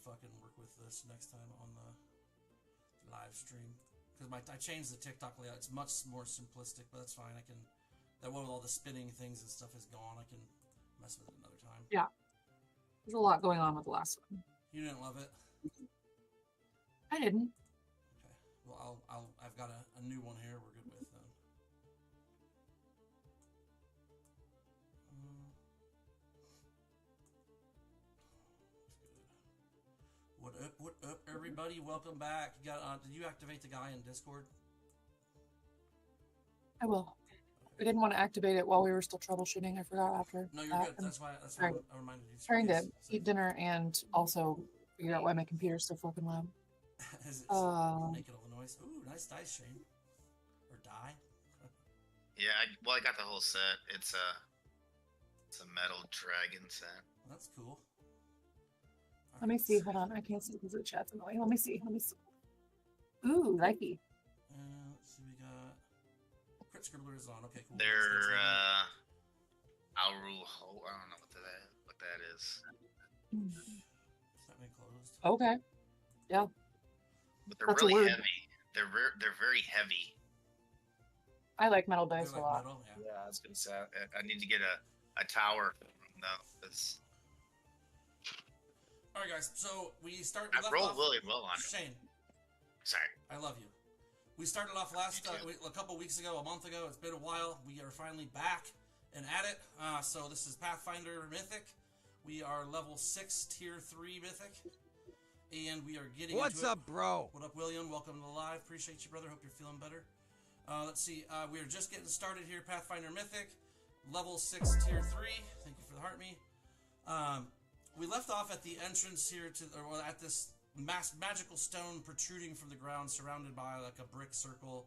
fucking work with this next time on the live stream. Because I changed the TikTok layout. It's much more simplistic, but that's fine. I can... That one with all the spinning things and stuff is gone. I can mess with it another time. Yeah. There's a lot going on with the last one. You didn't love it? I didn't. Okay. Well, I've got a new one here we're good with then. What up, everybody? Welcome back. You got? Did you activate the guy in Discord? I will. I didn't want to activate it while we were still troubleshooting. I forgot after. No, you're good. That's why I reminded you. Trying to eat dinner and also figure out why my computer's so fucking loud. Is it making all the noise? Ooh, nice dice, Shane. Or die. Yeah, I got the whole set. It's a metal dragon set. Well, that's cool. Let me see. Hold on. I can't see because the chat's annoying. Let me see. Ooh, likey. Let's see. We got Crit Scribbler is on. Okay, cool. They're Allau. I don't know what that is. Is that been closed? Okay. Yeah. But they're really heavy. They're very heavy. I like metal dice a lot. Metal, yeah, I was gonna say I need to get a tower. No, it's. All right, guys. So we start. I rolled really well on it. Shane. Sorry. I love you. We started off a couple weeks ago, a month ago. It's been a while. We are finally back and at it. So this is Pathfinder Mythic. We are level 6, tier 3 Mythic. And we are getting What's up, bro? What up, William? Welcome to the live. Appreciate you, brother. Hope you're feeling better. Let's see. We are just getting started here. Pathfinder Mythic. Level 6, tier 3. Thank you for the heart me. We left off at the entrance here at this magical stone protruding from the ground, surrounded by like a brick circle,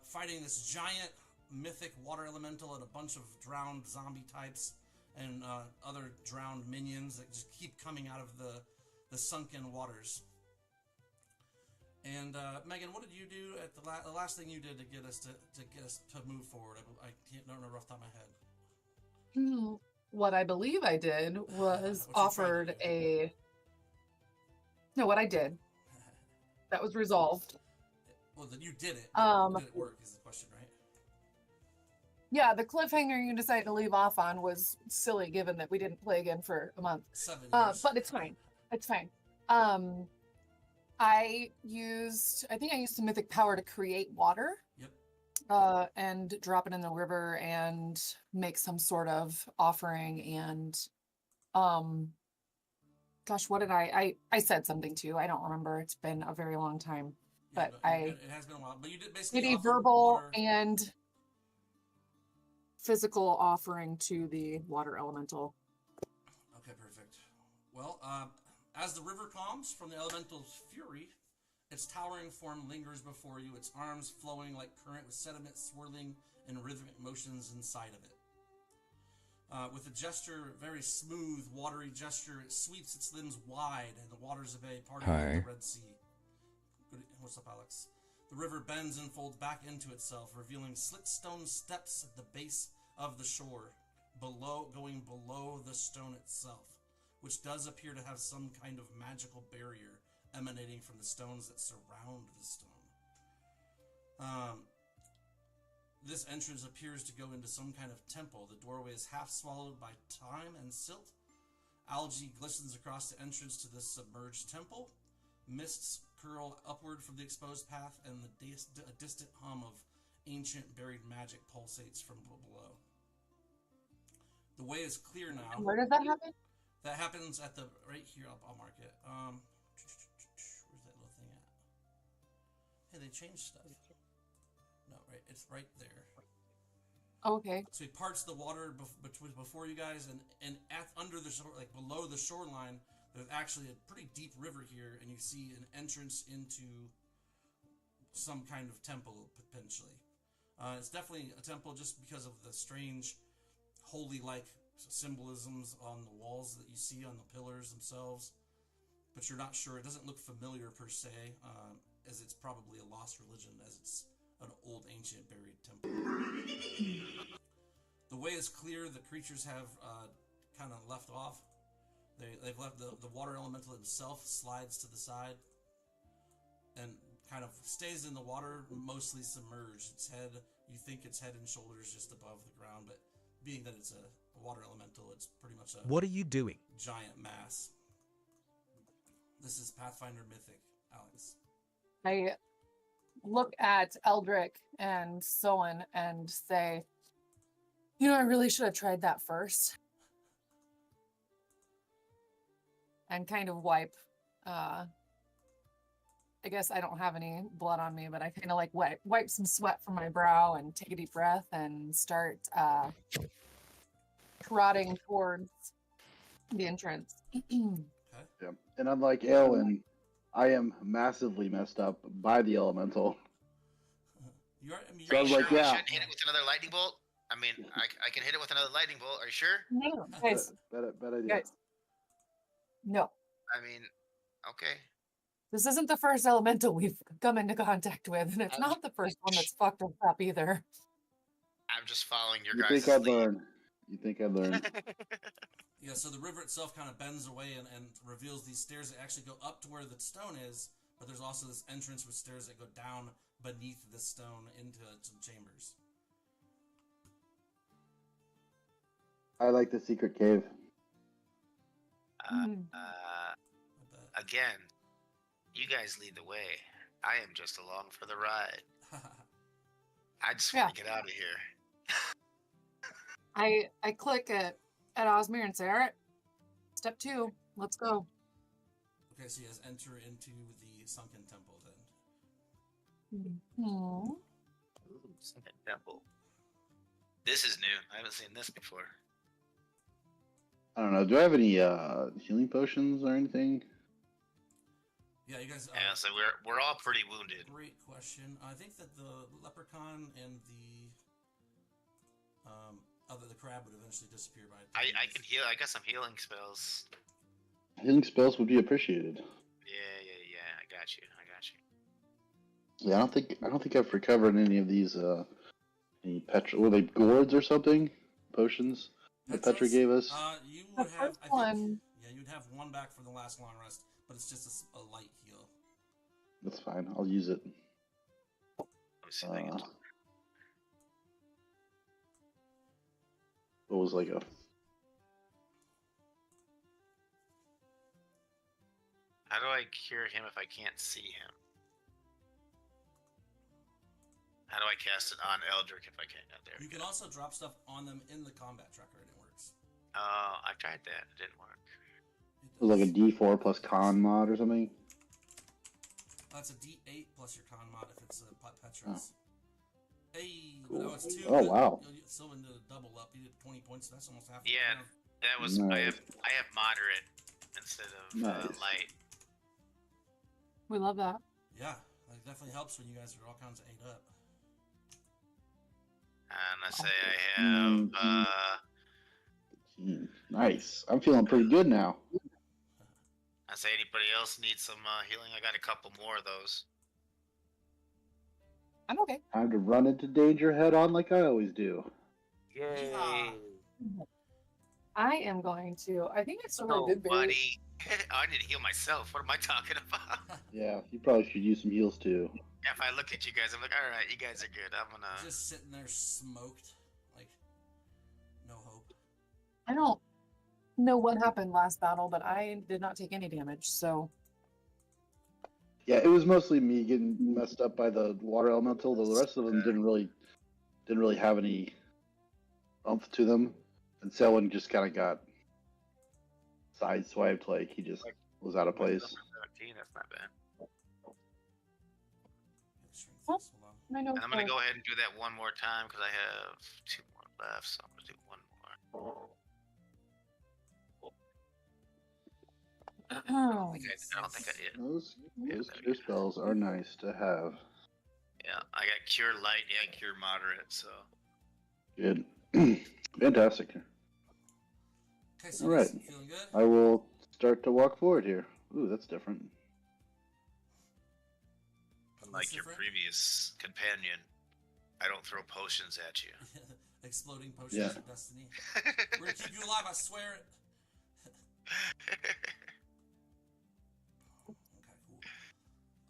fighting this giant mythic water elemental and a bunch of drowned zombie types and other drowned minions that just keep coming out of the sunken waters. And Megan, what did you do at the last thing you did to get us to move forward? I don't remember off the top of my head. What I believe I did was offered a... No, what I did. That was resolved. Well, then you did it. Did it work is the question, right? Yeah, the cliffhanger you decided to leave off on was silly given that we didn't play again for a month. 7 years. But it's fine. It's fine. I think I used some mythic power to create water. Yep. And drop it in the river and make some sort of offering and gosh, what did I said something too. I don't remember. It's been a very long time. But it has been a while. But you did basically did a verbal water and physical offering to the water elemental. Okay, perfect. Well, as the river calms from the elemental's fury, its towering form lingers before you, its arms flowing like current with sediment swirling in rhythmic motions inside of it. With a gesture, very smooth, watery gesture, it sweeps its limbs wide and the waters of a parting like the Red Sea. What's up, Alex? The river bends and folds back into itself, revealing slit stone steps at the base of the shore, going below the stone itself, which does appear to have some kind of magical barrier emanating from the stones that surround the stone. This entrance appears to go into some kind of temple. The doorway is half swallowed by time and silt. Algae glistens across the entrance to this submerged temple. Mists curl upward from the exposed path, and a distant hum of ancient buried magic pulsates from below. The way is clear now. And where does that happen? That happens at right here. I'll mark it. Where's that little thing at? Hey, they changed stuff. No, right. It's right there. Okay. So he parts the water before you guys, and under the shore, like below the shoreline, there's actually a pretty deep river here, and you see an entrance into some kind of temple potentially. It's definitely a temple just because of the strange, holy-like symbolisms on the walls that you see on the pillars themselves, but you're not sure. It doesn't look familiar per se, as it's probably a lost religion, as it's an old ancient buried temple. The way is clear. The creatures have kind of left off. They've left the water elemental himself slides to the side and kind of stays in the water, mostly submerged. You think its head and shoulders just above the ground, but being that it's a water elemental, it's pretty much a What are you doing? giant mass. This is Pathfinder Mythic, Alex. I look at Eldrick and Soen and say, I really should have tried that first. And kind of wipe. I guess I don't have any blood on me, but I kind of like wipe some sweat from my brow and take a deep breath and start trotting towards the entrance. Yeah. And unlike Aelin, I am massively messed up by the elemental. Are you sure like, we yeah. shouldn't hit it with another lightning bolt? I mean, I can hit it with another lightning bolt. Are you sure? No, guys. Bad idea. Guys. No. I mean, okay. This isn't the first elemental we've come into contact with, and it's not the first one that's fucked us up either. I'm just following your You guys' think I'd lead. learn? You think I'd learn? Yeah, so the river itself kind of bends away and reveals these stairs that actually go up to where the stone is, but there's also this entrance with stairs that go down beneath the stone into some chambers. I like the secret cave. Again, you guys lead the way. I am just along for the ride. I just want to get out of here. I click at Osmir and say, all right, step 2, let's go. Okay, so you guys enter into the sunken temple then. Mm-hmm. Ooh, Sunken Temple. This is new. I haven't seen this before. I don't know. Do I have any healing potions or anything? Yeah, you guys. Yeah, so we're all pretty wounded. Great question. I think that the leprechaun and the crab would eventually disappear by. I can heal. I got some healing spells. Healing spells would be appreciated. Yeah. I got you. Yeah, I don't think I've recovered any of these. Any were they gourds or something? Potions that Petra gave us. You would The have. first one. Yeah, you'd have one back for the last long rest, but it's just a light heal. That's fine. I'll use it. Let me see if I can. It was like a. How do I cure him if I can't see him? How do I cast it on Eldrick if I can't? There. You can also drop stuff on them in the combat tracker, and it works. Oh, I tried that. It didn't work. It was like a D4 plus con mod or something. That's a D8 plus your con mod if it's a Petra's. Hey, Cool. no, it's 2. Oh, wow. You'll still into a double up. You did 20 points, so that's almost half. Yeah, that was. Nice. I have moderate instead of Nice. light. We love that. Yeah, that definitely helps when you guys are all kinds of ate up. And I say I have. Nice. I'm feeling pretty good now. I say anybody else needs some healing? I got a couple more of those. I'm okay. Time to run into danger head on like I always do. Yay! I am going to. I think it's a really good berry. Buddy. I need to heal myself. What am I talking about? Yeah, you probably should use some heals too. If I look at you guys, I'm like, all right, you guys are good. I'm gonna. Just sitting there smoked, like no hope. I don't know what happened last battle, but I did not take any damage, so. Yeah, it was mostly me getting messed up by the water elemental. The rest of them didn't really have any oomph to them, and Selwyn just kind of got sideswiped, like he just was out of place. 17, that's not bad. Well, I know. And I'm gonna go ahead and do that one more time because I have 2 more left, so I'm gonna do one more. I don't think I did. Those cure spells are nice to have. Yeah, I got cure light and cure moderate, so. Good. Fantastic. Okay, so All right. feeling good? I will start to walk forward here. Ooh, that's different. Unlike your previous companion, I don't throw potions at you. Exploding potions of destiny. We're gonna keep you alive, I swear it. Okay, cool.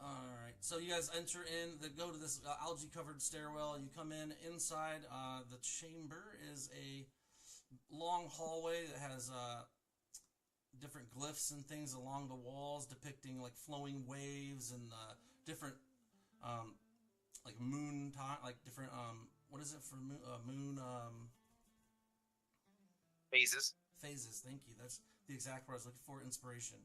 All right, so you guys enter in. Go to this algae-covered stairwell. You come in inside. The chamber is a long hallway that has different glyphs and things along the walls, depicting like flowing waves and different like moon time, like different what is it for moon Phases. phases. Thank you. That's the exact word I was looking for. Inspiration.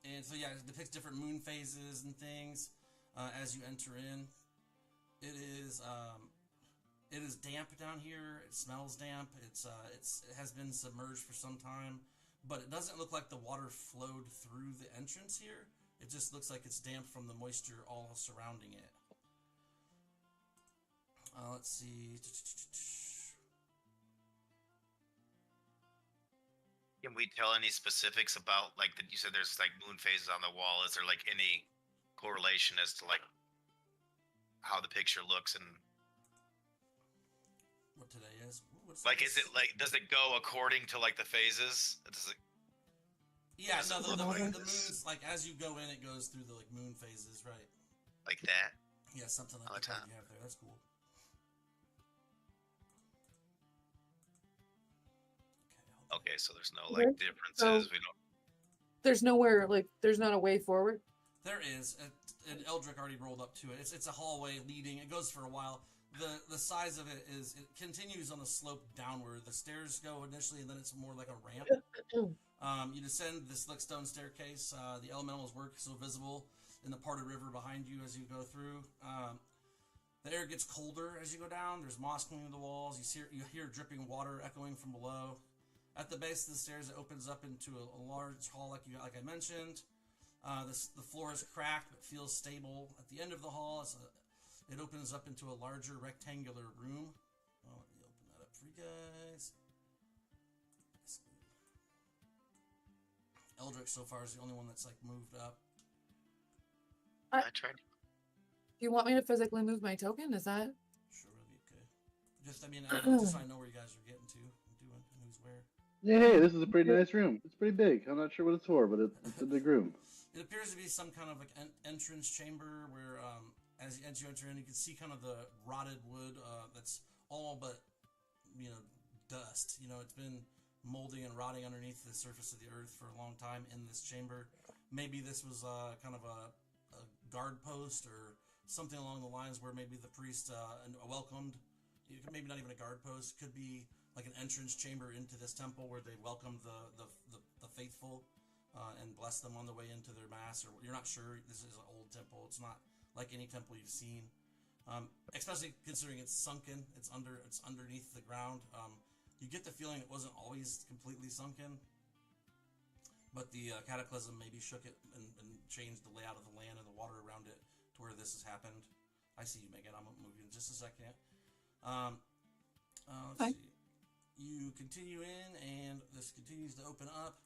And so yeah, it depicts different moon phases and things as you enter in. It is damp down here. It smells damp. It has been submerged for some time, but it doesn't look like the water flowed through the entrance here. It just looks like it's damp from the moisture all surrounding it. Let's see. Can we tell any specifics about, like, that you said there's like moon phases on the wall? Is there like any correlation as to like how the picture looks and What today is? What's like, this? is it like, does it go according to like the phases? Does it? Yeah, no, the Like moon's like as you go in, it goes through the like moon phases, right? like that? Yeah, something like All the the card time. you have there. That's cool. Okay, so there's no Okay, like differences. We don't. There's nowhere, like, there's not a way forward. There is, and Eldrick already rolled up to it. It's a hallway leading. It goes for a while. The size of it is, it continues on a slope downward. The stairs go initially, and then it's more like a ramp. You descend this slick stone staircase. The elementals work so visible in the parted river behind you as you go through. The air gets colder as you go down. There's moss clinging to the walls. You hear dripping water echoing from below. At the base of the stairs, it opens up into a large hall, like I mentioned. The floor is cracked but feels stable. At the end of the hall, it opens up into a larger rectangular room. Let me open that up for you guys. Eldrick so far is the only one that's like moved up. I tried. Do you want me to physically move my token? Is that? Sure, it'll be okay. Just so I know where you guys are getting to and doing and who's where. Yeah, hey, this is a pretty nice room. It's pretty big. I'm not sure what it's for, but it's a big room. It appears to be some kind of like entrance chamber where, as you enter in, you can see kind of the rotted wood that's all but, dust. It's been molding and rotting underneath the surface of the earth for a long time in this chamber. Maybe this was kind of a guard post or something along the lines where maybe the priest welcomed. Maybe not even a guard post. Could be like an entrance chamber into this temple where they welcomed the faithful and blessed them on the way into their mass. Or you're not sure. This is an old temple. It's not like any temple you've seen, especially considering it's sunken. It's underneath the ground. You get the feeling it wasn't always completely sunken, but the cataclysm maybe shook it and changed the layout of the land and the water around it to where this has happened. I see you, Megan. I'm moving in just a second. Let's see. You continue in, and this continues to open up.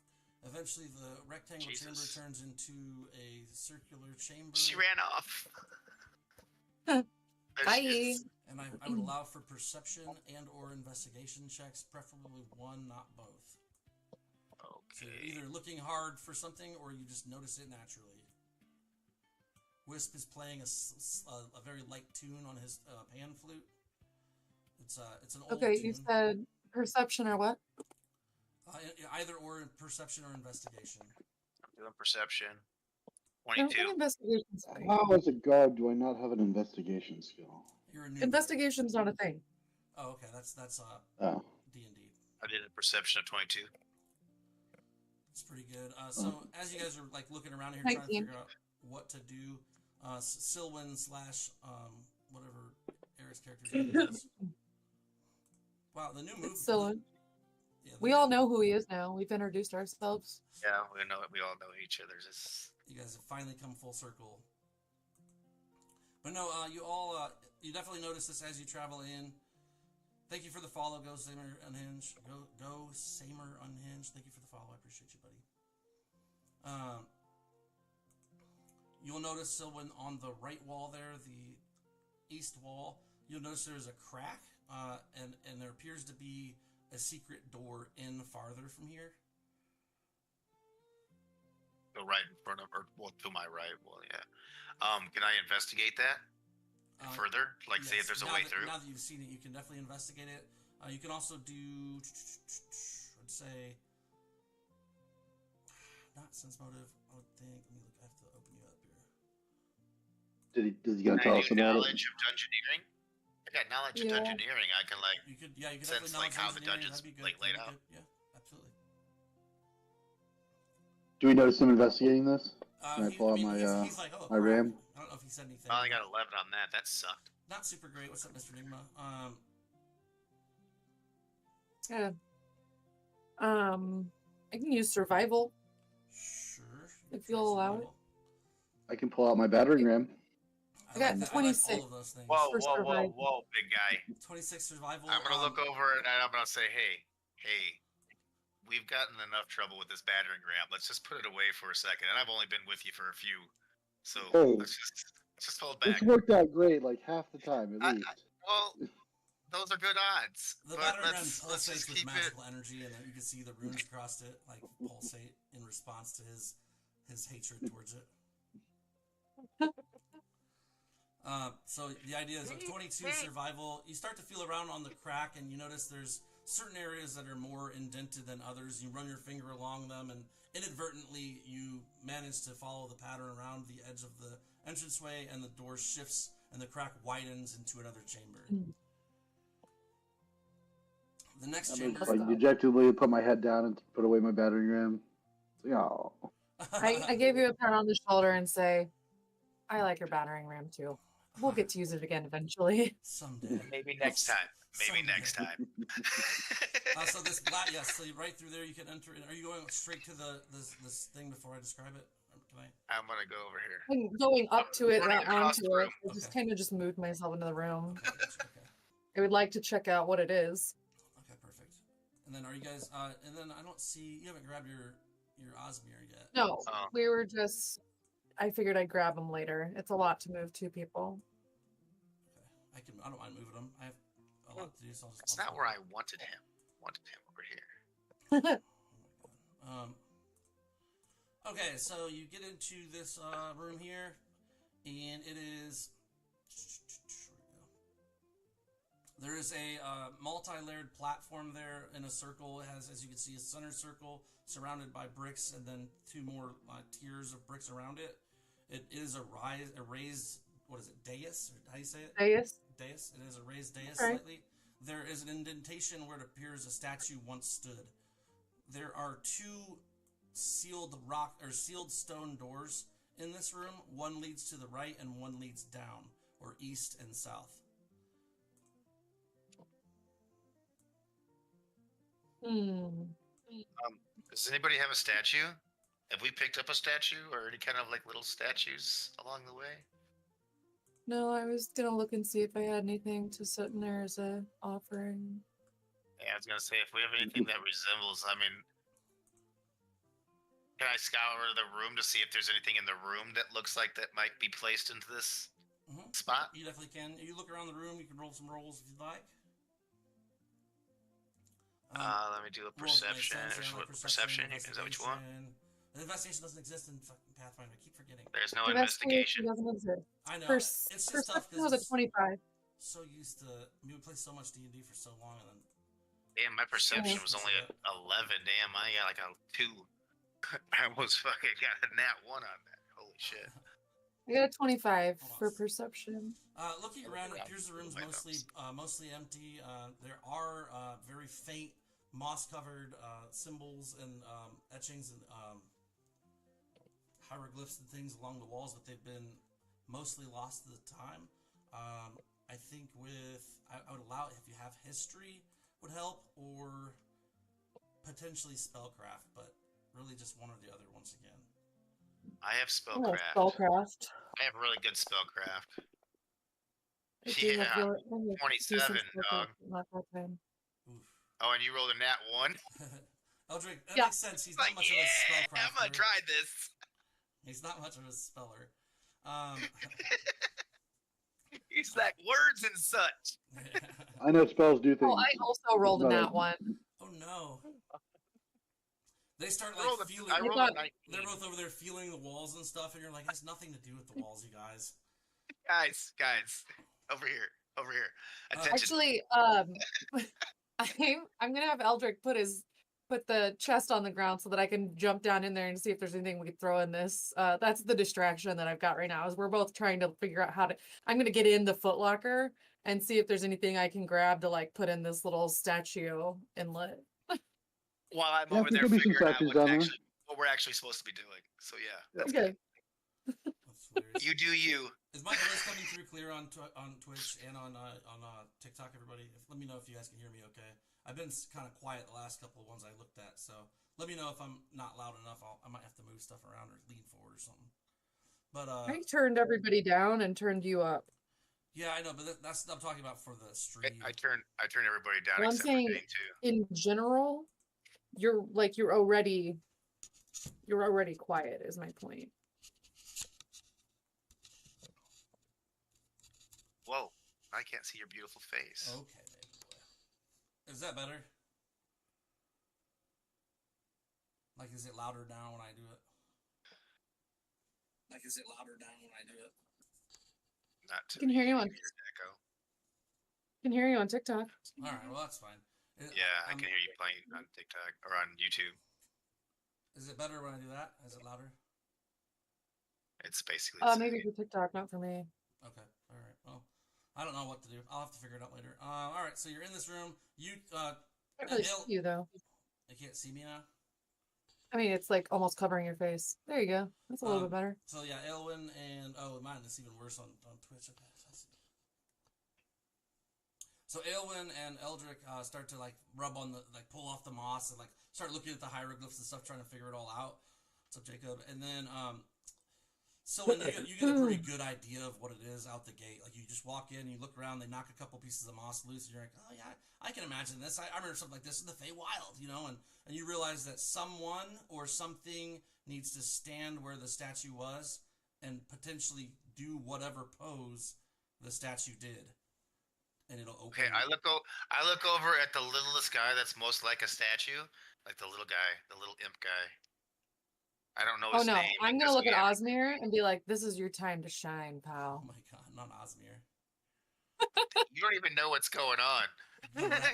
Eventually, the rectangular chamber turns into a circular chamber. She ran off. Bye. And I would allow for perception and or investigation checks, preferably one, not both. Okay. So you're either looking hard for something or you just notice it naturally. Wisp is playing a very light tune on his pan flute. It's an old Okay, tune. you said perception or what? Either or perception or investigation. I'm doing perception. I don't 22. think investigation skill. How, as a guard, do I not have an investigation skill? You're a new Investigation's not a thing. Oh, okay. That's Oh. D&D. I did a perception of 22. It's pretty good. So as you guys are like looking around here trying to 19. figure out what to do, Silwyn / whatever Era's character's name is. Wow, the new move. It's Silwyn. Yeah, We all know who he is now. We've introduced ourselves. Yeah, we all know each other's. You guys have finally come full circle. But no, you definitely notice this as you travel in. Thank you for the follow, Go Samer Unhinged. Go Samer Unhinged. Thank you for the follow. I appreciate you, buddy. You'll notice Silwyn on the right wall there, the east wall. You'll notice there's a crack, and there appears to be a secret door in farther from here. Go right in front of, or well, to my right. Well, yeah. Can I investigate that further? Like, see if Yes, there's a way through. Now that you've seen it, you can definitely investigate it. You can also do, I'd say, not sense motive. I would think. Let me look. I have to open you up here. Is he gonna tell us about knowledge it? of dungeoneering? I got knowledge of Yeah. dungeoneering. I can like You could sense sense like how the dungeon's like laid out. Yeah, absolutely. Do we notice him investigating this? Can I pull out my he's like, oh, my crap. RAM? I don't know if he said anything. Oh, I got 11 on that. That sucked. Not super great. What's up, Mr. Nigma? Yeah. I can use survival. Sure. If you'll allow it. I can pull out my battering ram. I got like that. 26. I like all of those things. Whoa, For whoa, whoa, survival. whoa, big guy. 26 survival. I'm gonna look over and I'm gonna say, hey, we've gotten enough trouble with this battering ram. Let's just put it away for a second. And I've only been with you for a few, so Hey. let's just hold back. It's worked out great, like half the time at least. Well, those are good odds. The but battering ram let's pulsates just with keep it. magical energy, and then you can see the runes across it like pulsate in response to his hatred towards it. So the idea is 22 survival. You start to feel around on the crack, and you notice there's certain areas that are more indented than others. You run your finger along them, and inadvertently you manage to follow the pattern around the edge of the entranceway, and the door shifts, and the crack widens into another chamber. The next I'm chamber. just like dejectedly put my head down and put away my battering ram. Oh. I gave you a pat on the shoulder and say, I like your battering ram too. We'll get to use it again eventually. Someday. Maybe next time. Maybe Someday. next time. So this black, yes. So right through there, you can enter. Are you going straight to this thing before I describe it? Can I? I'm gonna go over here. I'm going up to it, Running not across onto the it. room. I just Okay. kind of just moved myself into the room. Okay, gotcha, okay. I would like to check out what it is. Okay, perfect. And then are you guys? And then I don't see you haven't grabbed your Osmir yet. No, Oh. we were just. I figured I'd grab them later. It's a lot to move two people. Okay, I don't mind moving them. I have a lot to do, so That's not where I wanted him. Wanted him over here. Okay, so you get into this room here, and it is. There is a multi-layered platform there in a circle. It has, as you can see, a center circle surrounded by bricks, and then two more tiers of bricks around it. It is a raised, what is it, dais? Or how do you say it? Dais. Dais. It is a raised dais Okay. slightly. There is an indentation where it appears a statue once stood. There are two sealed stone doors in this room. One leads to the right and one leads down, or east and south. Does anybody have a statue? Have we picked up a statue or any kind of like little statues along the way? No, I was gonna look and see if I had anything to set in there as a offering. Yeah, I was gonna say if we have anything that resembles, I mean, can I scour the room to see if there's anything in the room that looks like that might be placed into this spot? You definitely can. You look around the room. You can roll some rolls if you'd like. Let me do a Rolls make perception. sense, yeah, like Perception. Is that what you want? investigation. Investigation doesn't exist in fucking Pathfinder. I keep forgetting. There's no Investigation investigation. doesn't exist. I know. Pers- It's just tough Perception was a because 25. so used to. We played so much D&D for so long, and then Damn, my perception Yeah. was only at 11. Damn, I got like a 2. I almost fucking got a nat 1 on that. Holy shit. I got a 25 Hold on. for perception. looking around, it appears the room's mostly empty. There are very faint moss-covered symbols and etchings and hieroglyphs and things along the walls, but they've been mostly lost to the time. I think I would allow if you have history would help, or potentially spellcraft, but really just one or the other once again. I have Oh, spellcraft. spellcraft. I have really good spellcraft. I do have Yeah, really- I have 27, decent spellcraft, dog. Not that time. Oof. Oh, and you rolled a nat 1? Eldrick, that Yeah. makes sense. He's Like, not much of a yeah, spellcrafter. I'm gonna try this. He's not much of a speller. He's like words and such. I know spells do things. Oh, I also rolled a But- nat 1. no. They start I rolled like a- feeling. I rolled thought- a 19. They're both over there feeling the walls and stuff, and you're like, it has nothing to do with the walls, you guys. Guys, over here. Attention. Actually, I'm gonna have Eldrick put the chest on the ground so that I can jump down in there and see if there's anything we could throw in this. That's the distraction that I've got right now. Is we're both trying to figure out how to. I'm gonna get in the footlocker and see if there's anything I can grab to like put in this little statue inlet. While I'm Yeah, over there there could be some figuring out statues down there. what we're actually supposed to be doing. So yeah, that's Okay. good. That's hilarious. You do you. Is my voice coming through clear on Twitch and on TikTok, everybody? Let me know if you guys can hear me okay. I've been kind of quiet the last couple of ones I looked at, so let me know if I'm not loud enough. I might have to move stuff around or lean forward or something. But I turned everybody down and turned you up. yeah, I know, but that's I'm talking about for the stream. I turn everybody down Well, I'm except saying for Dane too. in general, you're already quiet is my point. Whoa, I can't see your beautiful face. Okay, baby boy. Is that better? Like, is it louder now when I do it? Like, is it louder now when I do it? Not to Can hear me, you on- your echo. Can hear you on TikTok. All right, well that's fine. Yeah, I can hear you playing on TikTok or on YouTube. Is it better when I do that? Is it louder? It's basically the Maybe same. for TikTok, not for me. Okay. All right. Well, I don't know what to do. I'll have to figure it out later. All right. So you're in this room. You I can't really Bill- see you though. you can't see me now. I mean, it's like almost covering your face. There you go. That's a little bit better. So yeah, Elwyn and mine is even worse on Twitch. Okay, so I see. So Aelwyn and Eldrick start to like rub on the pull off the moss and like start looking at the hieroglyphs and stuff, trying to figure it all out. So Jacob, and then so when you get a pretty good idea of what it is out the gate. Like you just walk in, you look around, they knock a couple pieces of moss loose, and you're like, oh yeah, I can imagine this. I remember something like this in the Feywild, you know, and you realize that someone or something needs to stand where the statue was and potentially do whatever pose the statue did. And it'll open. Okay, I look over at the littlest guy that's most like a statue, like the little guy, the little imp guy. I don't know Oh his no, name. I'm It gonna doesn't look at matter. Osmir and be like, "This is your time to shine, Oh pal." my god, not Osmir. You don't even know what's going on.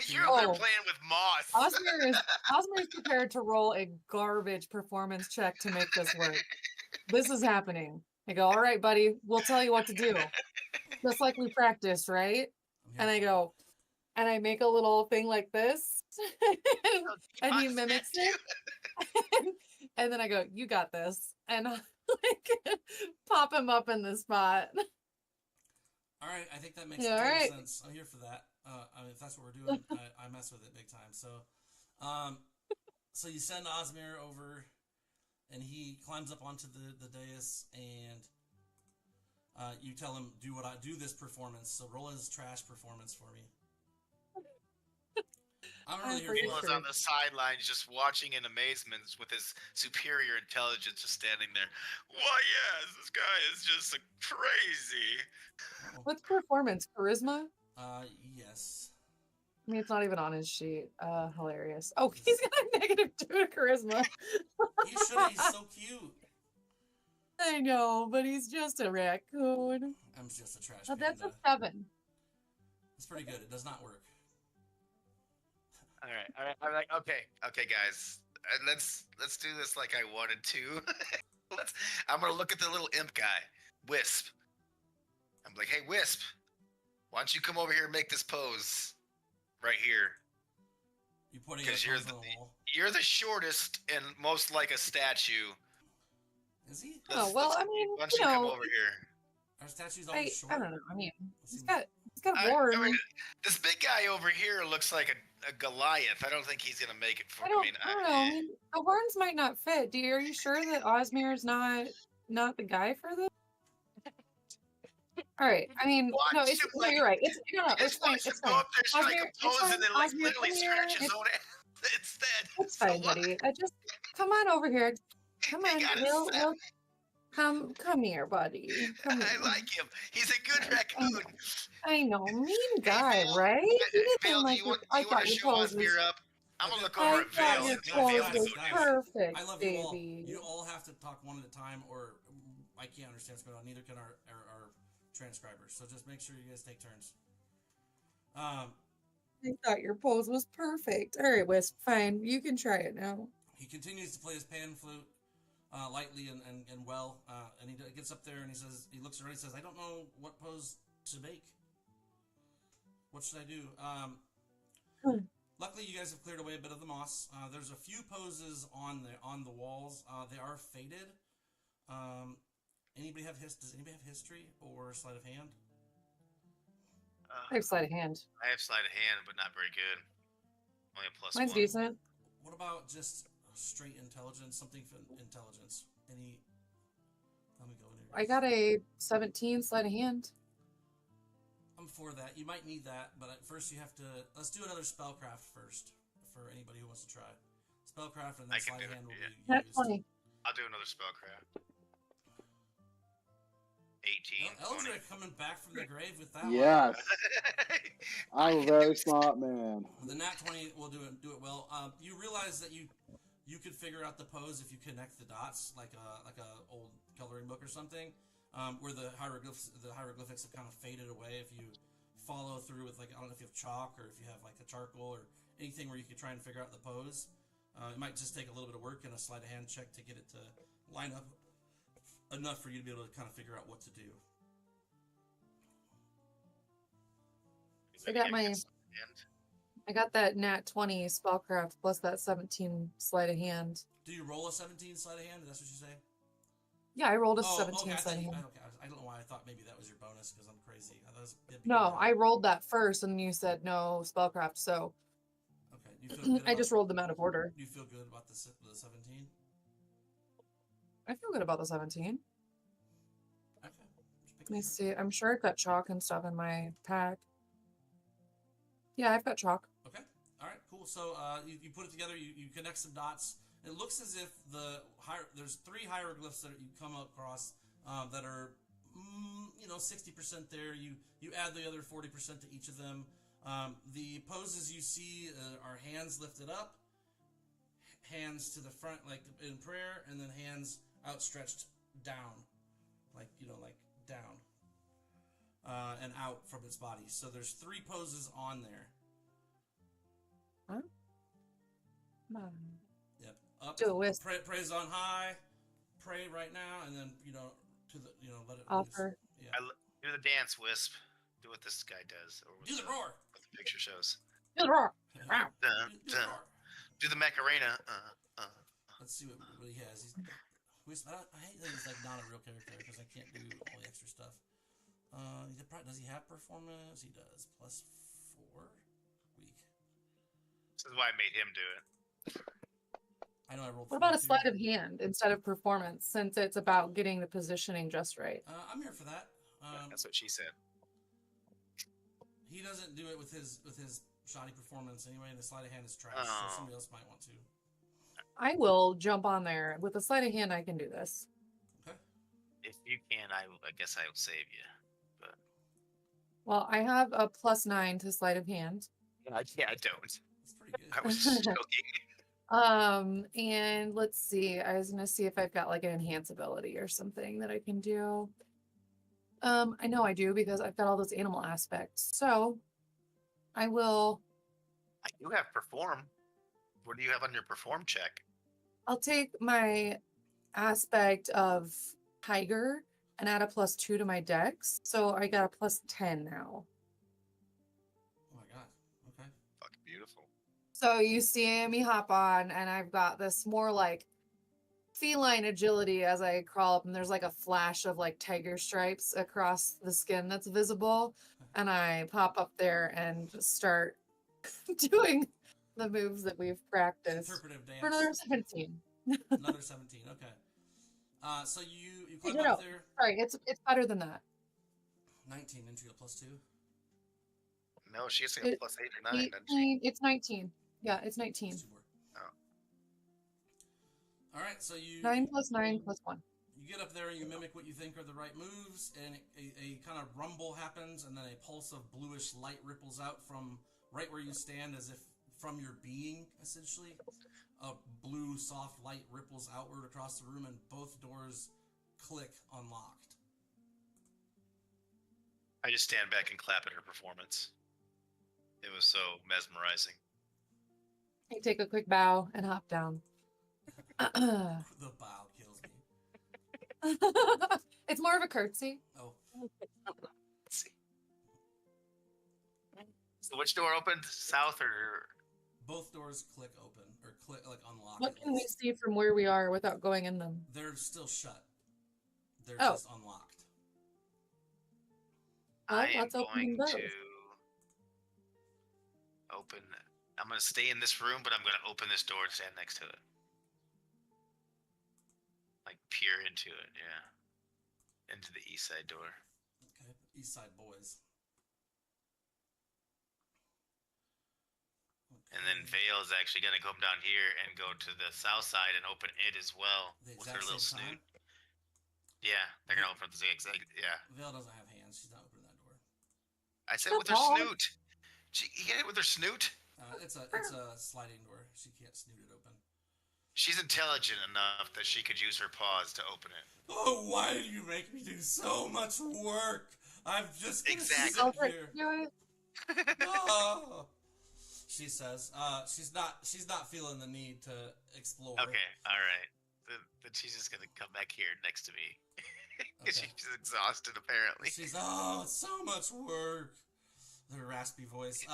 You're Oh. over there playing with moss. Osmir is prepared to roll a garbage performance check to make this work. This is happening. I go, "All right, buddy, we'll tell you what to do, just like we practiced, right?" And I go, and I make a little thing like this, and he mimics it. And then I go, "You got this," and I, like pop him up in the spot. All right, I think that makes Yeah, total all right. sense. I'm here for that. I mean, if that's what we're doing, I mess with it big time. So, so you send Osmir over, and he climbs up onto the dais, and you tell him do this performance. So roll his trash performance for me. I'm really here pretty for Bill it. is on the sidelines just watching in amazement with his superior intelligence just standing there. Why, yes, this guy is just crazy. What's performance? Charisma? Yes. I mean, it's not even on his sheet. Hilarious. Oh, he's got a -2 to charisma. He should. He's so cute. I know, but he's just a raccoon. I'm just a trash Oh, that's a panda. 7. It's pretty good. It does not work. All right. I'm like, okay, guys, let's do this like I wanted to. I'm gonna look at the little imp guy, Wisp. I'm like, hey, Wisp, why don't you come over here and make this pose right here? You putting Because it you're on the wall. You're the shortest and most like a statue. Is he? Oh, well, I mean, why don't you you come know, over here? Our statue's I always short. don't know. I mean, he's Seems- got I horns. mean, this big guy over here looks like a Goliath. I don't think he's gonna make it for. I don't know. I mean, the horns might not fit. Are you sure that Osmir is not the guy for this? All right. I mean, Watch no, it's him, no, you're right. It's Just fine. watch him It's go fine. up there, strike Osmir, a it's pose, fine. and then like Osmir, literally come scratch here. his own ass instead. It's So fine, what? buddy. Just come on over here. Come on, got we'll his- come here, buddy. Come here. I like him. He's a good raccoon. I know, mean guy, Bill, right? He didn't Bill, do like you want I to thought your show pose was. Osmir up? I'm gonna look I over at thought Vale. your If pose Vale's was doing it. perfect, I love you all. baby. You all have to talk one at a time, or I can't understand what's going on. Neither can our transcribers. So just make sure you guys take turns. I thought your pose was perfect. All right, Wisp, fine. You can try it now. He continues to play his pan flute lightly and well, and he gets up there and he looks around and he says, I don't know what pose to make. What should I do? Luckily, you guys have cleared away a bit of the moss. There's a few poses on the walls. They are faded. Does anybody have history or sleight of hand? I have sleight of hand. I have sleight of hand, but not very good. Only a plus Mine's 1. decent. What about just straight intelligence? Something for intelligence. Let me go in here. I got a 17 sleight of hand. I'm for that. You might need that, but at first you have to. Let's do another spellcraft first for anybody who wants to try. Spellcraft and then I can sleight of do it, hand will yeah. be That's used. 20. I'll do another spellcraft. 18. Eldrick coming back from the grave with that one. Yes, I'm a very smart man. The nat 20 will do it well. You realize that you could figure out the pose if you connect the dots, like a old coloring book or something, where the hieroglyphics have kind of faded away. If you follow through with, like, I don't know if you have chalk or if you have like a charcoal or anything where you could try and figure out the pose. It might just take a little bit of work and a sleight of hand check to get it to line up enough for you to be able to kind of figure out what to do. I got that nat 20 spellcraft plus that 17 sleight of hand. Do you roll a 17 sleight of hand? That's what you say? Yeah, I rolled a Oh, 17 okay. sleight of hand. I don't know why I thought maybe that was your bonus because I'm crazy. No, I rolled that first and you said no spellcraft, so Okay. You feel good I just rolled them out of order. Do you feel good about the 17? I feel good about the 17. Okay. Let me see. I'm sure I've got chalk and stuff in my pack. Yeah, I've got chalk. Okay. All right. Cool. So you put it together. You connect some dots. It looks as if there's 3 hieroglyphs that you come across that are 60% there. You add the other 40% to each of them. The poses you see are hands lifted up, hands to the front like in prayer, and then hands outstretched down, like down. And out from its body. So there's 3 poses on there. Huh? Yep. Up. Do a wisp. Praise on high. Pray right now, and then to the let it Offer. Yeah. Do the dance, Wisp. Do what this guy does. Or Do the roar. What the picture shows. Do the roar. Dun, Do the dun. roar. Do the Macarena. Let's see what he has. I hate that he's like not a real character because I can't do all the extra stuff. Does he have performance? He does. +4. Weak. This is why I made him do it. I know I rolled. What about a 42. sleight of hand instead of performance, since it's about getting the positioning just right? I'm here for that. That's what she said. He doesn't do it with his shoddy performance anyway, and the sleight of hand is trash. Oh. So somebody else might want to. I will jump on there. With a sleight of hand, I can do this. Okay. If you can, I guess I will save you. But Well, I have a +9 to sleight of hand. yeah, I don't. That's pretty good. I was just joking. And let's see. I was gonna see if I've got like an enhance ability or something that I can do. I know I do because I've got all those animal aspects. So I will. I do have perform. What do you have on your perform check? I'll take my aspect of tiger and add a +2 to my dex. So I got a +10 now. Oh my god. Okay. Fucking beautiful. So you see me hop on, and I've got this more like feline agility as I crawl up, and there's like a flash of like tiger stripes across the skin that's visible. And I pop up there and just start doing the moves that we've practiced. Interpretive dance. For another 17. Another 17. Okay. So you climb No, up there. Sorry, it's better than that. 19 into a +2. No, she has to get It- +8 or 9, doesn't she? It's 19. Yeah, it's 19. Plus 2 more. Oh. All right. So you 9 + 9 + 1. You get up there and you mimic what you think are the right moves, and a kind of rumble happens, and then a pulse of bluish light ripples out from right where you stand, as if from your being, essentially, a blue soft light ripples outward across the room, and both doors click unlocked. I just stand back and clap at her performance. It was so mesmerizing. I take a quick bow and hop down. The bow kills me. It's more of a curtsy. Oh, Let's see. So which door opened? South or? both doors click open, or click, like, unlock. What at can we least. see from where we are without going in them? They're still shut. They're Oh. just unlocked. Well, I am let's open going those. to open. I'm going to stay in this room, but I'm going to open this door and stand next to it. Like peer into it, yeah. Into the east side door. Okay, East Side boys. And then Vale is actually going to come down here and go to the south side and open it as well The with her exact little same snoot. time? Yeah, they're going to open it the exact. Yeah, Vale doesn't have hands. She's not opening that door. I said Good with her call. snoot. You get it with her snoot. It's a sliding door. She can't snoot it open. She's intelligent enough that she could use her paws to open it. Oh, why do you make me do so much work? I'm just gonna Exactly. sit I'll let here. you do it. Oh. She says, she's not feeling the need to explore. Okay, all right. Then she's just gonna come back here next to me because Okay. she's exhausted apparently. She's it's so much work. Her raspy voice.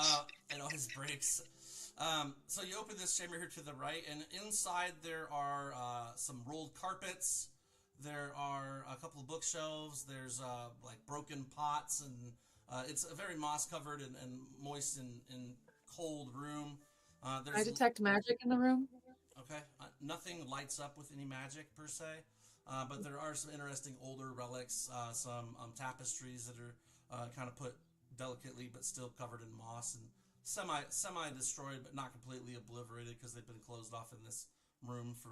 It always breaks. So you open this chamber here to the right, and inside there are some rolled carpets. There are a couple of bookshelves. There's like broken pots, and it's a very moss-covered and moist and cold room. I detect magic in the room. Okay, nothing lights up with any magic per se, but there are some interesting older relics, some tapestries that are kind of put delicately but still covered in moss and semi destroyed but not completely obliterated because they've been closed off in this room for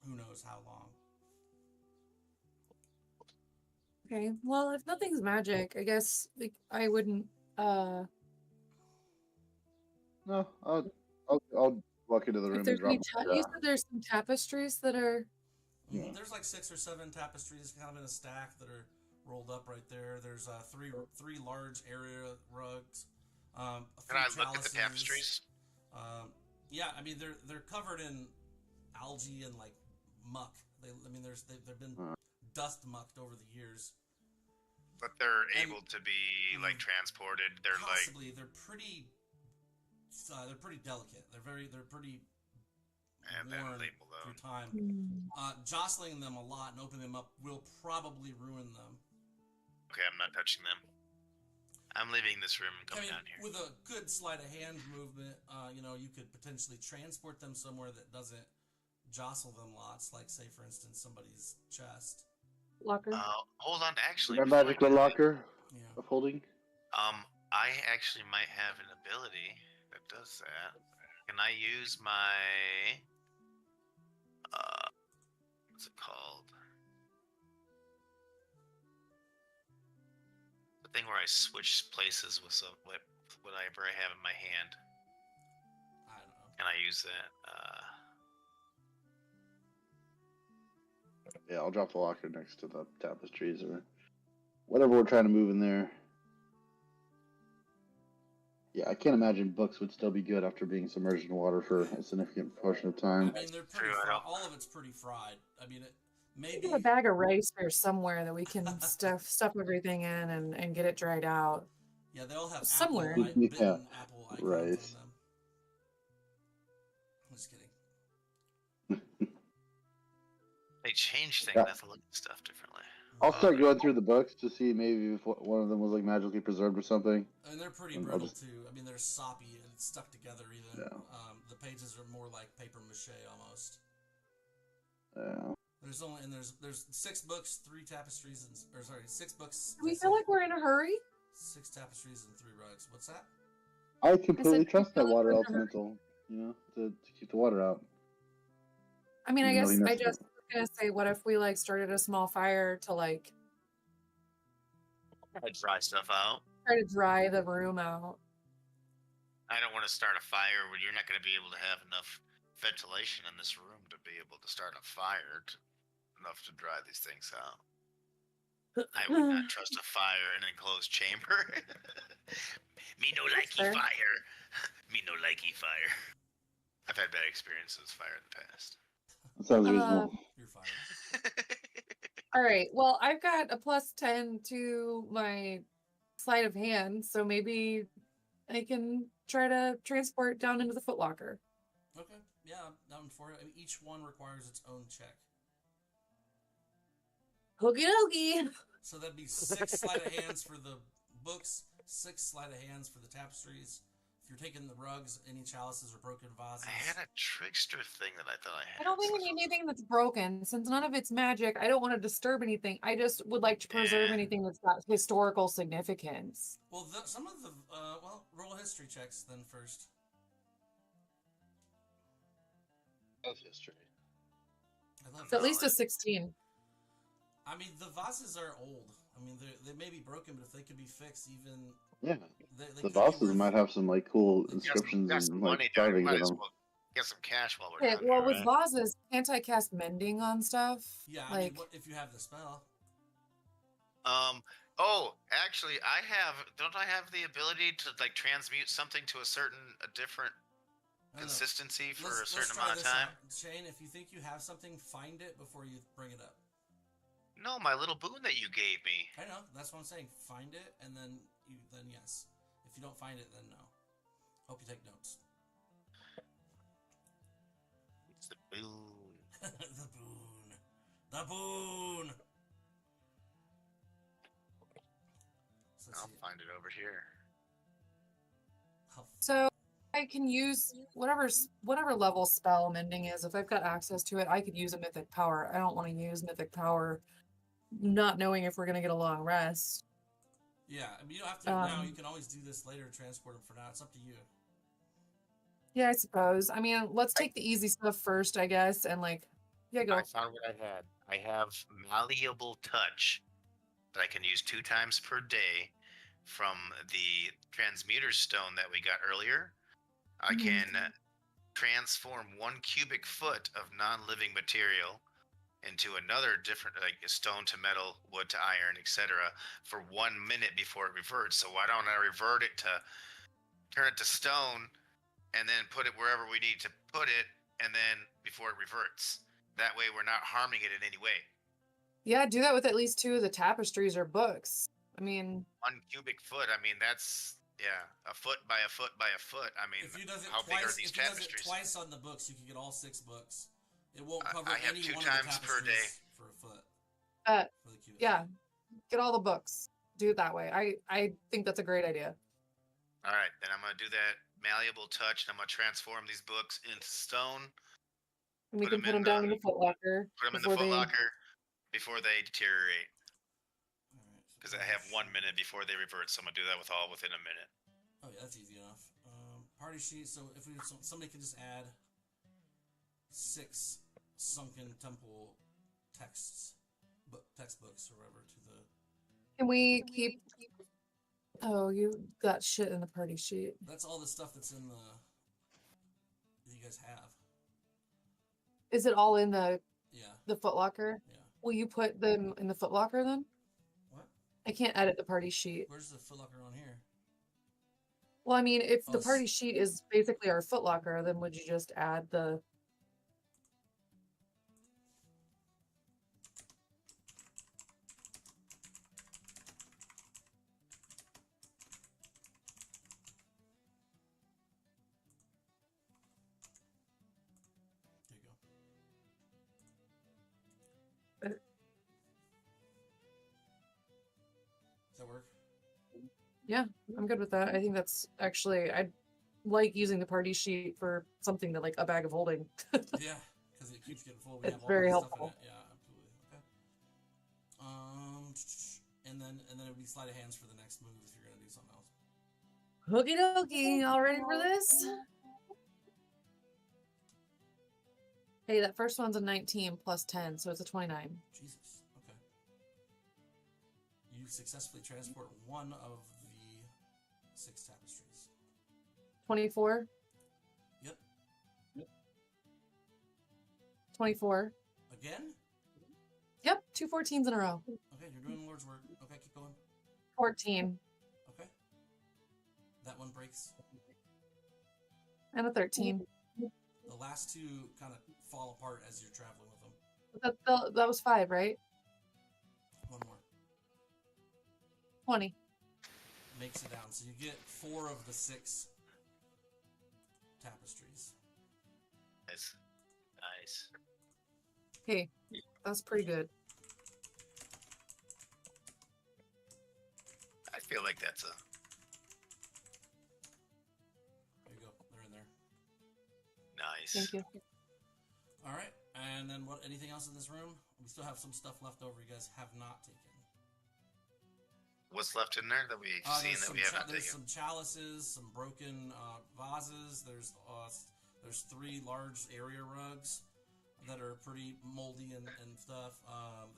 who knows how long. Okay. Well, if nothing's magic, I guess like I wouldn't. No, I'll walk into the If room there's and drop. any, you said there's some tapestries that are. Yeah. There's like 6 or 7 tapestries kind of in a stack that are rolled up right there. There's three large area rugs. A few Can I look at the chalices. tapestries? Yeah, I mean they're covered in algae and like muck. They've been dust mucked over the years. But they're And- able to be like transported. They're Possibly they're pretty delicate. They're pretty and then worn label through them. time. Jostling them a lot and opening them up will probably ruin them. Okay, I'm not touching them. I'm leaving this room and coming down here. With a good sleight of hand movement, you could potentially transport them somewhere that doesn't jostle them lots, like say for instance somebody's chest. Locker. Hold on, actually. That before I magical do that, locker Yeah. of holding. I actually might have an ability that does that. Can I use my what's it called? The thing where I switch places with whatever I have in my hand. I don't know. Can I use that? Yeah, I'll drop the locker next to the tapestries or whatever we're trying to move in there. Yeah, I can't imagine books would still be good after being submerged in water for a significant portion of I time. mean, they're pretty True, I fried. don't- All of it's pretty fried. I mean, We maybe. have a bag of rice there somewhere that we can stuff everything in and get it dried out. Yeah, they all have Somewhere. bitten Yeah, apple icons rice. on them. I'm just kidding. They changed things. Yeah. I have to look at stuff differently. I'll start going through the books to see maybe if one of them was like magically preserved or something. And they're pretty I'll brittle just- too. I mean, they're soppy and it's stuck together even. Yeah. The pages are more like paper mache almost. Yeah. There's 6 books, 3 tapestries, 6 books. Do we feel like we're in a hurry? 6 tapestries and 3 rugs. What's that? I completely do you trust that feel like water we're in a hurry? elemental, to keep the water out. I mean, I Even though guess he I messed just was gonna say, what if we like started a small fire to like I dry stuff out. try to dry the room out? I don't want to start a fire where you're not going to be able to have enough ventilation in this room to be able to start a fire enough to dry these things out. I would not trust a fire in an enclosed chamber. Me no likey fair. fire. Me no likey fire. I've had bad experiences with fire in the past. That sounds reasonable. You're fired. All right. Well, I've got a +10 to my sleight of hand, so maybe I can try to transport down into the footlocker. Okay. Yeah, I'm down for it. I mean, each one requires its own check. Hokey dokey. So that'd be 6 sleight of hands for the books, 6 sleight of hands for the tapestries. If you're taking the rugs, any chalices or broken vases. I had a trickster thing that I thought I had. I don't think we need anything that's broken. Since none of it's magic, I don't want to disturb anything. I just would like to preserve anything that's got historical significance. Well, some of the roll history checks then first. Of history. I love It's at that. least a 16. I mean, the vases are old. I mean, they may be broken, but if they could be fixed, even Yeah. they The could be vases worth- might have some like cool You inscriptions got some and money like down. carvings Might in as them. well get some cash while we're Okay, down well, here, with right? vases, can't I cast mending on stuff? Yeah, I Like, mean, if you have the spell. Oh, actually, don't I have the ability to like transmute something to a different I don't know. consistency for Let's a certain try amount of this time? out. Shane, if you think you have something, find it before you bring it up. No, my little boon that you gave me. I know, that's what I'm saying. Find it, and then yes. If you don't find it, then no. Hope you take notes. It's the boon. The boon. The boon! So let's I'll see. find it over here. How so I can use whatever level spell mending is. If I've got access to it, I could use a mythic power. I don't want to use mythic power not knowing if we're going to get a long rest. Yeah, I mean, you don't have to now. You can always do this later and transport them for now. It's up to you. Yeah, I suppose. I mean, let's take the easy stuff first, I guess, and yeah, go. I found what I had. I have malleable touch that I can use 2 times per day from the transmuter stone that we got earlier. I can transform 1 cubic foot of non-living material into another different, like stone to metal, wood to iron, etc., for 1 minute before it reverts. So why don't I revert it to turn it to stone and then put it wherever we need to put it, and then before it reverts. That way we're not harming it in any way. Yeah, do that with at least 2 of the tapestries or books. I mean, 1 cubic foot, I mean, that's, a foot by a foot by a foot. I mean, If you does it how big are twice, these if you does it tapestries? twice on the books, you can get all 6 books. It won't cover I have any 2 one times of the per day. tapestries for a foot. For the cubic. yeah, get all the books. Do it that way. I think that's a great idea. All right, then I'm going to do that malleable touch, and I'm going to transform these books into stone, And we Put can 'em put in them down the- in the footlocker. put them in the before they- footlocker before they deteriorate. All right, so Because I have 1 minute before they revert, so I'm going to do that with all within a minute. Oh yeah, that's easy enough. Party sheet. So if somebody can just add 6 sunken temple textbooks or whatever to the. Can we keep? Oh, you got shit in the party sheet. That's all the stuff that's in the. That you guys have. Is it all in the Yeah. footlocker? Yeah. Will you put them in the footlocker then? What? I can't edit the party sheet. Where's the footlocker on here? Well, I mean, if Oh, the party sheet is basically our footlocker, then would you just add the? There you go. Does that work? Yeah, I'm good with that. I think that's actually I like using the party sheet for something that like a bag of holding. Yeah, because it keeps getting full. We It's have all very this stuff helpful. in it. Yeah, absolutely. Okay. And then it would be sleight of hands for the next move if you're gonna do something else. Hooky dokey, all ready for this? Hey, that first one's a 19 plus 10, so it's a 29. Jesus. Okay. You successfully transport 1 of the 6 tapestries. 24. Yep. 24. Again? Yep, 2 14s in a row. Okay, you're doing Lord's work. Okay, keep going. 14 Okay. That one breaks. and a 13. The last two kind of fall apart as you're traveling with them. That was 5, right? One more. 20. Makes it down. So you get 4 of the 6 tapestries. Nice. Nice. Hey, that's pretty good. I feel like that's a. There you go. They're in there. Nice. Thank you. All right. And then what? Anything else in this room? We still have some stuff left over. You guys have not taken. What's left in there that we've seen that we haven't There's taken? some chalices, some broken vases. There's 3 large area rugs that are pretty moldy and stuff.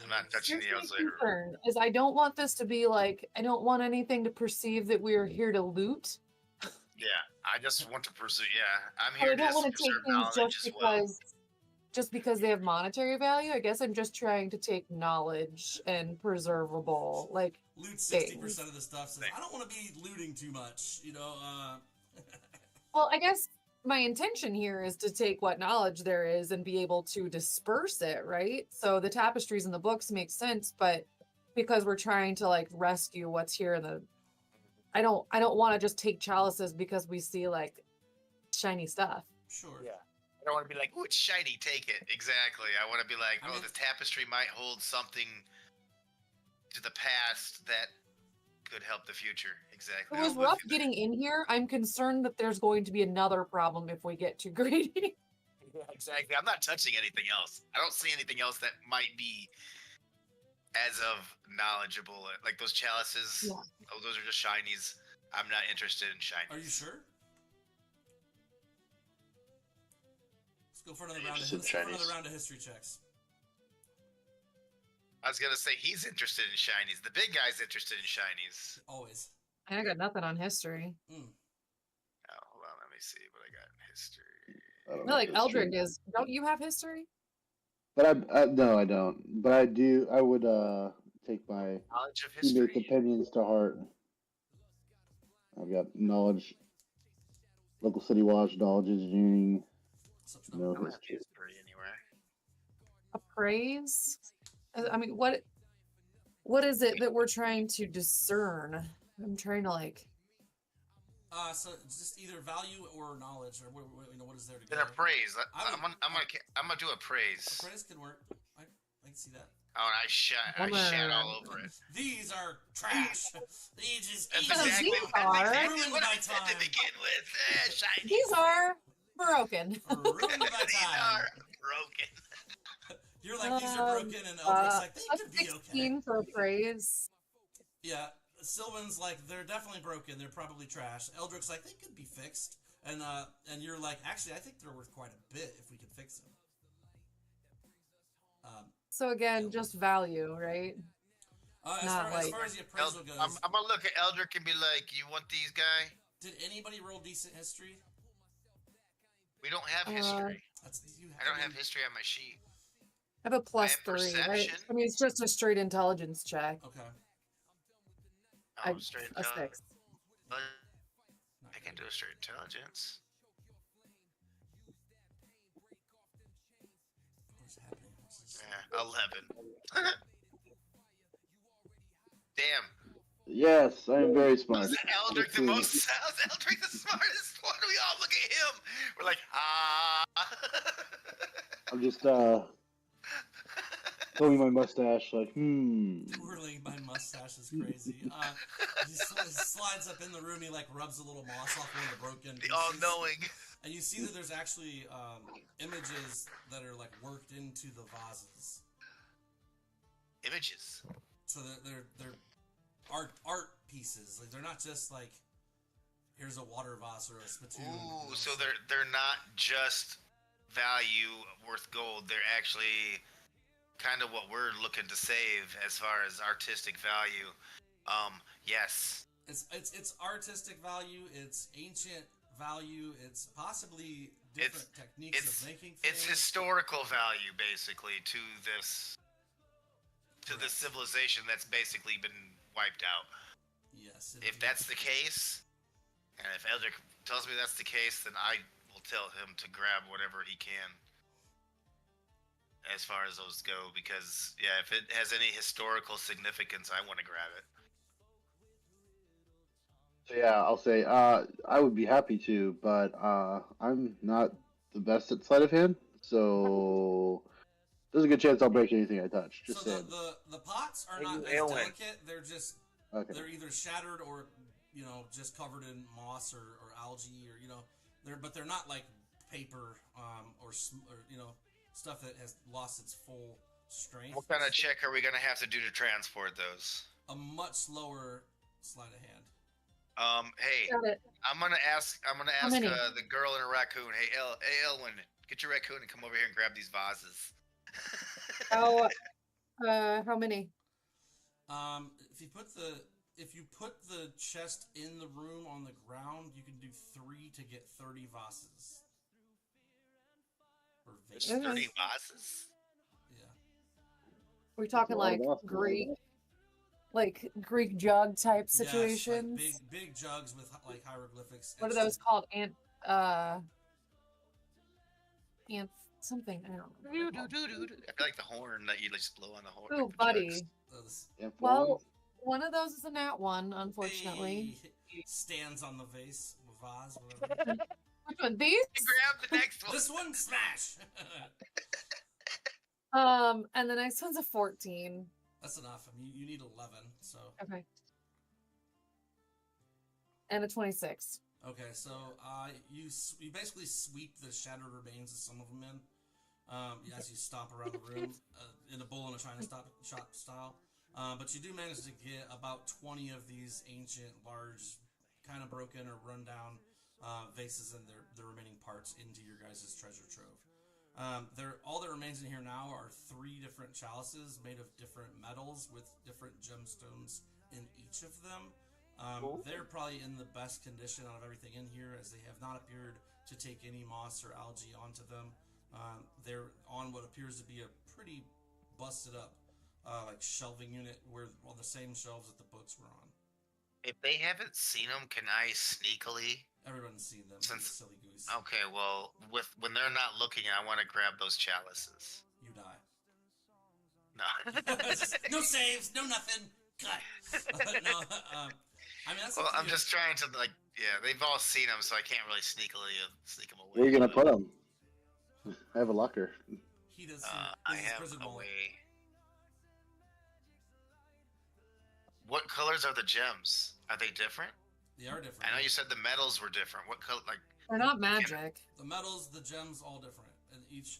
I'm not touching the Here's my outside. concern, is I don't want this to be like, I don't want anything to perceive that we are here to loot. Yeah, I just want to pursue. Yeah, I'm But here I don't to want to preserve take things knowledge as well. just because they have monetary value. I guess I'm just trying to take knowledge and preservable, like, Loot 60% things. of the stuff. Says I don't want to be looting too much. You know. Well, I guess my intention here is to take what knowledge there is and be able to disperse it, right? So the tapestries and the books make sense, but because we're trying to like rescue what's here in the I don't want to just take chalices because we see like shiny stuff. Sure. Yeah. I don't want to be like, "Ooh, it's shiny, take it." Exactly. I want to be like, I "Oh, mean- this tapestry might hold something to the past that could help the future." Exactly. It was I'm with rough you there. getting in here. I'm concerned that there's going to be another problem if we get too greedy. Yeah, exactly. I'm not touching anything else. I don't see anything else that might be as of knowledgeable. Like those chalices. Yeah. Oh, those are just shinies. I'm not interested in shinies. Are you sure? Let's go for another round. Interested in Let's go for another Chinese. round of history checks. I was gonna say he's interested in shinies. The big guy's interested in shinies. Always. I got nothing on history. Mm. Oh, hold on. Let me see what I got in history. I don't I feel like know if it's true. Eldrick is. Don't you have history? But no, I don't. But I do. I would take my Knowledge of teammates' history. opinions to heart. I've got knowledge, local city watch, knowledge engineering, Such no I don't have history. history anywhere. Appraise? I mean, what is it that we're trying to discern? I'm trying to like. So it's just either value or knowledge, or what is there to Then go? appraise. I would- I'm gonna do appraise. Appraise can work. I can see that. Oh, and I shat all over it. These are trash. These just That's Well, exactly, these that's are- exactly Ruined what by I said time. to begin with. Shiny. These are broken. Ruined by These time. are broken. You're like, these are broken, and Eldrick's like, they A could be okay. 16 for appraise. Yeah, Sylvan's like, they're definitely broken. They're probably trash. Eldrick's like, they could be fixed. And you're like, actually, I think they're worth quite a bit if we could fix them. So again, just value, right? As Not far like- as the appraisal goes, I'm gonna look at Eldrick and be like, "You want these, guy? did anybody roll decent history? We don't have history. I don't have any- history on my sheet." I have a plus have 3, right? perception. I mean, it's just a straight intelligence check. Okay. Oh, straight A intelligence. 6. I can do a straight intelligence. What's happening? What's this? Yeah, 11. Damn. Yes, I am very smart. Was Eldrick the Let's see. most? Was Eldrick the smartest one? We all look at him. We're like, ah. I'm just pulling my mustache, like, Twirling my mustache is crazy. He slides up in the room. He like rubs a little moss off one of the broken The pieces. all-knowing. And you see that there's actually images that are like worked into the vases. Images. So they're art pieces. Like they're not just like here's a water vase or a spittoon. Ooh, so they're not just value worth gold. They're actually kind of what we're looking to save as far as artistic value. Yes. It's artistic value. It's ancient value. It's possibly different techniques of making things. It's historical value, basically, to this civilization that's basically been wiped out. Yes. If that's the case, and if Eldrick tells me that's the case, then I will tell him to grab whatever he can. As far as those go, because if it has any historical significance, I want to grab it. So yeah, I'll say I would be happy to, but I'm not the best at sleight of hand, so there's a good chance I'll break anything I touch. Just saying. The pots are not as delicate. They're just they're either shattered or just covered in moss or algae or they're not like paper or stuff that has lost its full strength. What kind of check are we gonna have to do to transport those? A much slower sleight of hand. Hey, I'm gonna ask the girl in a raccoon. Hey, Elwin, get your raccoon and come over here and grab these vases. How many? If you put the chest in the room on the ground, you can do 3 to get 30 vases. There's 30 vases? Yeah. We're talking like Greek jug type situations. Yes, like big jugs with like hieroglyphics. What are those called? Something. I don't know. I feel like the horn that you just blow on the horn. Oh, buddy. Well, one of those is a nat 1, unfortunately. He stands on the vase, vase, whatever. Which one? These? Grab the next one. This one, smash. And the next one's a 14. That's enough. I mean, you need 11, so. Okay. And a 26. Okay, so you basically sweep the shattered remains of some of them in as you stomp around the room in a bull in a china shop style. But you do manage to get about 20 of these ancient, large, kind of broken or run down vases and their remaining parts into your guys' treasure trove. All that remains in here now are 3 different chalices made of different metals with different gemstones in each of them. They're probably in the best condition out of everything in here, as they have not appeared to take any moss or algae onto them. They're on what appears to be a pretty busted up like shelving unit on the same shelves that the books were on. If they haven't seen them, can I sneakily? Everyone's seen them. Silly goose. Okay, well, when they're not looking, I want to grab those chalices. You die. No. No saves, no nothing. Cut. No. I mean, that's. Well, I'm just trying to they've all seen them, so I can't really sneak them away. Where are you gonna put them? I have a locker. He does. I have a way. What colors are the gems? Are they different? They are different. I know you said the metals were different. What color? Like they're not magic. The metals, the gems, all different, and each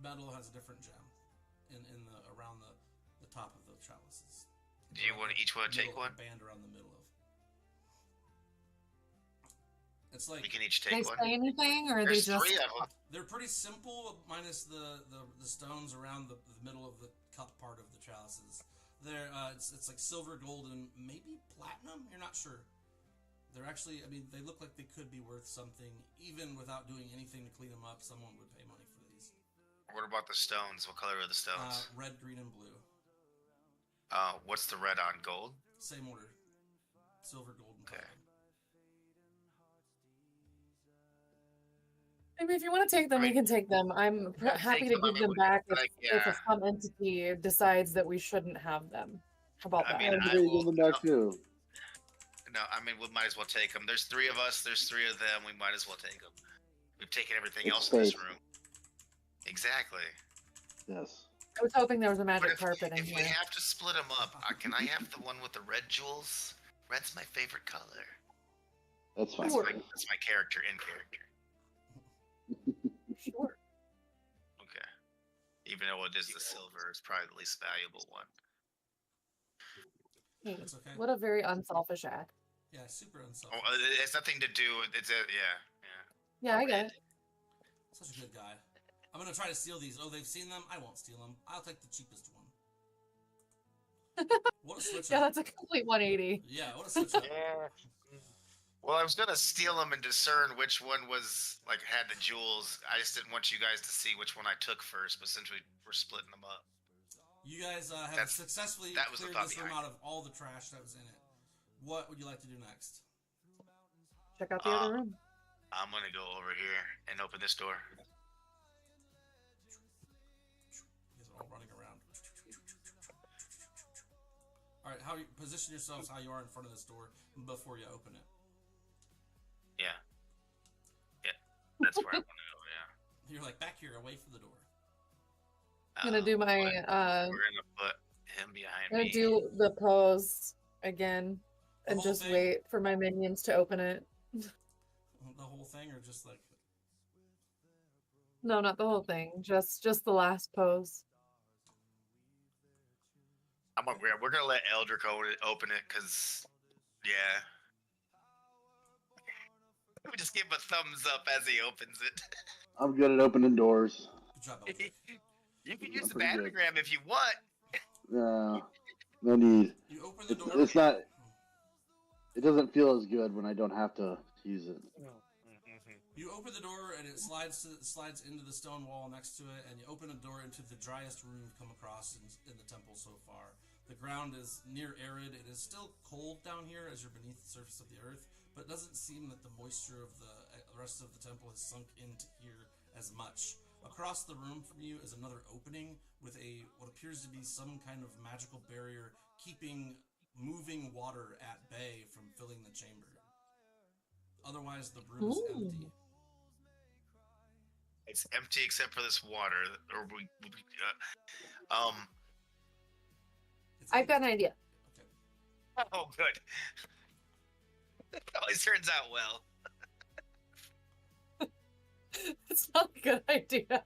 metal has a different gem in the around the top of the chalices. Do you want each one to take one? Band around the middle of. It's like we can each take one. They say anything, or are There's they just? 3 of them. They're pretty simple, minus the stones around the middle of the cup part of the chalices. They're it's like silver, gold, and maybe platinum. You're not sure. They're actually, I mean, they look like they could be worth something. Even without doing anything to clean them up, someone would pay money for these. What about the stones? What color are the stones? Red, green, and blue. What's the red on? Gold? Same order. Silver, gold, and platinum. I mean, if you want to take them, we can take them. I'm happy to give them back if some entity decides that we shouldn't have them. How about that? I mean, I will give them back too. No, I mean, we might as well take them. There's 3 of us. There's 3 of them. We might as well take them. We've taken everything else in this room. Exactly. Yes. I was hoping there was a magic carpet in here. If we have to split them up, can I have the one with the red jewels? Red's my favorite color. That's fine. That's my character in character. Sure. Okay. Even though it is the silver, it's probably the least valuable one. Hey, that's okay. What a very unselfish act. Yeah, super unselfish. Oh, it has nothing to do with it. Yeah, I get it. Such a good guy. I'm gonna try to steal these. Oh, they've seen them? I won't steal them. I'll take the cheapest one. What a switch up. Yeah, that's a complete 180. Yeah, what a switch up. Well, I was gonna steal them and discern which one was like had the jewels. I just didn't want you guys to see which one I took first. But since we were splitting them up, You guys have successfully that was the cleared thought this room behind out of all the trash that was in it. What would you like to do next? Check out the other room. I'm gonna go over here and open this door. You guys are all running around. All right, how you position yourselves? How you are in front of this door before you open it? Yeah, that's where I want to go. Yeah. You're like back here, away from the door. I'm gonna do my we're gonna put him behind I'm gonna me. do the pose again The and whole just thing? wait for my minions to open it. The whole thing, or just like No, not the whole thing. Just the last pose. We're gonna let Eldrick open it because, yeah. We just give him a thumbs up as he opens it. I'm good at opening doors. good job, Eldrick. You can I'm use the pretty good. bananagram if you want. No need. You open the door. It's not. It doesn't feel as good when I don't have to use it. You open the door and it slides into the stone wall next to it, and you open a door into the driest room you've come across in the temple so far. The ground is near arid. It is still cold down here as you're beneath the surface of the earth, but it doesn't seem that the moisture of the rest of the temple has sunk into here as much. Across the room from you is another opening with what appears to be some kind of magical barrier keeping moving water at bay from filling the chamber. Otherwise, the room is empty. It's empty except for this water. Or I've got an idea. Okay. Oh, good. It always turns out well. It's not a good idea.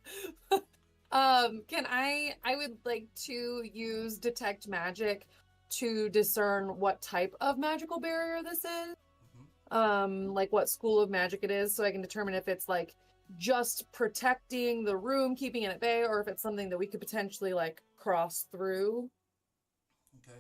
Can I would like to use detect magic to discern what type of magical barrier this is. Like what school of magic it is, so I can determine if it's like just protecting the room, keeping it at bay, or if it's something that we could potentially like cross through. Okay.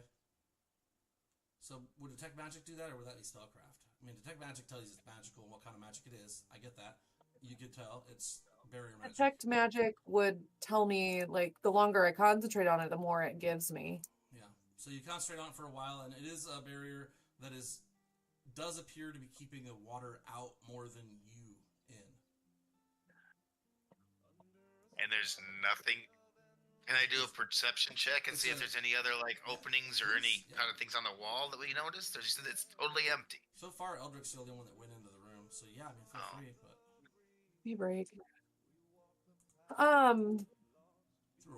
So would detect magic do that, or would that be spellcraft? I mean, detect magic tells you it's magical and what kind of magic it is. I get that. You could tell it's barrier magic. Detect magic would tell me, like, the longer I concentrate on it, the more it gives me. Yeah. So you concentrate on it for a while, and it is a barrier that does appear to be keeping the water out more than you in. And there's nothing. Can I do a perception check and see if there's any other like openings or any kind of things on the wall that we noticed? Or just it's totally empty. So far, Eldrick's the only one that went into the room. So yeah, I mean, feel free, but Be break.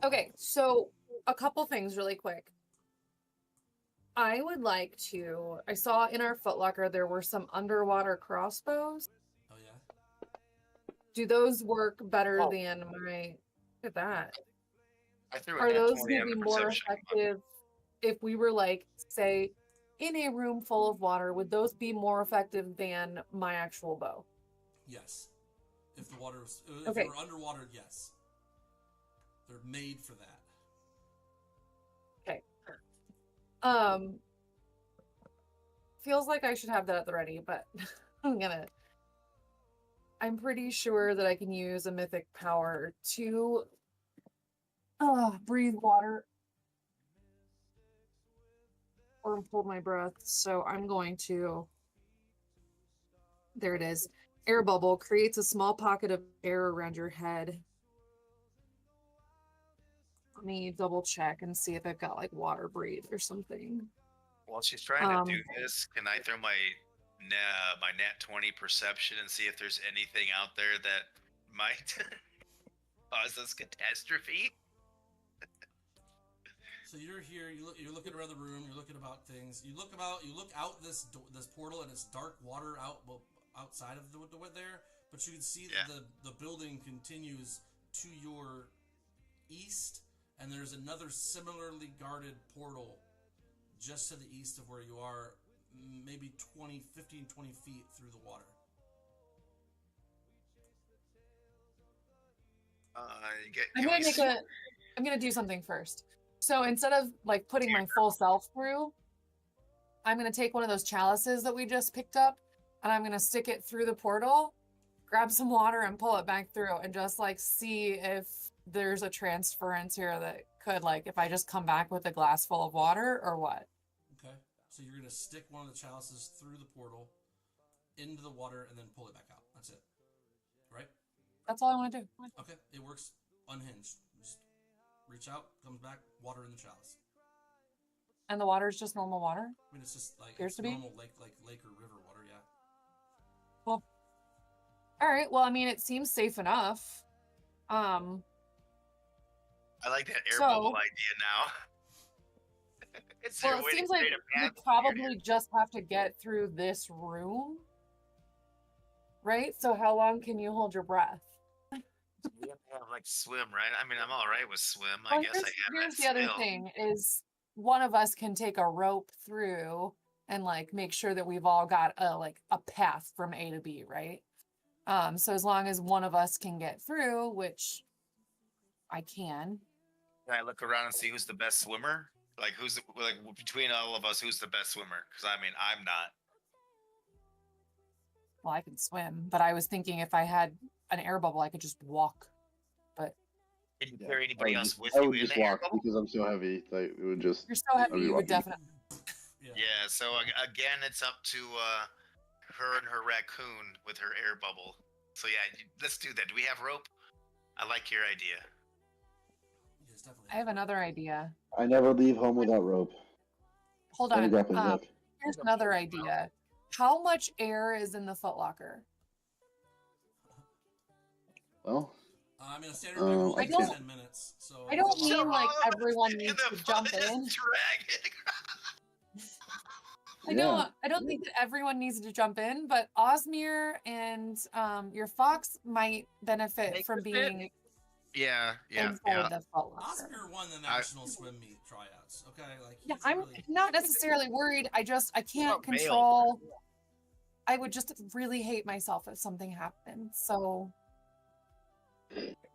Okay, so a couple things really quick. I would like to. I saw in our footlocker there were some underwater crossbows. Oh yeah. Do those work better than my? Look at that. I threw Are a those 20 going on to the be more perception. effective if we were like, say, in a room full of water? Would those be more effective than my actual bow? Yes. If the water was, if Okay. they were underwater, yes. They're made for that. Okay. Feels like I should have that at the ready, but I'm pretty sure that I can use a mythic power to breathe water or hold my breath. So I'm going to, there it is. Air bubble creates a small pocket of air around your head. Let me double check and see if I've got like water breathe or something. While she's trying to do this, can I throw my nat 20 perception and see if there's anything out there that might cause us catastrophe? So you're here. You're looking around the room. You're looking about things. You look out this portal, and it's dark water outside of the there. But you can see that the building continues to your east, and there's another similarly guarded portal just to the east of where you are, maybe 15, 20 feet through the water. I'm gonna do something first. So instead of like putting my full self through, I'm gonna take one of those chalices that we just picked up and I'm gonna stick it through the portal, grab some water, and pull it back through, and just like see if there's a transference here that could, like, if I just come back with a glass full of water or what. Okay. So you're gonna stick one of the chalices through the portal into the water and then pull it back out. That's it. Right? That's all I want to do. Okay. It works unhinged. Just reach out, comes back, water in the chalice. And the water is just normal water? I mean, it's just like Appears it's to be? normal lake or river water, yeah. Cool. All right. Well, I mean, it seems safe enough. I like that air So- bubble idea now. It's Well, your it way to seems like create a we path probably just have to get through this room. Right? So how long can you hold your breath? We have to have like swim, right? I mean, I'm all right with swim. Well, I guess I have here's that the other skill. thing is one of us can take a rope through and like make sure that we've all got a path from A to B, right? So as long as one of us can get through, which I can. Can I look around and see who's the best swimmer? Like between all of us, who's the best swimmer? Because I mean, I'm not. Well, I can swim, but I was thinking if I had an air bubble, I could just walk. But Can you Yeah, carry anybody else with I you would in just the air walk bubble? because I'm so heavy. Like, it would just. you're so heavy, I'd be you would walking. definitely. Yeah. Yeah. So again, it's up to her and her raccoon with her air bubble. So yeah, let's do that. Do we have rope? I like your idea. Yes, definitely. I have another idea. I never leave home without rope Hold and a on. grappling hook. Here's another idea. How much air is in the footlocker? Well, I mean, a standard bag hold I is don't- 10 minutes. So I don't it's a lot. mean like all of us everyone in needs the to jump just in. drag it. I don't think that everyone needs to jump in, but Osmir and your fox might benefit Make from the fit. being Yeah. inside the footlocker. Oscar won the national swim meet tryouts. Okay, like Yeah, he's I'm really... not necessarily worried. I can't about Vale? control. I would just really hate myself if something happened. So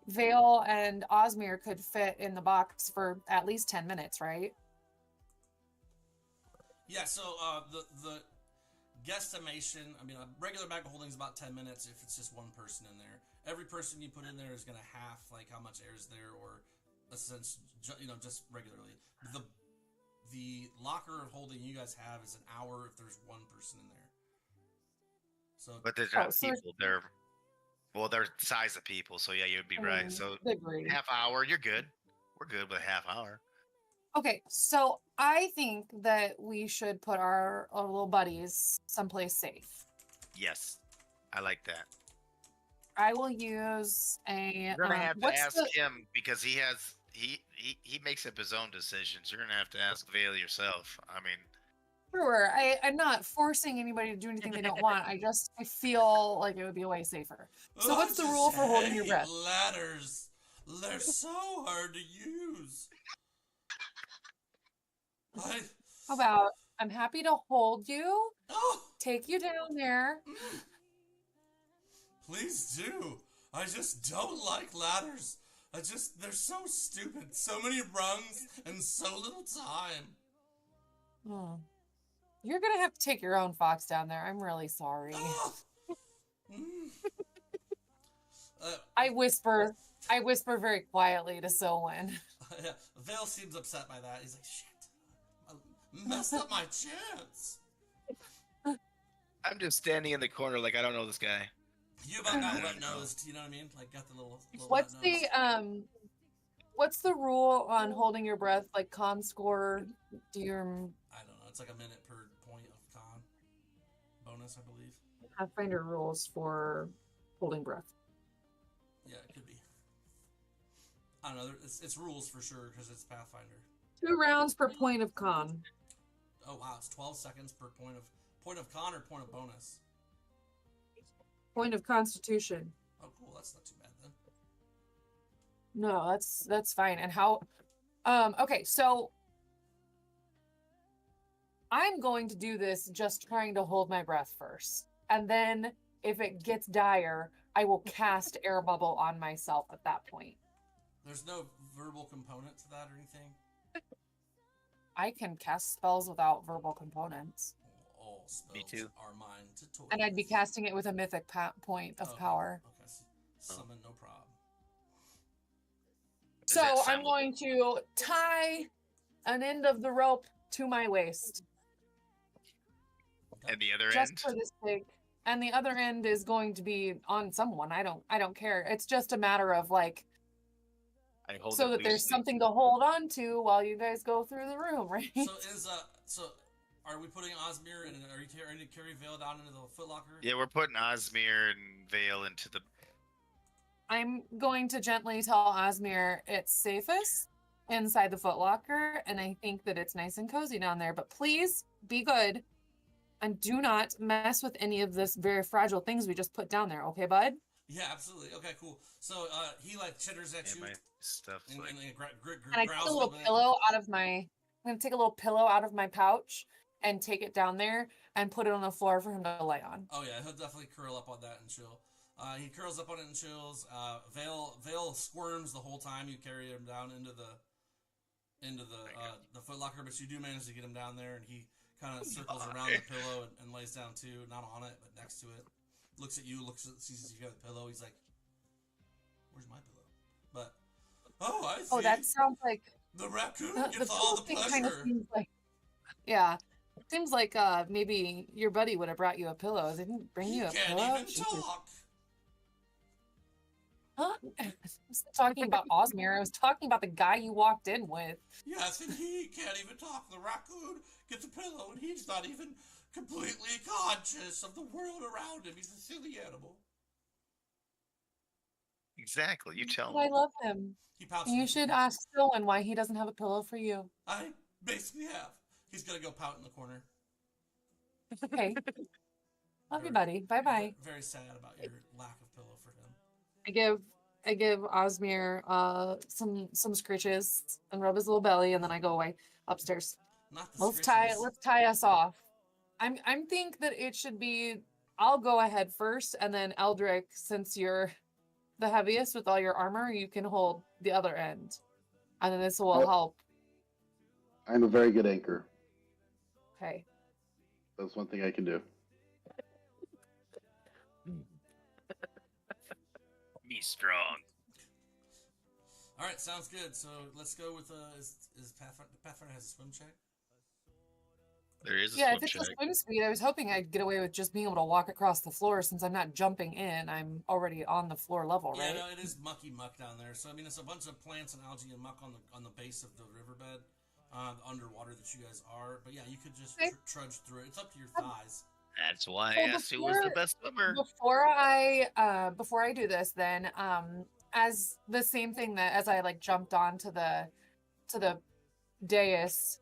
Vale and Osmir could fit in the box for at least 10 minutes, right? Yeah. So the guesstimation. I mean, a regular bag of holding is about 10 minutes if it's just one person in there. Every person you put in there is going to half like how much air is there, or a sense, just regularly. The locker of holding you guys have is an hour if there's one person in there. So, But there's Oh, not so- people. They're size of people. So yeah, you'd be right. So Agreed. half hour, you're good. We're good with a half hour. Okay, so I think that we should put our little buddies someplace safe. Yes, I like that. I will use a. You're gonna have to what's ask the- him because he makes up his own decisions. You're gonna have to ask Vale yourself. I mean, Sure, I'm not forcing anybody to do anything they don't want. I feel like it would be way safer. So I what's the just rule for holding your hate breath? Ladders. They're so hard to use. How about I'm happy to hold you, Oh, take you down there. please do. I just don't like ladders. They're so stupid. So many rungs and so little time. Hmm. You're gonna have to take your own fox down there. I'm really sorry. Oh. Mm. I whisper very quietly to Selwyn. Yeah, Vale seems upset by that. He's like, shit, I messed up my chance. I'm just standing in the corner like I don't know this guy. You about not wet nosed, you know what I mean? Like got the little What's wet nose. the what's the rule on holding your breath? Like con score? Do you I don't know. It's like a minute per point of con bonus, I believe. Pathfinder rules for holding breath? Yeah, it could be. I don't know. It's rules for sure because it's Pathfinder. 2 rounds per point of con. Oh wow, it's 12 seconds per point of con or point of bonus. Point of constitution. Oh cool, that's not too bad then. No, that's fine. And how okay, so I'm going to do this just trying to hold my breath first. And then if it gets dire, I will cast air bubble on myself at that point. There's no verbal component to that or anything. I can cast spells without verbal components. all spells Me too. are mine to toy And I'd be with. casting it with a mythic point of Okay, power. Okay, summon, no problem. Is So it I'm going to tie an end of the rope to my waist. And the other Just end? for this sake. And the other end is going to be on someone. I don't care. It's just a matter of like I hold so it that there's loosely. something to hold on to while you guys go through the room, right? So are we putting Osmir and are you trying to carry Vale down into the footlocker? Yeah, we're putting Osmir and Vale into the. I'm going to gently tell Osmir it's safest inside the footlocker, and I think that it's nice and cozy down there. But please be good and do not mess with any of this very fragile things we just put down there, okay, bud? Yeah, absolutely. Okay, cool. So he like chitters at you My stuff. and Like, And I take a little pillow out of my. I'm gonna take a little pillow out of my pouch and take it down there and put it on the floor for him to lay on. Oh yeah, he'll definitely curl up on that and chill. He curls up on it and chills. Vale squirms the whole time you carry him down into the footlocker, but you do manage to get him down there, and he kind of circles around the pillow and lays down too, not on it, but next to it. Looks at you, sees you got the pillow. He's like, "Where's my pillow?" But I see. Oh, that sounds like the raccoon the gets all the thing kind of pleasure. seems like, yeah. Seems like maybe your buddy would have brought you a pillow. They didn't bring you a Can't pillow. even talk. Huh? I wasn't talking about Osmir. I was talking about the guy you walked in with. Yes, and he can't even talk. The raccoon gets a pillow, and he's not even completely conscious of the world around him. He's a silly animal. exactly. You tell But I him. love him. He pouts. You should ask Stillman why he doesn't have a pillow for you. I basically have. He's gonna go pout in the corner. Okay. Love you, buddy. Bye bye. Very sad about your lack of pillow for him. I give Osmir some scritches and rub his little belly, and then I go away upstairs. Not the Let's scritches. tie us off. I'm think that it should be I'll go ahead first, and then Eldrick, since you're the heaviest with all your armor, you can hold the other end. And then this will help. I'm a very good anchor. Okay. That's one thing I can do. Me strong. All right, sounds good. So let's go with is Pathfinder has a swim check? There is a Yeah, swim if it's check. a swim speed, I was hoping I'd get away with just being able to walk across the floor since I'm not jumping in. I'm already on the floor level, right? Yeah, no, it is mucky muck down there. So I mean, it's a bunch of plants and algae and muck on the base of the riverbed, underwater that you guys are. But yeah, you could just trudge through it. It's up to your thighs. That's why I Well, asked who was the best swimmer. Before I do this, then as the same thing that as I like jumped on to the dais,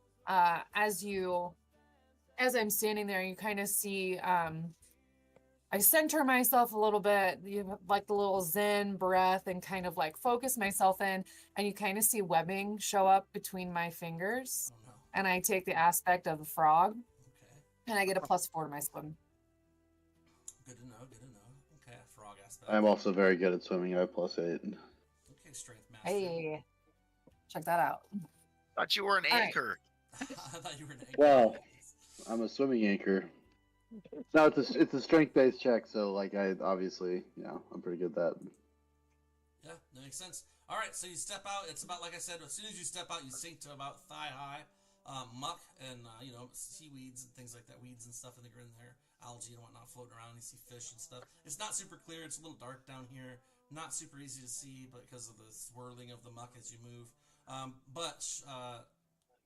as I'm standing there, you kind of see I center myself a little bit, you have like the little Zen breath and kind of like focus myself in, and you kind of see webbing show up between my fingers. Oh no. And I take the aspect of the frog, Okay. and I get a +4 to my swim. Good to know. Good to know. Okay, frog aspect. I'm also very good at swimming. I have +8. Okay, strength master. Hey, check that out. Thought you were an All right. anchor. I thought you were an egg. Well, I'm a swimming anchor. No, it's a strength-based check, so like I obviously, I'm pretty good at that. Yeah, that makes sense. All right, so you step out. It's about, like I said, as soon as you step out, you sink to about thigh-high muck and, seaweeds and things like that, weeds and stuff in there, algae and whatnot floating around. You see fish and stuff. It's not super clear. It's a little dark down here. Not super easy to see because of the swirling of the muck as you move. But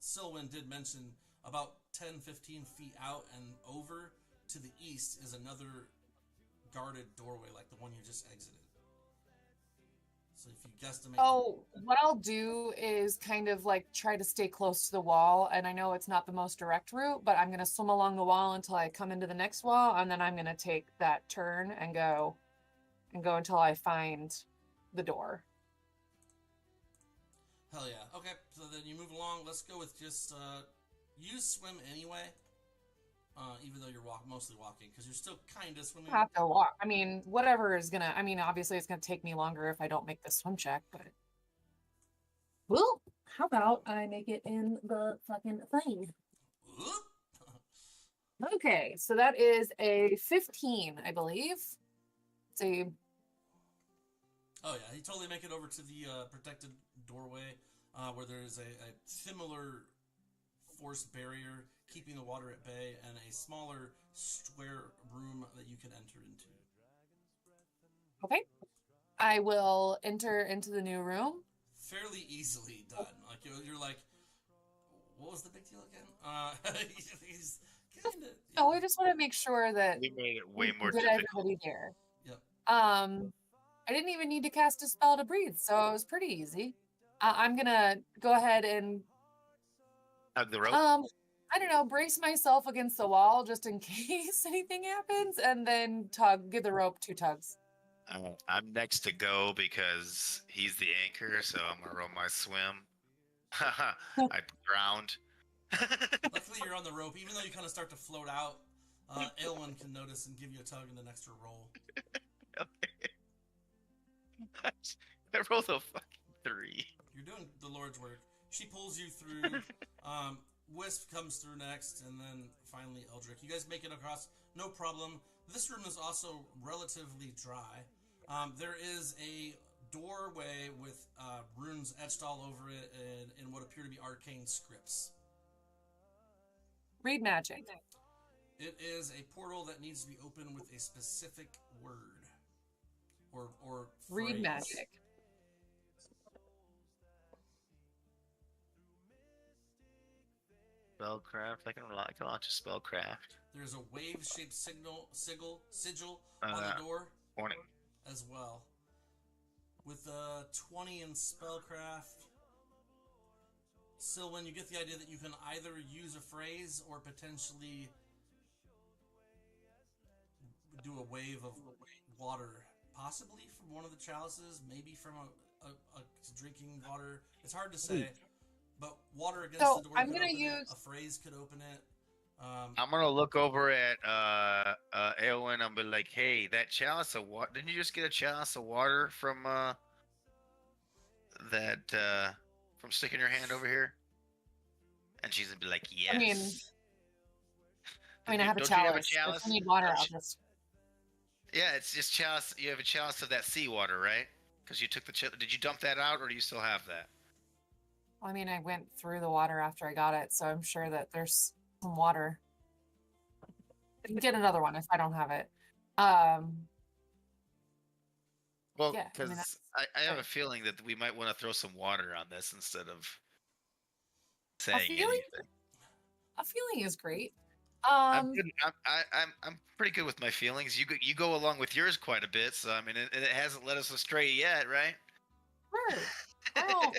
Silwyn did mention about 10, 15 feet out and over to the east is another guarded doorway like the one you just exited. So if you guesstimate... Oh, what I'll do is kind of like try to stay close to the wall. And I know it's not the most direct route, but I'm going to swim along the wall until I come into the next wall. And then I'm going to take that turn and go until I find the door. Hell yeah. Okay, so then you move along. Let's go with just... you swim anyway, even though you're mostly walking, because you're still kind of swimming. I have to walk. I mean, whatever is going to... I mean, obviously it's going to take me longer if I don't make the swim check, but... Well, how about I make it in the fucking thing? Okay, so that is a 15, I believe. It's a Oh yeah, he totally make it over to the protected doorway where there is a similar force barrier keeping the water at bay and a smaller square room that you can enter into. okay. I will enter into the new room. Fairly easily done. Like you're like, what was the big deal again? He's kind of. No, I just want to make sure that We made it way we more get difficult. everybody there. Yep. I didn't even need to cast a spell to breathe, so it was pretty easy. I'm gonna go ahead and Hug the rope. I don't know, brace myself against the wall just in case anything happens, and then give the rope 2 tugs. I'm next to go because he's the anchor, so I'm gonna roll my swim. I drowned. Luckily, you're on the rope. Even though you kind of start to float out, Aylwin can notice and give you a tug and an extra roll. I rolled a fucking 3. You're doing the Lord's work. She pulls you through. Wisp comes through next, and then finally Eldrick. You guys make it across, no problem. This room is also relatively dry. There is a doorway with runes etched all over it in what appear to be arcane scripts. Read magic. It is a portal that needs to be opened with a specific word or phrase. Read magic. Spellcraft. I can launch a spellcraft. There's a wave-shaped sigil on the door Warning. as well. With a 20 in spellcraft, Sylvan, you get the idea that you can either use a phrase or potentially do a wave of water, possibly from one of the chalices, maybe from a drinking water. It's hard to say, but water against the door. I'm gonna use a phrase could open it. I'm gonna look over at Aylwin and be like, "Hey, that chalice of water. Didn't you just get a chalice of water from from sticking your hand over here?" And she's gonna be like, "Yes." I have a Don't you chalice. have a chalice? If I need water, I'll just. Yeah, it's just chalice. You have a chalice of that seawater, right? Because you took the. Did you dump that out, or do you still have that? I went through the water after I got it, so I'm sure that there's some water. I can get another one if I don't have it. Well, Yeah, because I have a feeling that we might want to throw some water on this instead of saying anything. A feeling is great. I'm pretty good with my feelings. You go along with yours quite a bit, so it hasn't led us astray yet, right? Sure. I don't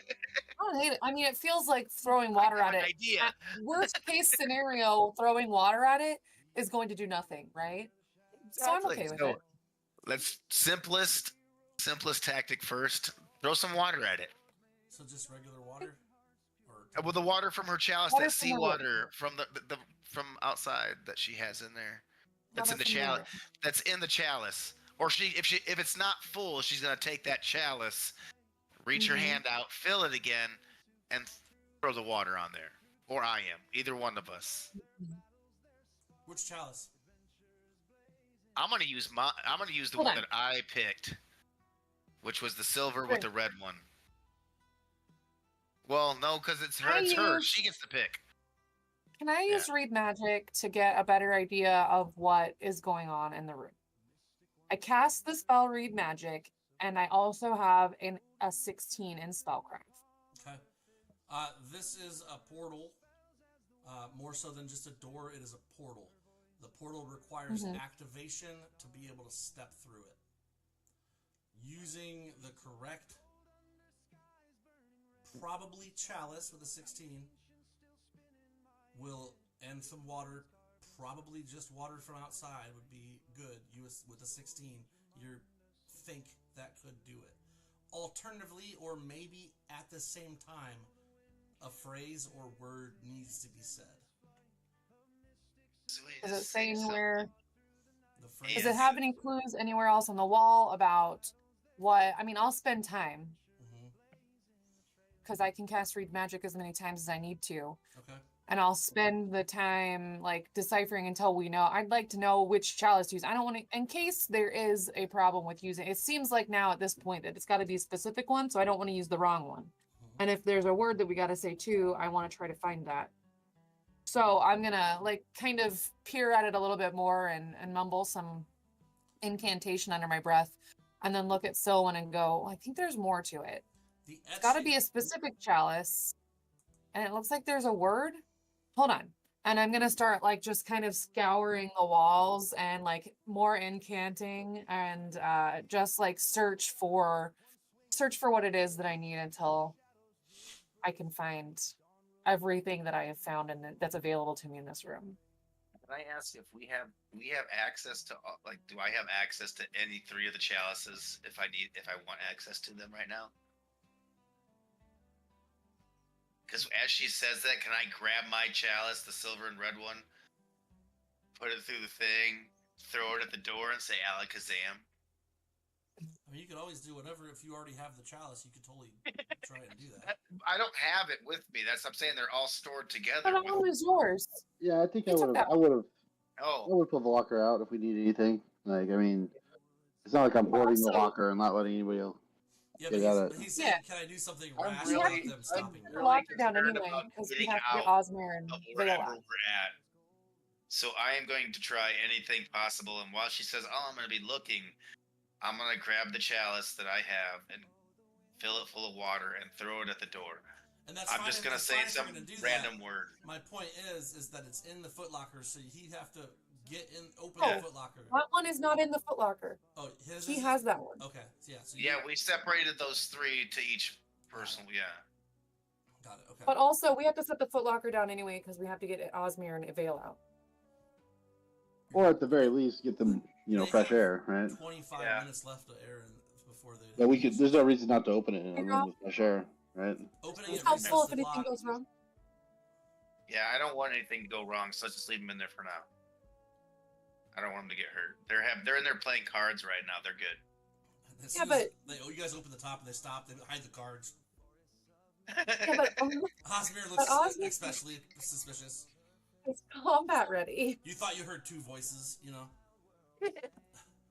hate it. It feels like throwing water at it. Idea. Worst case scenario, throwing water at it is going to do nothing, right? So I'm okay with it. Let's simplest tactic first. Throw some water at it. So just regular water, Well, the water from her chalice, that seawater from from outside that she has in there. That's in the chalice. That's in the chalice. Or if it's not full, she's gonna take that chalice, reach her hand out, fill it again, and throw the water on there. Or I am. Either one of us. Which chalice? I'm gonna use the one that I picked, which was the silver with the red one. Well, no, because it's her. She gets to pick. Can I use read magic to get a better idea of what is going on in the room? I cast the spell read magic, and I also have a 16 in spellcraft. Okay. This is a portal. More so than just a door, it is a portal. The portal requires activation to be able to step through it. Using the correct, probably chalice with a 16, and some water, probably just water from outside would be good. With a 16, you think that could do it. Alternatively, or maybe at the same time, a phrase or word needs to be said. Is it say anywhere? Does it have any clues anywhere else on the wall about what? I'll spend time because I can cast read magic as many times as I need to. Okay. and I'll spend the time like deciphering until we know. I'd like to know which chalice to use. I don't want to, in case there is a problem with using. It seems like now at this point that it's got to be a specific one, so I don't want to use the wrong one. And if there's a word that we got to say too, I want to try to find that. So I'm gonna like kind of peer at it a little bit more and mumble some incantation under my breath, and then look at Silwyn and go, I think there's more to it. It's got to be a specific chalice, and it looks like there's a word. Hold on. And I'm gonna start like just kind of scouring the walls and like more incanting and just like search for what it is that I need until I can find everything that I have found and that's available to me in this room. Can I ask if we have access to like, do I have access to any 3 of the chalices if I want access to them right now? Because as she says that, can I grab my chalice, the silver and red one, put it through the thing, throw it at the door, and say Alakazam? I mean, you could always do whatever. If you already have the chalice, you could totally try and do that. I don't have it with me. That's what I'm saying. They're all stored together. But all is yours. Yeah, I think I You took would that have. I would have. Oh, I would put the locker out if we need anything. Like, I mean, it's not like I'm hoarding the Also- locker and not letting anybody else. Yeah, They but got he's it. saying, Yeah. can I do something I'm rash really- without them stopping me? really Lock it down concerned anyway about because we getting have to get out Osmer and of Vale wherever out. we're at. So I am going to try anything possible. And while she says, "Oh, I'm going to be looking," I'm going to grab the chalice that I have and fill it full of water and throw it at the door. And that's I'm fine just if- going to that's say fine if you're some gonna do that. random word. My point is that it's in the footlocker, so he'd have to open Oh. the footlocker. That one is not in the footlocker. Oh, his He is- has that one. Okay, so yeah. So Yeah, we separated those 3 to each person. Yeah. got it. Okay. But also, we have to set the footlocker down anyway because we have to get Osmer and Vale out. Or at the very least, get them, fresh air, right? 25 Yeah. minutes left of air before they. Yeah, we could. There's no reason not to open it in a room with fresh air, right? Opening It's it helpful resets if the anything clock. goes wrong. Yeah, I don't want anything to go wrong, so let's just leave them in there for now. I don't want them to get hurt. They're in there playing cards right now. They're good. As Yeah, soon as you guys open the top and they stop. They hide the cards. Yeah, but Osmir looks Osmir- especially suspicious. it's combat ready. You thought you heard 2 voices,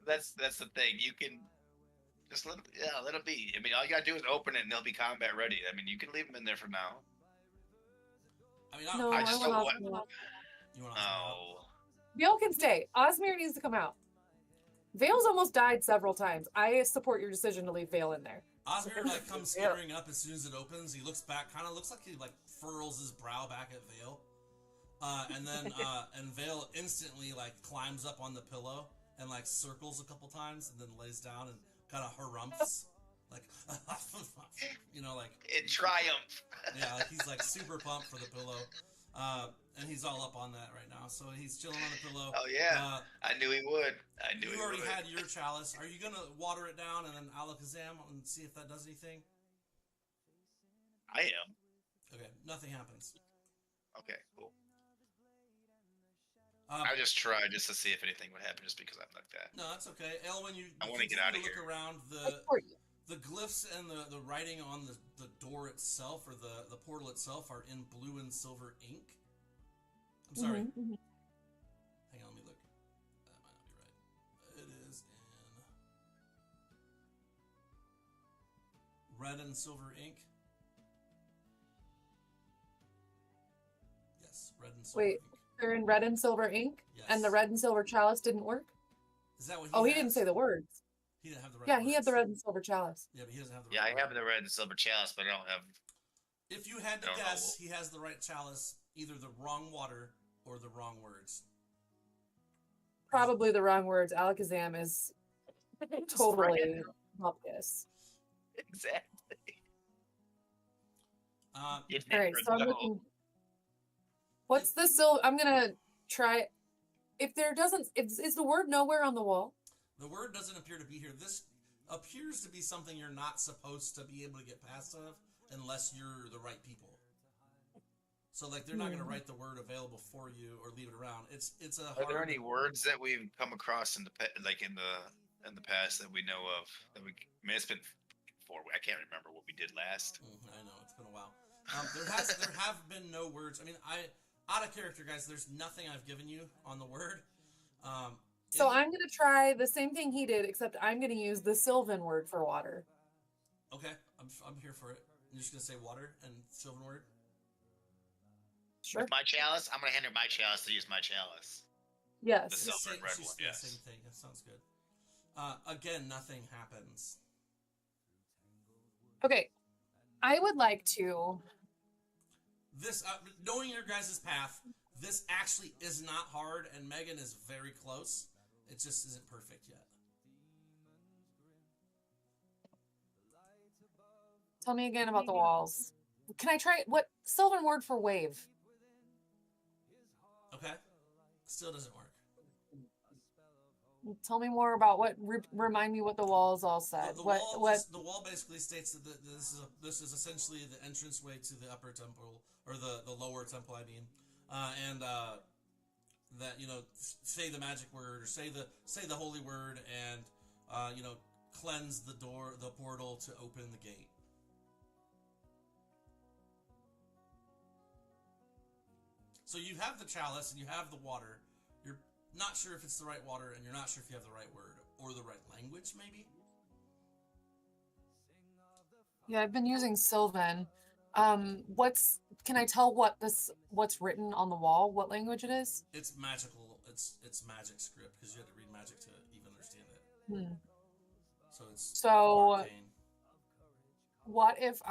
That's the thing. You can just let them be. I mean, all you gotta do is open it, and they'll be combat ready. I mean, you can leave them in there for now. I mean, No, I I just want don't Osmer out. You want Osmir out? Oh, Vale can stay. Osmer needs to come out. Vale's almost died several times. I support your decision to leave Vale in there. Osmir comes skittering up as soon as it opens. He looks back, kind of looks like he furrows his brow back at Vale, and then and Vale instantly climbs up on the pillow and circles a couple times and then lays down and kind of harumphs, in triumph. yeah, he's super pumped for the pillow, and he's all up on that right now. So he's chilling on the pillow. Oh yeah, I knew he would. You already had your chalice. Are you gonna water it down and then Alakazam and see if that does anything? I am. Okay, nothing happens. Okay, cool. I just tried just to see if anything would happen, just because I'm like that. No, that's okay. Elwyn, I wanna get continue outta to look here. around I support you. the glyphs and the writing on the door itself or the portal itself are in blue and silver ink. I'm sorry. Mhm, mhm. Hang on, let me look. That might not be right. It is in red and silver ink. Yes, red and silver Wait. ink. They're in red and silver ink, Yes. and the red and silver chalice didn't work. Is that what He didn't say the words. He didn't have the right Yeah, he had the words. red and silver chalice. Yeah, but he doesn't have the Yeah, right I have word. the red and silver chalice, but I don't have. If you had to I don't know. guess, he has the right chalice, either the wrong water or the wrong words. Probably the wrong words. Alakazam is totally obvious. Exactly. You All right, never so I'm know. looking. What's the silver? I'm gonna try. If there doesn't, is the word nowhere on the wall? The word doesn't appear to be here. This appears to be something you're not supposed to be able to get past of unless you're the right people. So they're not going to write the word available for you or leave it around. It's a Are there hard. any words that we've come across in the in the past that we know of? That we it's been 4. I can't remember what we did last. I know it's been a while. There have been no words. I mean, out of character, guys. There's nothing I've given you on the word. So I'm going to try the same thing he did, except I'm going to use the Sylvan word for water. Okay, I'm here for it. I'm just gonna say water and Sylvan word. Sure. With my chalice, I'm gonna hand her my chalice to use my chalice. Yes. The Sylvan red one, yes. Same thing. That sounds good. Again, nothing happens. Okay. I would like to... This, knowing your guys' path, this actually is not hard, and Megan is very close. It just isn't perfect yet. Tell me again about the walls. Can I try what Sylvan word for wave? Okay. Still doesn't work. Tell me more about what. Remind me what the walls all said. The what? wall basically states that this is essentially the entranceway to the upper temple, or the lower temple. I mean, and that say the magic word or say the holy word and cleanse the portal to open the gate. So you have the chalice and you have the water. You're not sure if it's the right water, and you're not sure if you have the right word or the right language, maybe? Yeah, I've been using Sylvan. Can I tell what's written on the wall? What language it is? It's magical. It's magic script, because you had to read magic to even understand it. So it's arcane. What if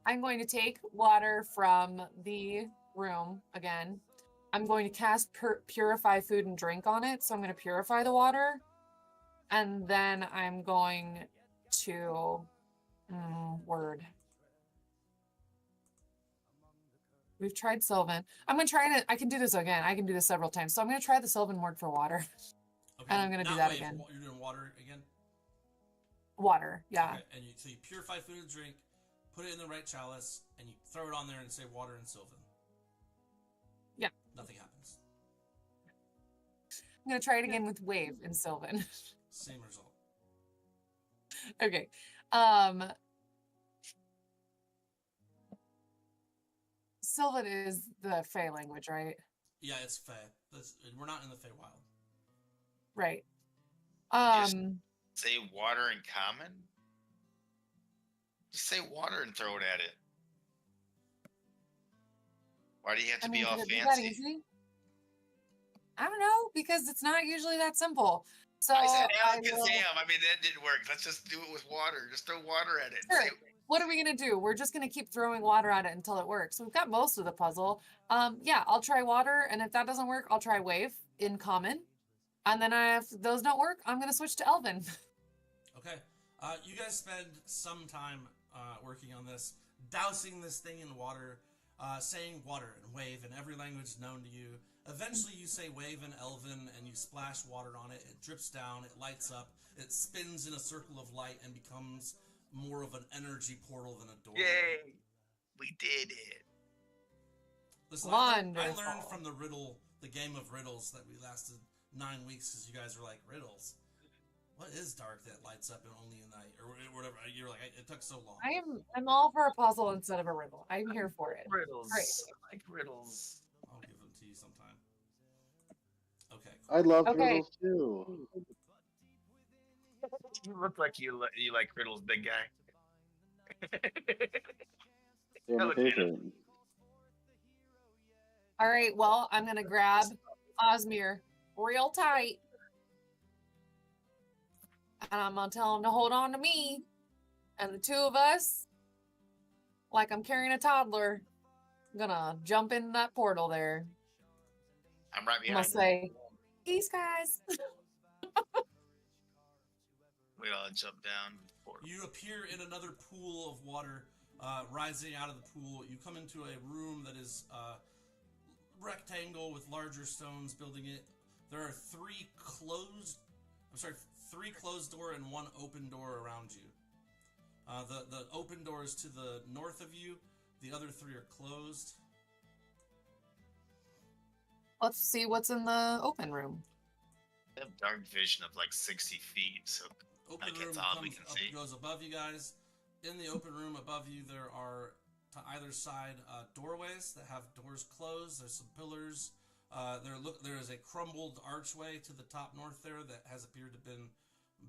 I'm going to take water from the room again. I'm going to cast Purify Food and Drink on it. So I'm going to purify the water. And then I'm going to... word. We've tried Sylvan. I'm going to try it. I can do this again. I can do this several times. So I'm going to try the Sylvan word for water. Okay. And I'm going to do that again. You're doing water again? Water, yeah. Okay. And so you purify food and drink, put it in the right chalice, and you throw it on there and say water and Sylvan. Yeah. Nothing happens. I'm going to try it again with Wave and Sylvan. Same result. Okay. Sylvan is the Fey language, right? Yeah, it's Fey. We're not in the Feywild. Right. Say water in common? Just say water and throw it at it. Why do you have to be all could it fancy? be that easy? I don't know, because it's not usually that simple. So I said Alakazam. I mean, that didn't work. Let's just do it with water. Just throw water at it. Sure. What are we going to do? We're just going to keep throwing water at it until it works. So we've got most of the puzzle. Yeah, I'll try water. And if that doesn't work, I'll try wave in common. And then if those don't work, I'm going to switch to Elven. Okay. You guys spend some time working on this, dousing this thing in water, saying water and wave in every language known to you. Eventually you say wave in Elven and you splash water on it. It drips down, it lights up, it spins in a circle of light and becomes more of an energy portal than a door. Yay! We did it. Listen, I learned from the game of riddles that we lasted 9 weeks because you guys were like, riddles? What is dark that lights up and only at night? Or whatever. You're like, it took so long. I'm all for a puzzle instead of a riddle. I'm here for it. Riddles. Great. I like riddles. I'll give them to you sometime. Okay. Cool. I love riddles too. You look like you like riddles, big guy. They're my favorite. All right, well, I'm going to grab Osmir real tight. And I'm going to tell him to hold on to me. And the two of us, like I'm carrying a toddler, I'm going to jump in that portal there. I'm right I'm behind going to say, peace, guys. We all jump down. You appear in another pool of water, rising out of the pool. You come into a room that is rectangle with larger stones building it. There are three closed door and one open door around you. The open door is to the north of you. The other three are closed. Let's see what's in the open room. I have dark vision of like 60 feet, so Open I room guess all we can see. goes above you guys. In the open room above you, there are to either side doorways that have doors closed. There's some pillars. There is a crumbled archway to the top north there that has appeared to have been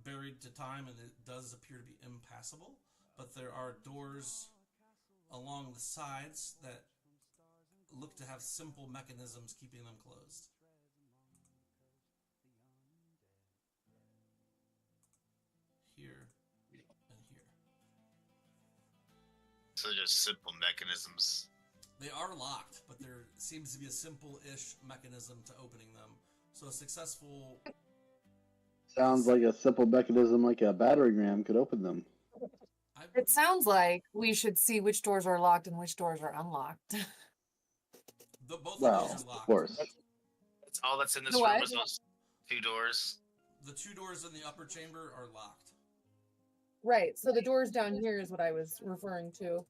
buried to time, and it does appear to be impassable. But there are doors along the sides that look to have simple mechanisms keeping them closed. Here and here. So just simple mechanisms. They are locked, but there seems to be a simple-ish mechanism to opening them. So a successful... Sounds like a simple mechanism, like a battering ram could open them. It sounds like we should see which doors are locked and which doors are unlocked. Both Well, of those are locked. of course. That's all that's in this What? room is those 2 doors. The 2 doors in the upper chamber are locked. Right. So the doors down here is what I was referring to.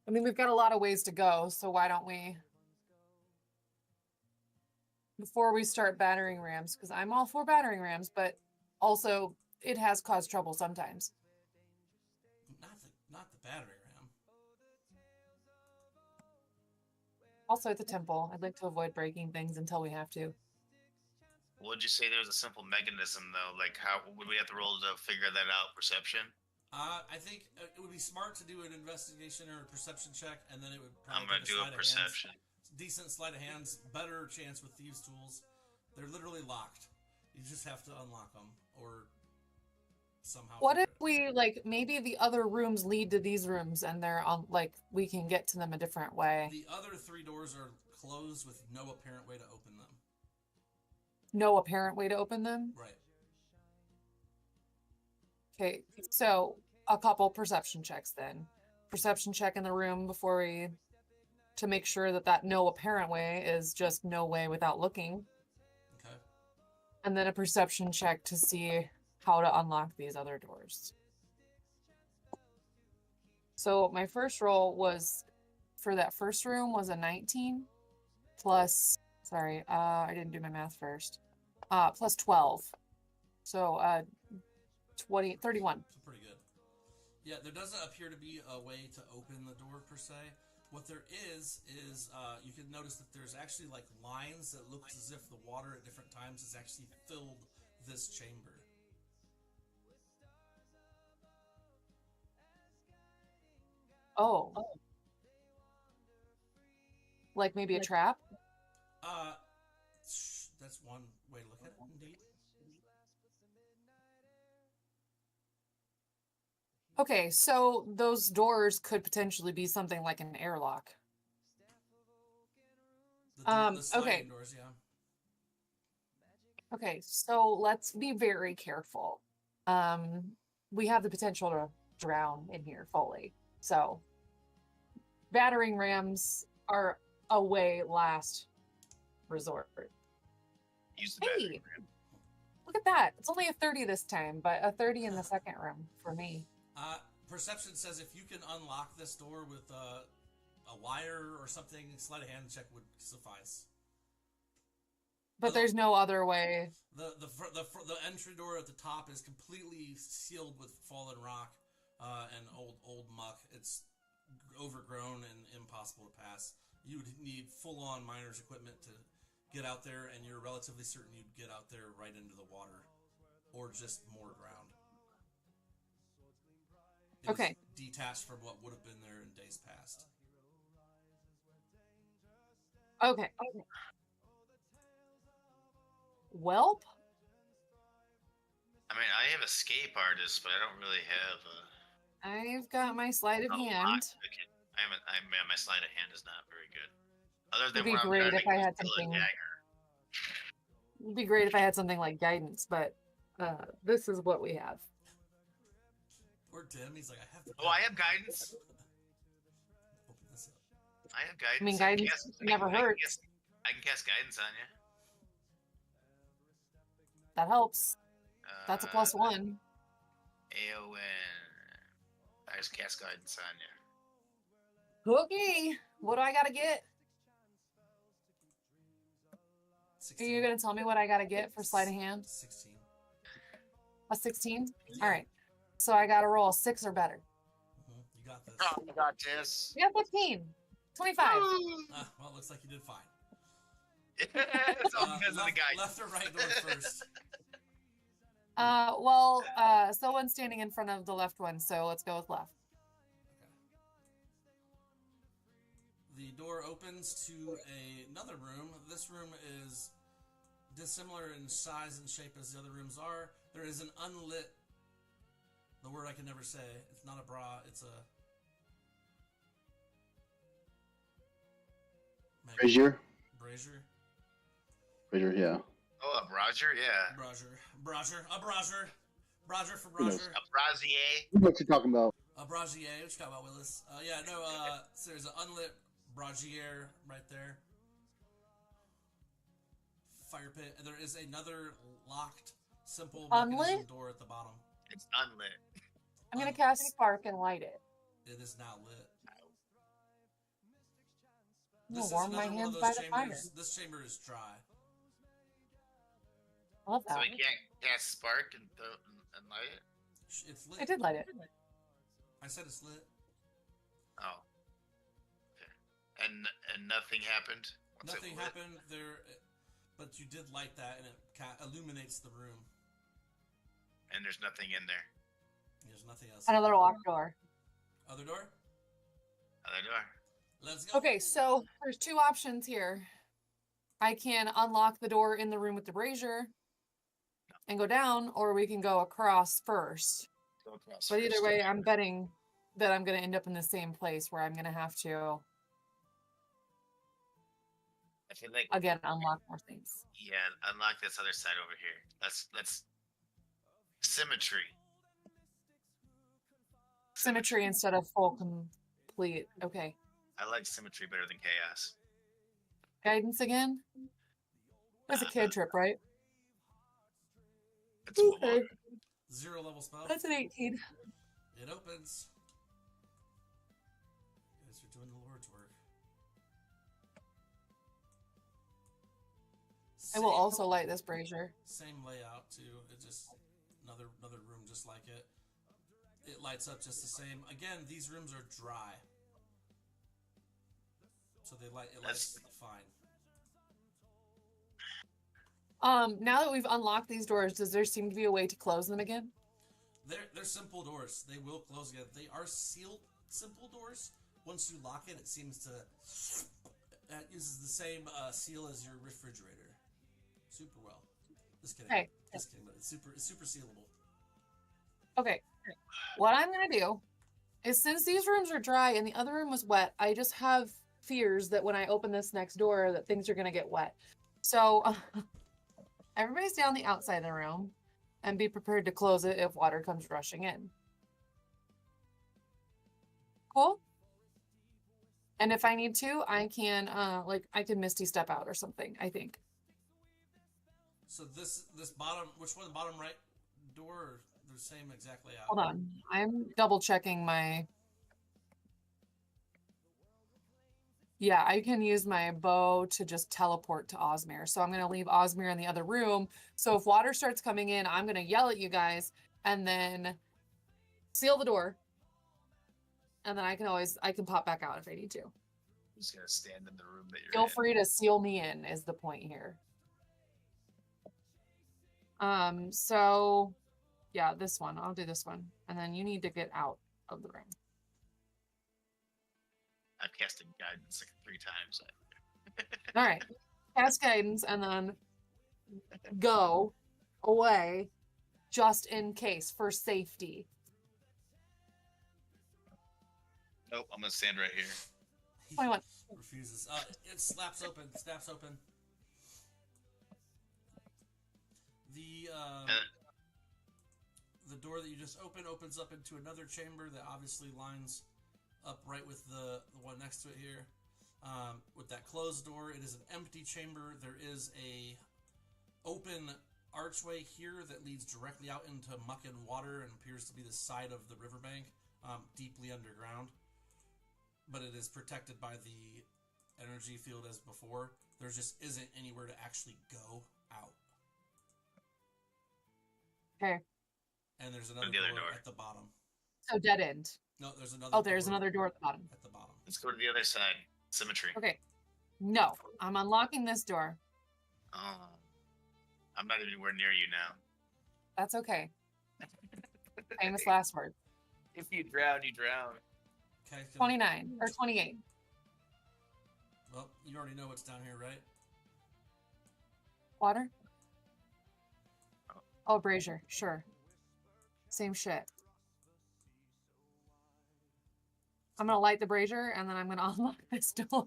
I mean, we've got a lot of ways to go, so why don't we, before we start battering rams, because I'm all for battering rams, but also it has caused trouble sometimes. Not the battering ram. Also at the temple, I'd like to avoid breaking things until we have to. Would you say there was a simple mechanism though? Like how would we have to roll to figure that out? Perception? I think it would be smart to do an investigation or a perception check, and then it would probably I'm gonna do a perception. Decent sleight of hands, better chance with thieves' tools. They're literally locked. You just have to unlock them or somehow. What if we, like, maybe the other rooms lead to these rooms and they're on, like, we can get to them a different way? The other 3 doors are closed with no apparent way to open them. No apparent way to open them? Right. Okay, so a couple perception checks then. Perception check in the room before we, to make sure that that no apparent way is just no way without looking. Okay. And then a perception check to see how to unlock these other doors. So my first roll was, for that first room, was a 19 plus, sorry, I didn't do my math first, plus 12. So 31. So pretty good. Yeah, there doesn't appear to be a way to open the door per se. What there is you can notice that there's actually like lines that look as if the water at different times has actually filled this chamber. Oh. Like maybe a trap? That's one way to look at it, indeed. Okay, so those doors could potentially be something like an airlock. The sliding okay. doors, yeah. Okay, so let's be very careful. We have the potential to drown in here fully. So battering rams are a way last resort. Use the battering ram. Look at that. It's only a 30 this time, but a 30 in the second room for me. Perception says if you can unlock this door with a wire or something, sleight of hand check would suffice. But there's no other way. The entry door at the top is completely sealed with fallen rock and old muck. It's overgrown and impossible to pass. You would need full-on miner's equipment to get out there, and you're relatively certain you'd get out there right into the water, or just more ground. It Okay. is detached from what would have been there in days past. Okay. Welp? I mean, I have escape artist, but I don't really have I've got my sleight of hand. Okay. My sleight of hand is not very good. Other than It'd be when I'm great trying if to I had kill a something. dagger. It'd be great if I had something like guidance, but this is what we have. Poor Tim, he's like, I have. Oh, I have guidance. Open this up. I have guidance. I mean, guidance never hurts. I can cast guidance on you. That helps. That's a +1. AON. I just cast guidance on you. Okay. What do I gotta get? 16. Are you gonna tell me what I gotta get for sleight of hand? 16. A 16? Yeah. All right. So I gotta roll a 6 or better. got this. Oh, you got this. We got 15. 25. Well, it looks like you did fine. It's all because of the left, guy. left or right door first? Someone's standing in front of the left one, so let's go with left. Okay. The door opens to another room. This room is dissimilar in size and shape as the other rooms are. There is an unlit, the word I can never say. It's not a bra, it's a... Brazier? Brazier? Brazier, yeah. Oh, a Roger, yeah. Brazier for Who knows? Brazier. A brazier. What you talking about? A brazier, what you talking about, Willis? So there's an unlit brazier right there. Fire pit. There is another locked, simple mechanism Unlit? door at the bottom. It's unlit. I'm gonna cast Spark and light it. It is now lit. I'm This gonna warm is my another one hands of by those the fire. chambers. This chamber is dry. I love So that. we can't cast spark and light it? It's lit. I did light it. I said it's lit. Oh. Okay. And nothing happened? Once it Nothing lit? happened there, but you did light that, and it illuminates the room. And there's nothing in there. There's nothing else. Another locked door. Other door? Other door. Let's go. Okay, so there's two options here. I can unlock the door in the room with the brazier and go down, or we can go across first. Go across But either first. way, I'm betting that I'm going to end up in the same place where I'm going to have to, I feel like again, unlock more things. yeah, unlock this other side over here. Let's symmetry. Symmetry instead of full complete. Okay. I like symmetry better than chaos. Guidance again? That's a kid trip, right? It's full on. 0 level spell. That's an 18. It opens. You guys are doing the Lord's work. I will also light this brazier. Same layout too. It just another room just like it. It lights up just the same. Again, these rooms are dry, so it lights fine. Now that we've unlocked these doors, does there seem to be a way to close them again? They're simple doors. They will close again. They are sealed simple doors. Once you lock it, it seems to it uses the same seal as your refrigerator. Super well. Just kidding. Okay. Just kidding. But it's super sealable. Okay. What I'm going to do is, since these rooms are dry and the other room was wet, I just have fears that when I open this next door that things are going to get wet. So everybody's down the outside of the room and be prepared to close it if water comes rushing in. Cool? And if I need to, I can I can Misty Step out or something, I think. So this bottom, which one? The bottom right door, or the same exact layout? Hold on. I'm double checking my... Yeah, I can use my bow to just teleport to Osmir. So I'm going to leave Osmir in the other room. So if water starts coming in, I'm going to yell at you guys and then seal the door. And then I can pop back out if I need to. I'm just gonna stand in the room that you're Feel in. free to seal me in is the point here. So yeah, this one. I'll do this one. And then you need to get out of the room. I've casted guidance like 3 times. All right. Cast guidance and then go away just in case for safety. Nope, I'm gonna stand right here. 21. Refuses. It snaps open. The door that you just opened opens up into another chamber that obviously lines up right with the one next to it here. With that closed door, it is an empty chamber. There is a open archway here that leads directly out into muck and water and appears to be the side of the riverbank, deeply underground. But it is protected by the energy field as before. There just isn't anywhere to actually go out. Okay. And there's another The other door door. at the bottom. So dead end. No, there's another. Oh, there's another door at the bottom. At the bottom. Let's go to the other side. Symmetry. Okay. No, I'm unlocking this door. Oh. I'm not anywhere near you now. That's okay. Famous last word. If you drown, you drown. Okay. 29 or 28. Well, you already know what's down here, right? Water? Oh, brazier. Sure. Same shit. I'm going to light the brazier, and then I'm going to unlock this door. All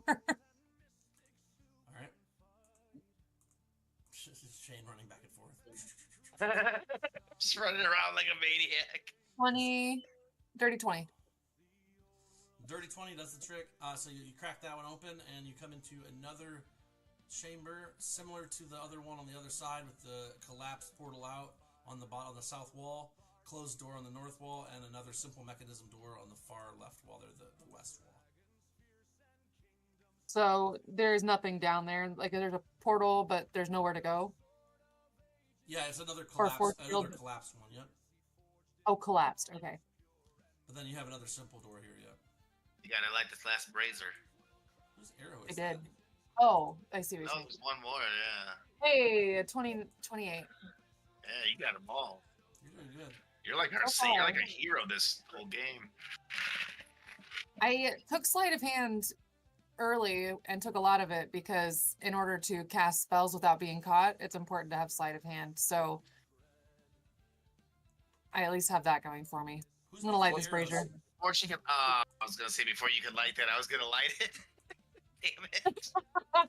right. Shane running back and forth. Just running around like a maniac. 20. Dirty 20. Dirty 20 does the trick. So you crack that one open, and you come into another chamber similar to the other one on the other side, with the collapsed portal out on the bottom, on the south wall, closed door on the north wall, and another simple mechanism door on the far left wall. There, the west wall. So there's nothing down there. Like there's a portal, but there's nowhere to go. Yeah, it's another Or collapsed one. Yep. Oh, collapsed. Okay. But then you have another simple door here. Yep. You gotta light this last brazier. Whose arrow I is did. that? Oh, I see what you're Oh, saying. there's one more, yeah. Hey, 20, 28. Yeah, you got them all. You're doing good. You're like our So you're far. like a hero this whole game. I took sleight of hand early and took a lot of it because in order to cast spells without being caught, it's important to have sleight of hand. So I at least have that going for me. Who's I'm gonna light making this arrows? brazier. Before she can, I was gonna say before you could light that, I was gonna light it. Damn it! I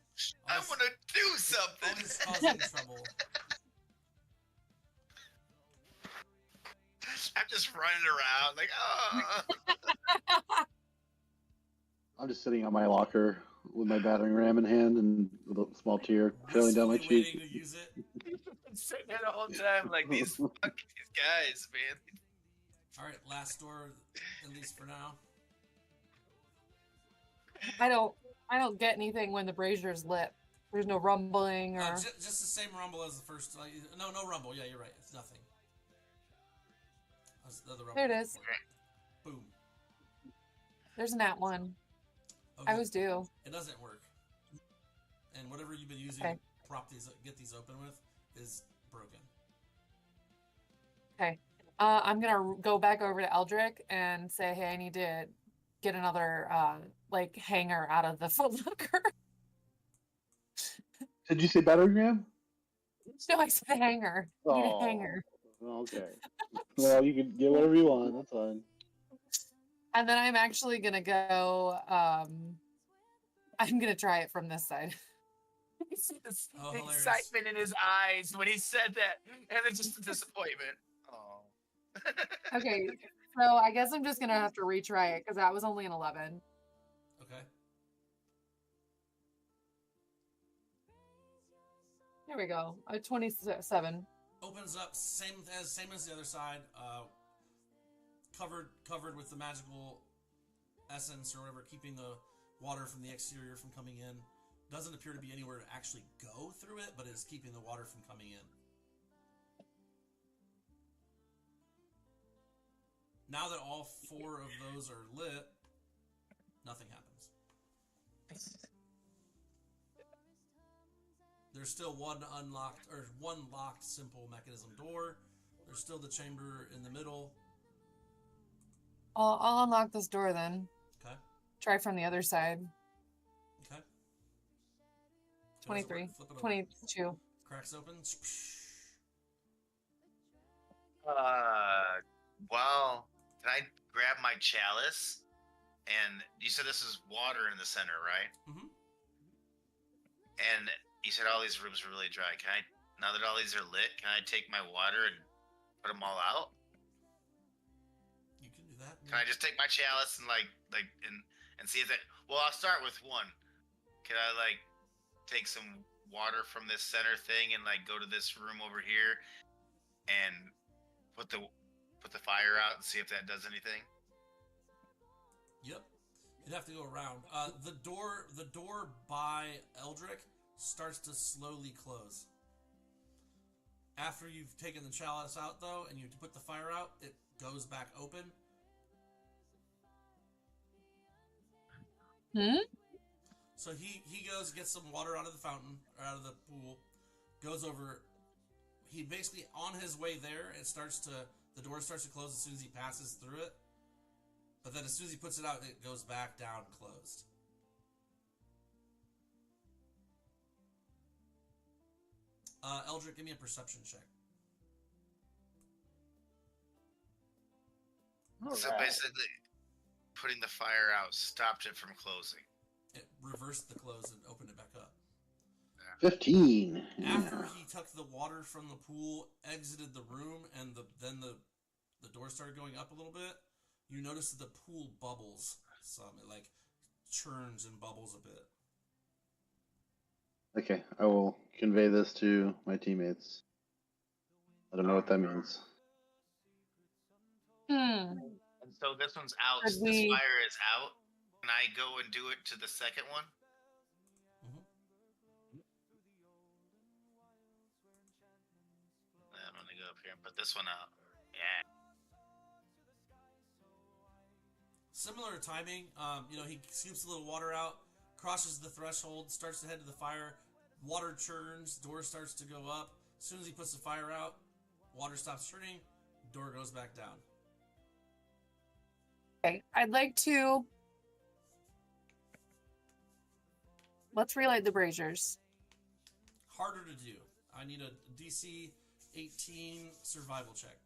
Always- want to do something. Always causing trouble. I'm just running around like, oh. I'm just sitting on my locker with my battering ram in hand and with a small tear trailing down my Wistfully cheek. waiting to use it. I'm sitting there the whole time like these guys, man. All right, last door, at least for now. I don't get anything when the brazier's lit. There's no rumbling or Just the same rumble as the first. No rumble. Yeah, you're right. It's nothing. That's the rumble. there it is. Boom. There's an at one. Okay. I was due. It doesn't work. And whatever you've been using Okay. to get these open with is broken. Okay. I'm gonna go back over to Eldrick and say, hey, I need to get another like hanger out of the footlocker. Did you say battering ram? No, I said hanger. I need a Oh. hanger. Okay. Well, you can get whatever you want. That's fine. And then I'm actually gonna go. I'm gonna try it from this side. You see this Oh, hilarious. excitement in his eyes when he said that, and then just the disappointment. Oh. Okay, so I guess I'm just gonna have to retry it because that was only an 11. Okay. There we go. A 27. Opens up same as the other side. Covered with the magical essence or whatever, keeping the water from the exterior from coming in. Doesn't appear to be anywhere to actually go through it, but it is keeping the water from coming in. Now that all 4 of those are lit, nothing happens. There's still one locked simple mechanism door. There's still the chamber in the middle. I'll unlock this door then. Okay. Try from the other side. Okay. 23. Flip it over. 22. Cracks open. Well, can I grab my chalice? And you said this is water in the center, right? Mm-hmm. And you said all these rooms are really dry. Can I, now that all these are lit, can I take my water and put them all out? You can do that. Can I just take my chalice and and see if that? Well, I'll start with one. Can I take some water from this center thing and go to this room over here and put the fire out and see if that does anything? Yep. You'd have to go around. The door by Eldrick starts to slowly close. After you've taken the chalice out, though, and you put the fire out, it goes back open, So he goes, gets some water out of the fountain, or out of the pool, goes over. He basically, on his way there, the door starts to close as soon as he passes through it. But then as soon as he puts it out, it goes back down closed. Eldrick, give me a perception check. So basically, putting the fire out stopped it from closing. It reversed the close and opened it back up. 15. After he took the water from the pool, exited the room, and then the door started going up a little bit, you notice that the pool bubbles some. It like churns and bubbles a bit. Okay, I will convey this to my teammates. I don't know what that means. And so this one's out. This fire is out. Can I go and do it to the second one? I'm gonna go up here and put this one out. Yeah. Similar timing. He scoops a little water out, crosses the threshold, starts to head to the fire. Water churns, door starts to go up. As soon as he puts the fire out, water stops churning, door goes back down. Okay, I'd like to... Let's relight the braziers. Harder to do. I need a DC 18 survival check.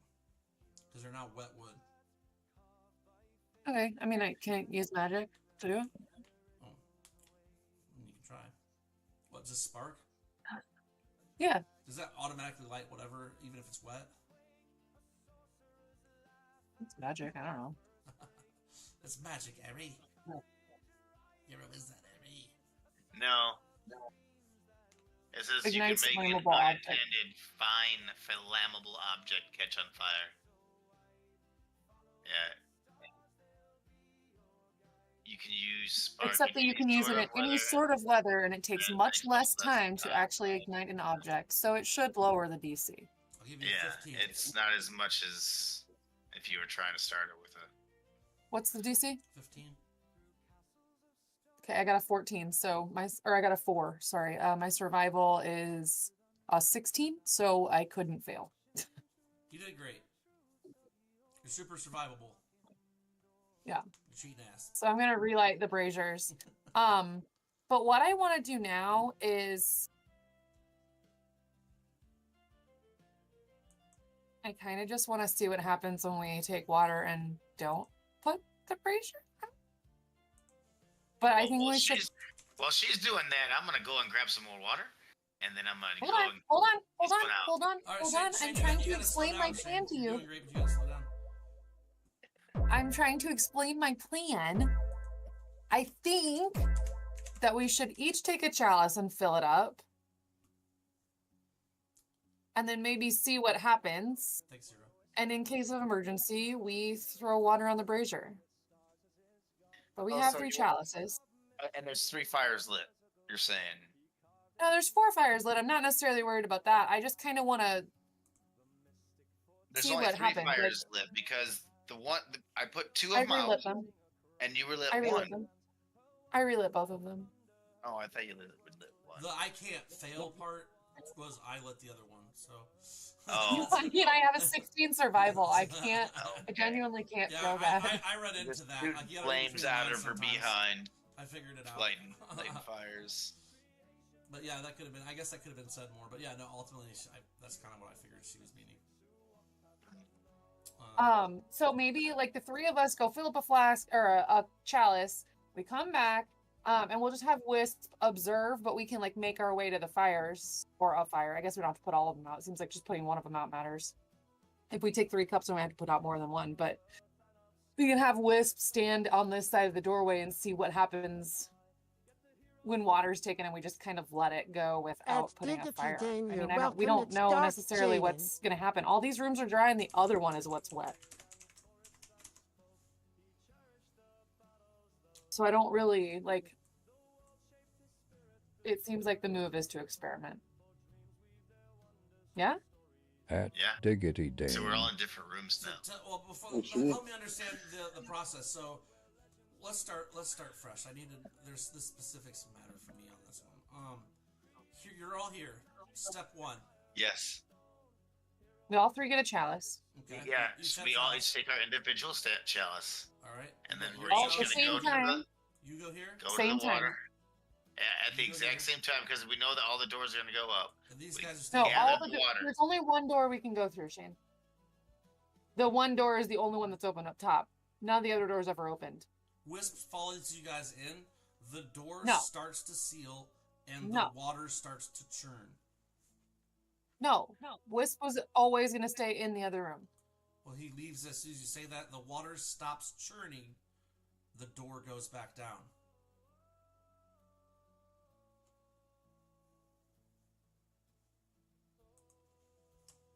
Because they're now wet wood. Okay, I mean, I can't use magic to do it. Oh. You can try. What, just spark? Yeah. Does that automatically light whatever, even if it's wet? It's magic, I don't know. It's magic, Harry. You're a wizard, Harry. No. It says Ignites you can make an flammable object. unattended, fine, flammable object catch on fire. Yeah. You can use spark. Except that you can use it in any sort of weather, and it takes much less time to actually ignite an object, so it should lower the DC. I'll give you 15. It's not as much as if you were trying to start it with a... What's the DC? 15. Okay, I got a 14, so I got a 4, sorry. My survival is a 16, so I couldn't fail. You did great. You're super survivable. Yeah. You're cheating ass. So I'm gonna relight the braziers. But what I want to do now is I kind of just want to see what happens when we take water and don't put the brazier out. But I think we should. While she's doing that, I'm gonna go and grab some more water, and then I'm gonna Hold go on, and hold on. All right, I'm trying to explain my plan to you. You're doing great, but you gotta slow down. I'm trying to explain my plan. I think that we should each take a chalice and fill it up. And then maybe see what happens. Thanks, Zero. And in case of emergency, we throw water on the brazier. But we have 3 chalices. And there's 3 fires lit, you're saying? No, there's 4 fires lit. I'm not necessarily worried about that. I just kind of want to see what happens. There's only 3 fires lit because I put 2 of them out. relit them. And you relit I one. relit them. I relit both of them. Oh, I thought you lit one. The I can't fail part was I lit the other one, so. Oh. I mean, I have a 16 survival. I can't. I genuinely can't Yeah, feel that. I read into that. Shoot Like, you gotta flames read out between of her lines sometimes. behind, I figured it out. lighting fires. But yeah, that could have been. I guess that could have been said more. But yeah, no. Ultimately, that's kind of what I figured she was meaning. So maybe like the 3 of us go fill up a flask or a chalice. We come back, and we'll just have Wisp observe, but we can like make our way to the fires or a fire. I guess we don't have to put all of them out. It seems like just putting one of them out matters. If we take 3 cups, then we have to put out more than one. But we can have Wisp stand on this side of the doorway and see what happens when water's taken, and we just kind of let it go without putting a fire out. I mean, we don't know necessarily what's going to happen. All these rooms are dry, and the other one is what's wet. So I don't really, like, it seems like the move is to experiment. Yeah? At Yeah. Diggity Dang. So we're all in different rooms now. Well, before, Oh, shit. help me understand the process. So, let's start fresh. I need to. There's the specifics matter for me on this one. Here, you're all here. Step 1. Yes. We all 3 get a chalice. Okay. Yeah. Each have We all chalice. each take our individual chalice, All right. and then we're All each at the gonna go same to time. You go here. Same the water. time. At the You go exact here. same time, because we know that all the doors are gonna go up. And these We- guys are No, staying. Yeah, all the the water. there's only one door we can go through, Shane. The one door is the only one that's open up top. None of the other doors ever opened. Wisp follows you guys in. The door No. starts to seal, and the No. water starts to churn. No. Wisp was always going to stay in the other room. Well, he leaves as soon as you say that. The water stops churning. The door goes back down.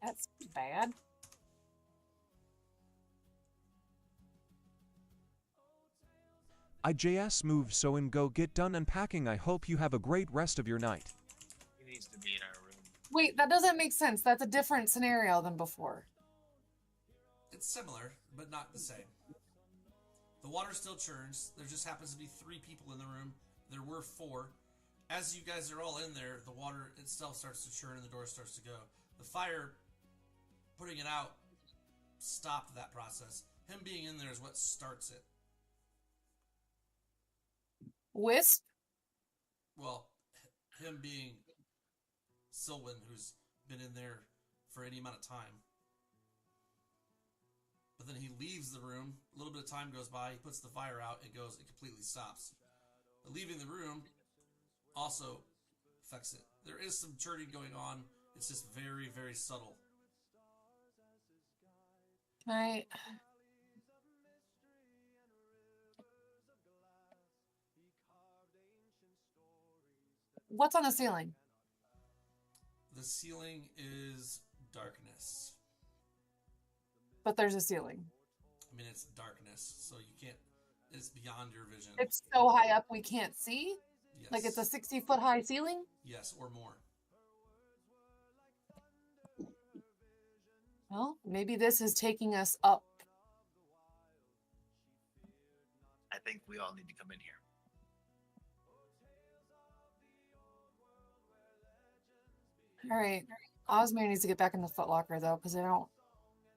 That's bad. IJS move so and go get done unpacking. I hope you have a great rest of your night. He needs to be in our room. Wait, that doesn't make sense. That's a different scenario than before. It's similar, but not the same. The water still churns. There just happens to be 3 people in the room. There were 4. As you guys are all in there, the water itself starts to churn and the door starts to go. The fire, putting it out, stopped that process. Him being in there is what starts it. Wisp? Well, him being Sylvan, who's been in there for any amount of time. But then he leaves the room. A little bit of time goes by. He puts the fire out. It completely stops. But leaving the room also affects it. There is some churning going on. It's just very, very subtle. Can I... What's on the ceiling? The ceiling is darkness. But there's a ceiling. I mean, it's darkness, so you can't... It's beyond your vision. It's so high up we can't see? Yes. Like it's a 60-foot high ceiling? Yes, or more. Well, maybe this is taking us up. I think we all need to come in here. All right. Osmir needs to get back in the Foot Locker, though, because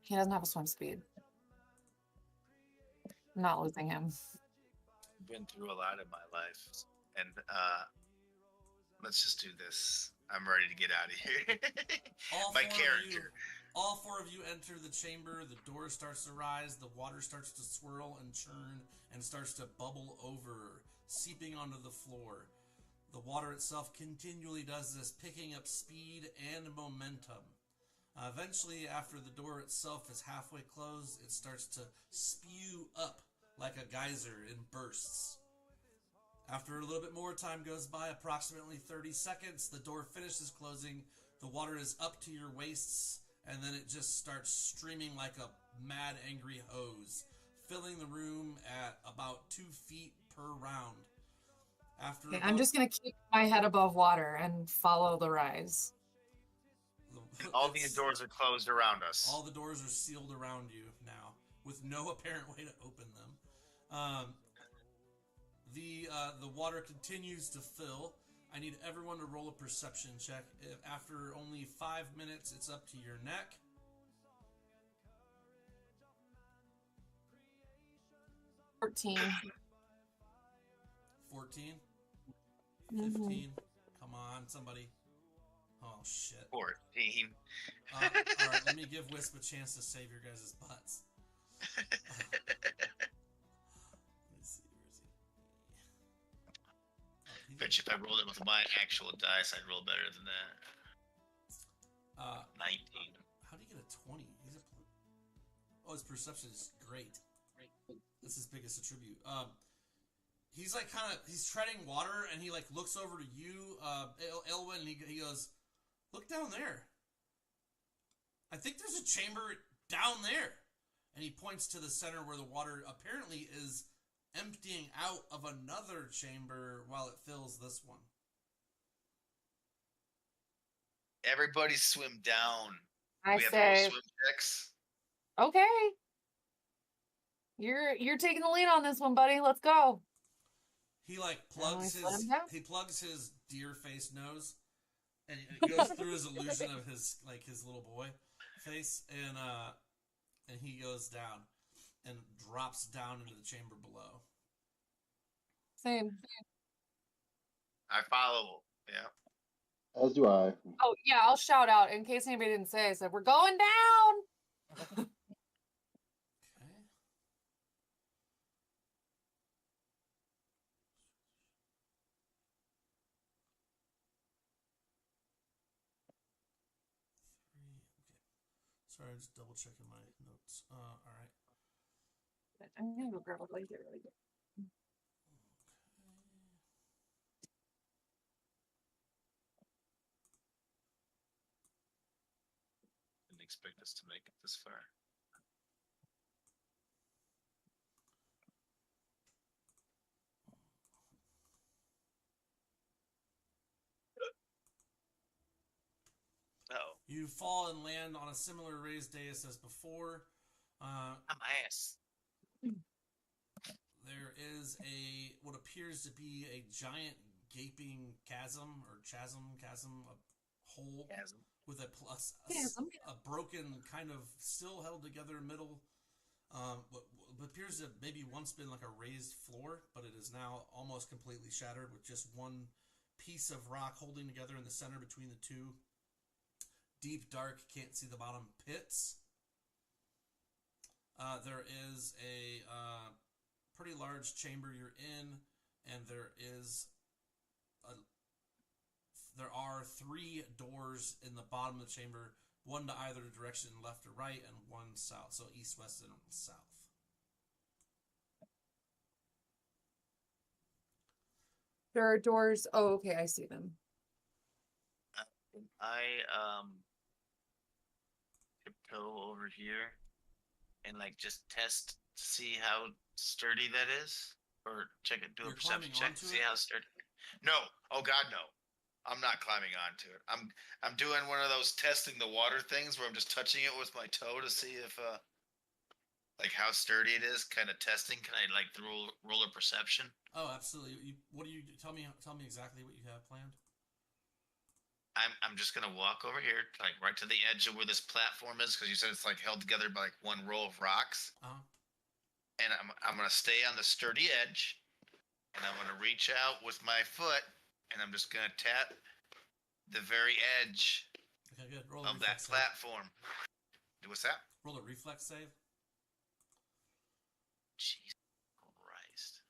he doesn't have a swim speed. I'm not losing him. Been through a lot in my life, and let's just do this. I'm ready to get out of here. My character. All 4 of you enter the chamber. The door starts to rise. The water starts to swirl and churn and starts to bubble over, seeping onto the floor. The water itself continually does this, picking up speed and momentum. Eventually, after the door itself is halfway closed, it starts to spew up like a geyser in bursts. After a little bit more time goes by, approximately 30 seconds, the door finishes closing. The water is up to your waists, and then it just starts streaming like a mad, angry hose, filling the room at about 2 feet per round. Okay, I'm just going to keep my head above water and follow the rise. All the doors are closed around us. All the doors are sealed around you now, with no apparent way to open them. The water continues to fill. I need everyone to roll a perception check. If after only 5 minutes, it's up to your neck. 14. 14. Mhm. 15. Come on, somebody. Oh, shit. 14. All right, let me give Wisp a chance to save your guys' butts. Let me see, where is he? Oh, Bet you if I rolled it with my actual dice, I'd roll better than that. 19. How do you get a 20? Oh, his perception is great. That's his biggest attribute. He's like he's treading water, and he like looks over to you, Elwyn, and he goes, "Look down there. I think there's a chamber down there." And he points to the center where the water apparently is emptying out of another chamber while it fills this one. Everybody swim down. I We have say, little swim checks. okay. You're taking the lead on this one, buddy. Let's go. He like Now plugs we let his him down. he plugs his deer face nose, and it goes through his illusion of his little boy face, and he goes down and drops down into the chamber below. Same. I follow. Yeah. As do I. Oh yeah, I'll shout out in case anybody didn't say. I said we're going down. Okay. Sorry, just double checking my notes. All right. I'm gonna go grab a blanket really quick. Didn't expect us to make it this far. Oh, You fall and land on a similar raised dais as before. I'm ass. There is what appears to be a giant gaping chasm, a hole Chasm. with Chasm. a broken kind of still held together middle. What appears to have maybe once been like a raised floor, but it is now almost completely shattered with just one piece of rock holding together in the center between the two. Deep, dark, can't see the bottom pits. There is a pretty large chamber you're in, and there are 3 doors in the bottom of the chamber, one to either direction, left or right, and one south, so east, west, and south. There are doors. Oh, okay, I see them. I tiptoe over here and like just test to see how sturdy that is, or check it, do a You're perception climbing check to onto see it? how sturdy. No, oh God, no. I'm not climbing onto it. I'm doing one of those testing the water things where I'm just touching it with my toe to see if like how sturdy it is. Kind of testing. Can I like roll a perception? Oh, absolutely. What do you tell me exactly what you have planned? I'm just gonna walk over here, like right to the edge of where this platform is, because you said it's like held together by like one row of rocks. And I'm gonna stay on the sturdy edge, and I'm gonna reach out with my foot, and I'm just gonna tap the very edge Okay, good. Roll of that platform. What's that? Roll a reflex save. Jesus Christ!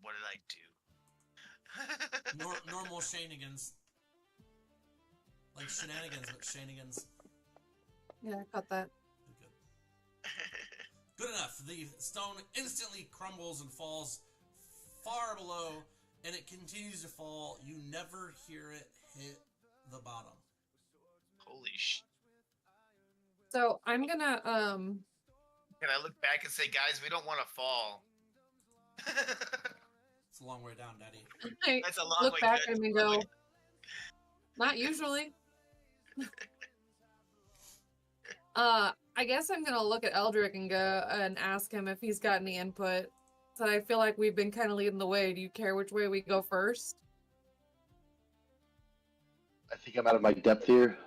What did I do? Normal shenanigans. Like shenanigans, but shenanigans. Yeah, I got that. Good. Good enough. The stone instantly crumbles and falls far below, and it continues to fall. You never hear it hit the bottom. Holy sh! So I'm gonna Can I look back and say, guys, we don't want to fall? It's a long way down, Daddy. That's a long look way. back Good. at him and go, not usually. I guess I'm gonna look at Eldrick and go and ask him if he's got any input. So I feel like we've been kind of leading the way. Do you care which way we go first? I think I'm out of my depth here.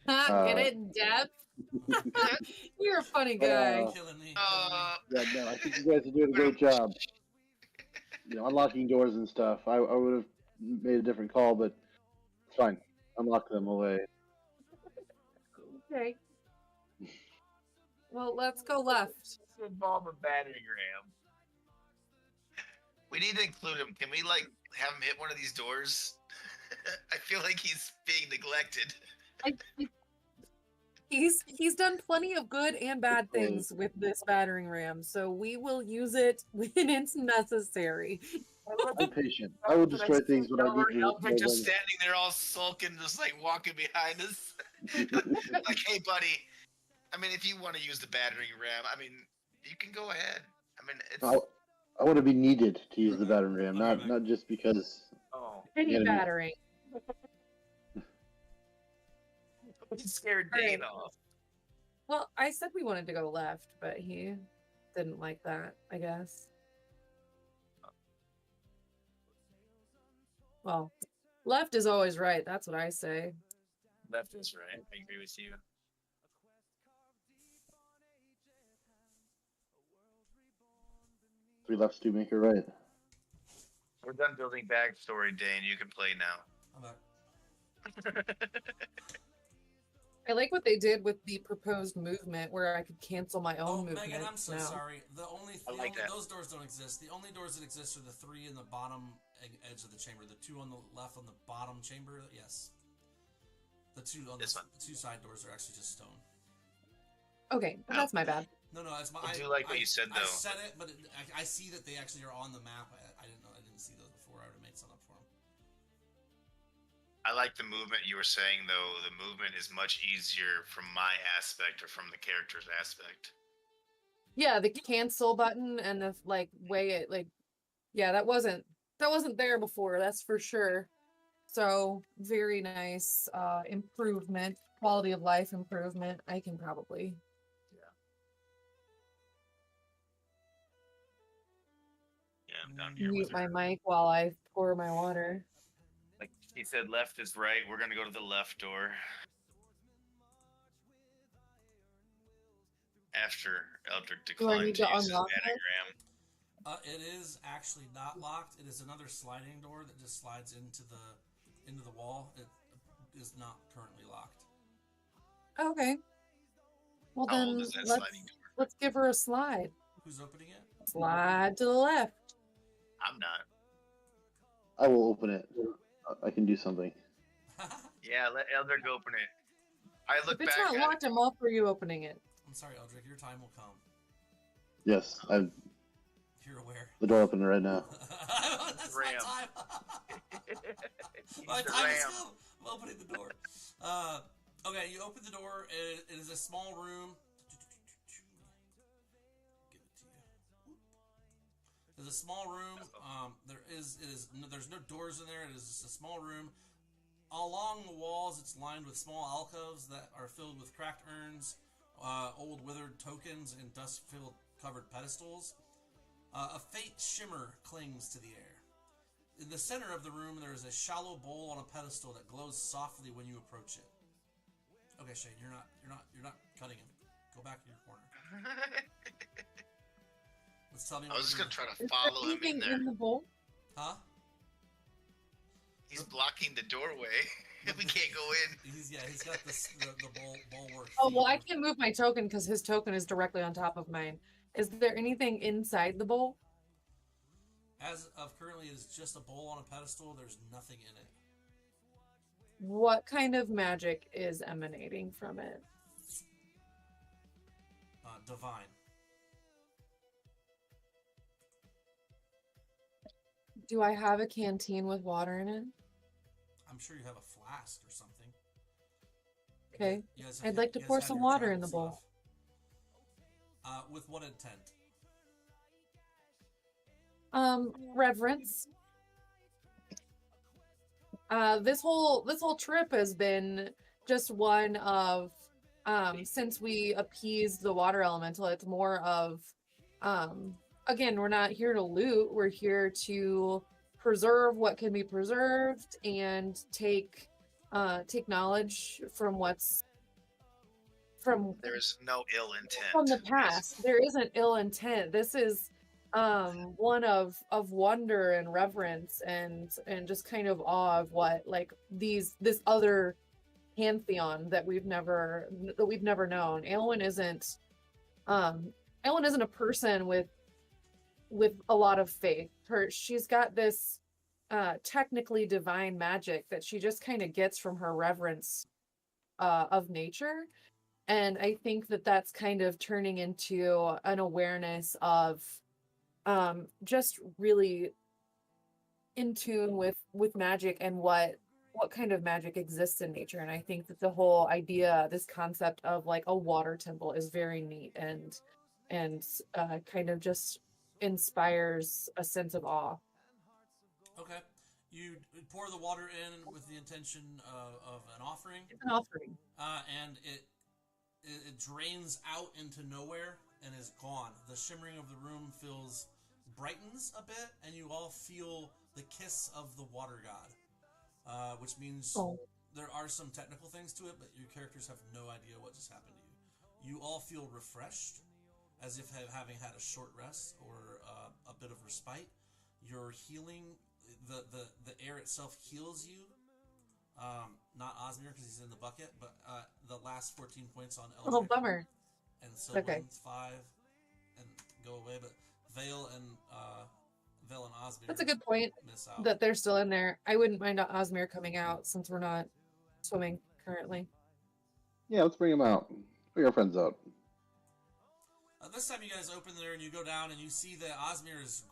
Get it, depth? You're a funny guy. Killing me. Yeah, no, I think you guys are doing a great job. You know, unlocking doors and stuff. I would have made a different call, but it's fine. Unlock them away. Okay. Well, let's go left. Involve a battering ram. We need to include him. Can we like have him hit one of these doors? I feel like he's being neglected. He's done plenty of good and bad things with this battering ram, so we will use it when it's necessary. I'm patient. I will destroy things when I need to. Elvic just standing there all sulking, just like walking behind us. Like, hey, buddy. I mean, if you want to use the battering ram, I mean, you can go ahead. I mean, it's. I want to be needed to use the battering ram, not just because. Oh. Any battering. He scared Dane off. Well, I said we wanted to go left, but he didn't like that, I guess. Well, left is always right. That's what I say. Left is right. I agree with you. Three lefts do make it right. We're done building backstory, Dane. You can play now. I'm back. I like what they did with the proposed movement where I could cancel my Oh, own movement. Megan, I'm so now. sorry. I like that. Those doors don't exist. The only doors that exist are the three in the bottom edge of the chamber. The two on the left on the bottom chamber. Yes. The two on the two side doors are actually just stone. Okay, well, that's my bad. No, it's my. I do like what you said, though. I said it, but I see that they actually are on the map. I didn't know. I didn't see those before. I would have made some up for them. I like the movement you were saying, though. The movement is much easier from my aspect or from the character's aspect. Yeah, the cancel button and the way it that wasn't there before, that's for sure. So very nice improvement, quality of life improvement. I can probably I'm down here mute with my her. mic while I pour my water. Like he said, left is right. We're gonna go to the left door. After Eldrick declined need to to use his unlock it? anagram. It is actually not locked. It is another sliding door that just slides into the wall. It is not currently locked. Okay. Well How then old is that sliding door? let's give her a slide. Who's opening it? Slide to the left. I'm not. I will open it. I can do something. Yeah, let Eldrick open it. I look If it's back not at locked, I'm all for you opening it. I'm sorry, Eldrick. Your time will come. Yes, You're aware. the door open right now. That's Ram. my time. it. My He's the time is ram. come. I'm opening the door. Okay, you open the door. It is a small room. Give it to you. There's a small room. There's no doors in there. It is just a small room. Along the walls, it's lined with small alcoves that are filled with cracked urns, old withered tokens, and dust-filled covered pedestals. A faint shimmer clings to the air. In the center of the room, there is a shallow bowl on a pedestal that glows softly when you approach it. Okay, Shane, you're not cutting him. Go back in your corner. Let's tell me. I was just gonna try to Is follow there him in anything there. in the bowl? Huh? He's blocking the doorway. We can't go in. He's got the bulwark. Oh well, I can't move my token because his token is directly on top of mine. Is there anything inside the bowl? As of currently, it is just a bowl on a pedestal. There's nothing in it. What kind of magic is emanating from it? Divine. Do I have a canteen with water in it? I'm sure you have a flask or something. Okay. You guys I'd like to you guys pour have some your water in travel the bowl. stuff. With what intent? Reverence. This whole trip has been just one of since we appeased the water elemental, it's more of again, we're not here to loot, we're here to preserve what can be preserved and take knowledge from There is no ill intent. from the past. There isn't ill intent. This is one of wonder and reverence and just kind of awe of what this other pantheon that we've never known. Aelwyn isn't a person with a lot of faith. She's got this technically divine magic that she just kind of gets from her reverence of nature. And I think that that's kind of turning into an awareness of just really in tune with magic and what kind of magic exists in nature. And I think that the whole idea, this concept of like a water temple is very neat and kind of just inspires a sense of awe. Okay. You pour the water in with the intention of an offering. It's an offering. And it drains out into nowhere. and is gone. The shimmering of the room brightens a bit, and you all feel the kiss of the water god, which means there are some technical things to it, but your characters have no idea what just happened to you. You all feel refreshed, as if having had a short rest or a bit of respite. You're healing. The air itself heals you. Not Osmir because he's in the bucket, but the last 14 points on Eldritch. Oh, bummer. And Sylvan's 5 and go away, but Vale and Osmir. That's a good point. Miss out. That they're still in there. I wouldn't mind Osmir coming out since we're not swimming currently. Yeah, let's bring him out. Bring our friends out. This time you guys open there and you go down and you see that Osmir is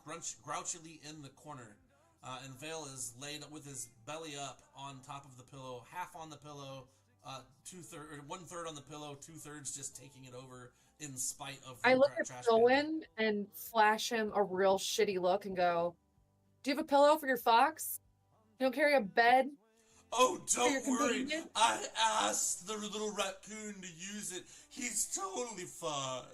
grouchily in the corner. And Vale is laid with his belly up on top of the pillow, half on the pillow, 1/3 on the pillow, 2/3 just taking it over in spite of the I look at trash Owen and flash him a real shitty look and go, "Do you have a pillow for your fox? You don't carry a bed?" Oh, don't your worry. companion? I asked the little raccoon to use it. He's totally fine.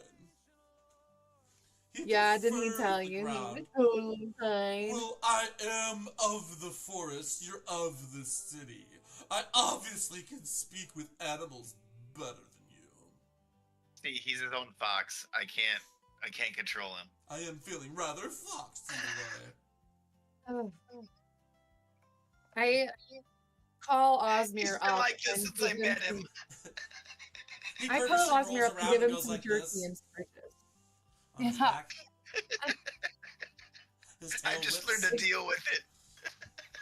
Yeah, didn't he prefers tell the you? He ground. was totally fine. Well, I am of the forest. You're of the city. I obviously can speak with animals better than you. See, he's his own fox. I can't control him. I am feeling rather foxed today. Oh. I call Osmir He's been up. like this and since give I him met some- him. He I call courteously rolls Osmir up and around give him goes some like jerky this and scratches. on his Yeah. back. His tail I just whips. learned to deal with it.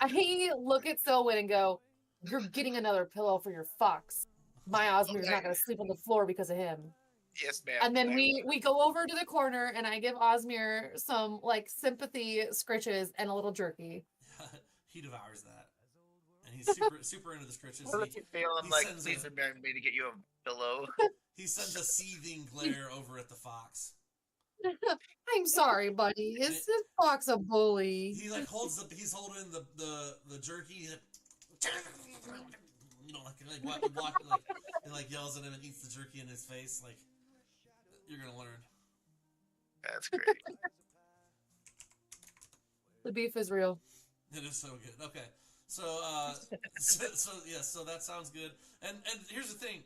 I look at Selwyn and go, "You're getting another pillow for your fox. My Osmir's not going to sleep on the floor because of him." Yes, ma'am. And then we go over to the corner and I give Osmir some like sympathy scritches and a little jerky. He devours that. And he's super into the scritches. What if you feel him he like, sends please a- remember me to get you a pillow? He sends a seething glare over at the fox. I'm sorry, buddy. Is this fox a bully? He like he's holding the jerky. He like yells at him and eats the jerky in his face. Like, you're gonna learn. That's great. The beef is real. It is so good. Okay, so that sounds good. And here's the thing,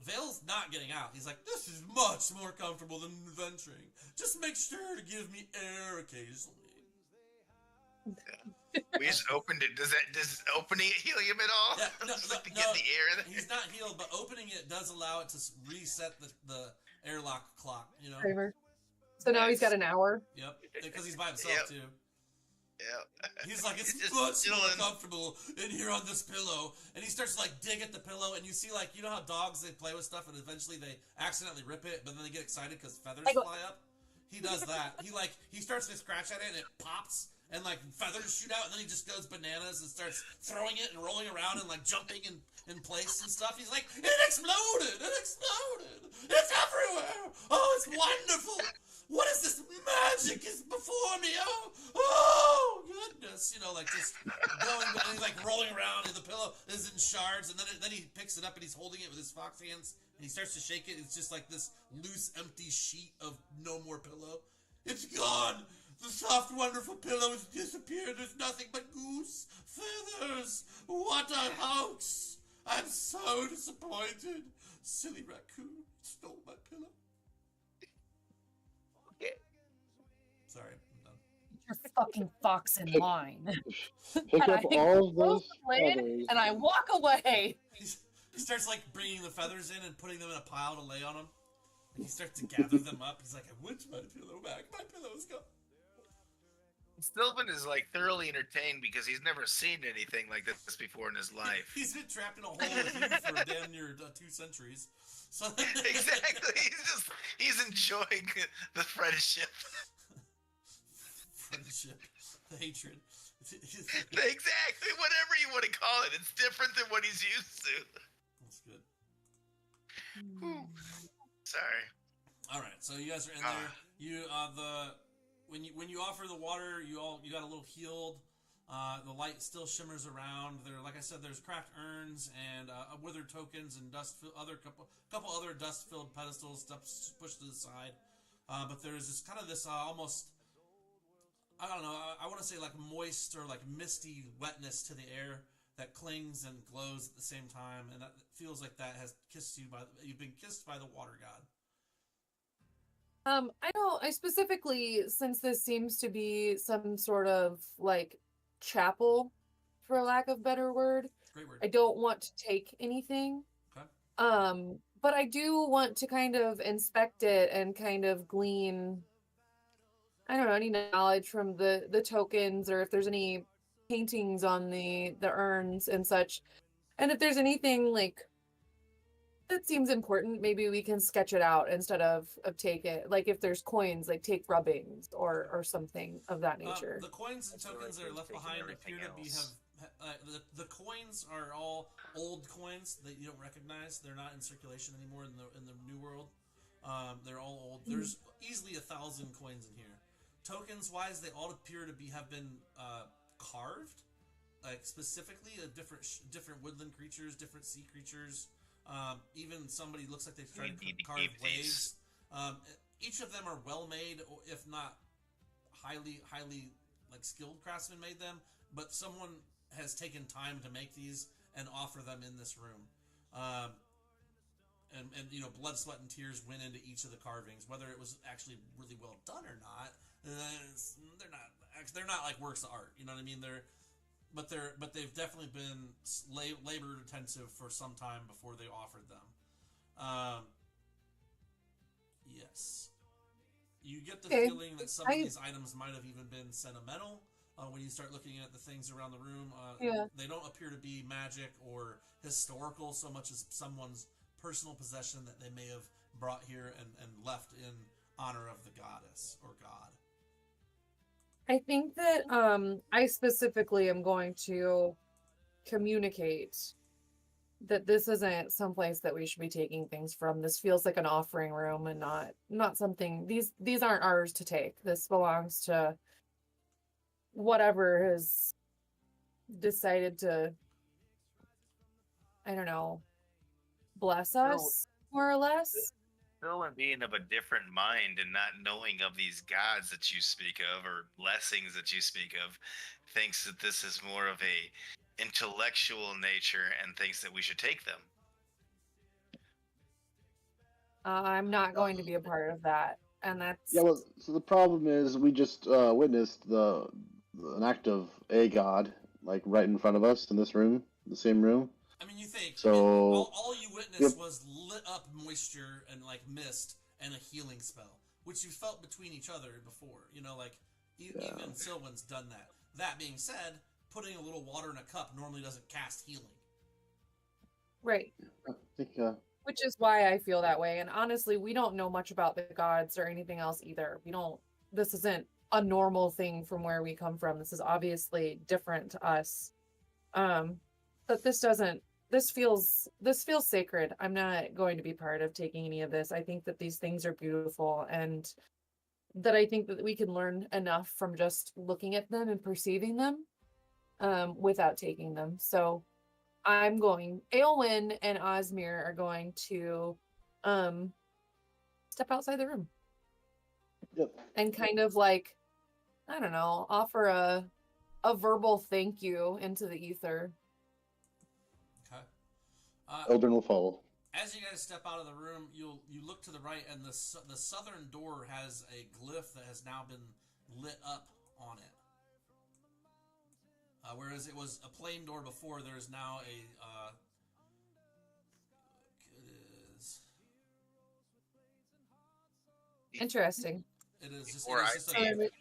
Vale's not getting out. He's like, this is much more comfortable than venturing. Just make sure to give me air occasionally. We just opened it. Does opening it heal him at all? Yeah, no, Just like to no, get the air there. He's not healed, but opening it does allow it to reset the airlock clock. You know. Favor. So now he's got an hour. Yep. Because he's by himself Yep. too. Yeah. He's like, it's Just much more chilling. comfortable in here on this pillow. And he starts to like dig at the pillow, and you see like, you know how dogs, they play with stuff and eventually they accidentally rip it, but then they get excited because feathers I go- fly up? He does that. He starts to scratch at it and it pops and like feathers shoot out, and then he just goes bananas and starts throwing it and rolling around and like jumping in place and stuff. He's like, it exploded! It exploded! It's everywhere! Oh, it's wonderful! What is this magic is before me? Oh goodness! You know, like just going and he's like rolling around, and the pillow is in shards, and then he picks it up and he's holding it with his fox hands, and he starts to shake it. It's just like this loose, empty sheet of no more pillow. It's gone. The soft, wonderful pillow has disappeared. There's nothing but goose feathers. What a hoax! I'm so disappointed. Silly raccoon stole my pillow. Okay. Sorry, I'm done. Your fucking fox in line. Pick And up I all of close those the lid feathers. and I walk away. He starts like bringing the feathers in and putting them in a pile to lay on him. And he starts to gather them up. He's like, I want my pillow back. My pillow's gone. Sylvan is like thoroughly entertained because he's never seen anything like this before in his life. He's been trapped in a hole with you for damn near 2 centuries. So Exactly. He's enjoying the friendship. Friendship, hatred. Exactly. Whatever you want to call it, it's different than what he's used to. That's good. Sorry. All right, so you guys are in there. You when you offer the water, you got a little healed. The light still shimmers around. There, like I said, there's cracked urns and withered tokens and couple other dust-filled pedestals stuff pushed to the side. But there's this kind of this almost, I don't know, I want to say like moist or like misty wetness to the air that clings and glows at the same time, and that feels like that has kissed you you've been kissed by the water god. I specifically, since this seems to be some sort of like chapel, for lack of better word, Great word. I don't want to take anything. Okay. But I do want to kind of inspect it and kind of glean, I don't know, any knowledge from the tokens, or if there's any paintings on the urns and such. And if there's anything like that seems important, maybe we can sketch it out instead of take it. Like if there's coins, like take rubbings or something of that nature. The coins and tokens that are left behind appear to be the coins are all old coins that you don't recognize. They're not in circulation anymore in the new world. They're all old. There's easily 1,000 coins in here. Tokens wise, they all appear to have been carved, like specifically different woodland creatures, different sea creatures. Even somebody looks like they've tried to carve waves. Each of them are well made, if not highly like skilled craftsmen made them. But someone has taken time to make these and offer them in this room. And you know, blood, sweat, and tears went into each of the carvings. Whether it was actually really well done or not, they're not like works of art. You know what I mean? But they've definitely been labor intensive for some time before they offered them. Yes, you get the feeling that some of these items might have even been sentimental. When you start looking at the things around the room, they don't appear to be magic or historical so much as someone's personal possession that they may have brought here and left in honor of the goddess or god. I think that I specifically am going to communicate that this isn't someplace that we should be taking things from. This feels like an offering room and not something. These aren't ours to take. This belongs to whatever has decided to, I don't know, bless us more or less. Still, in being of a different mind and not knowing of these gods that you speak of or blessings that you speak of, thinks that this is more of a intellectual nature and thinks that we should take them. I'm not going to be a part of that, and that's Well, so the problem is we just witnessed an act of a god like right in front of us in this room, the same room. I mean, you think so? All you witnessed was lit up moisture and like mist and a healing spell, which you felt between each other before. You know, like even Sylvan's done that. That being said, putting a little water in a cup normally doesn't cast healing. Right. I think, which is why I feel that way. And honestly, we don't know much about the gods or anything else either. This isn't a normal thing from where we come from. This is obviously different to us. But this feels sacred. I'm not going to be part of taking any of this. I think that these things are beautiful, and that I think that we can learn enough from just looking at them and perceiving them without taking them. So Aelwyn and Osmir are going to step outside the room. Yep. And kind of like, I don't know, offer a verbal thank you into the ether. Okay. Eldrin will follow. As you guys step out of the room, you look to the right, and the southern door has a glyph that has now been lit up on it. Whereas it was a plain door before, there is now Interesting. It is just, Or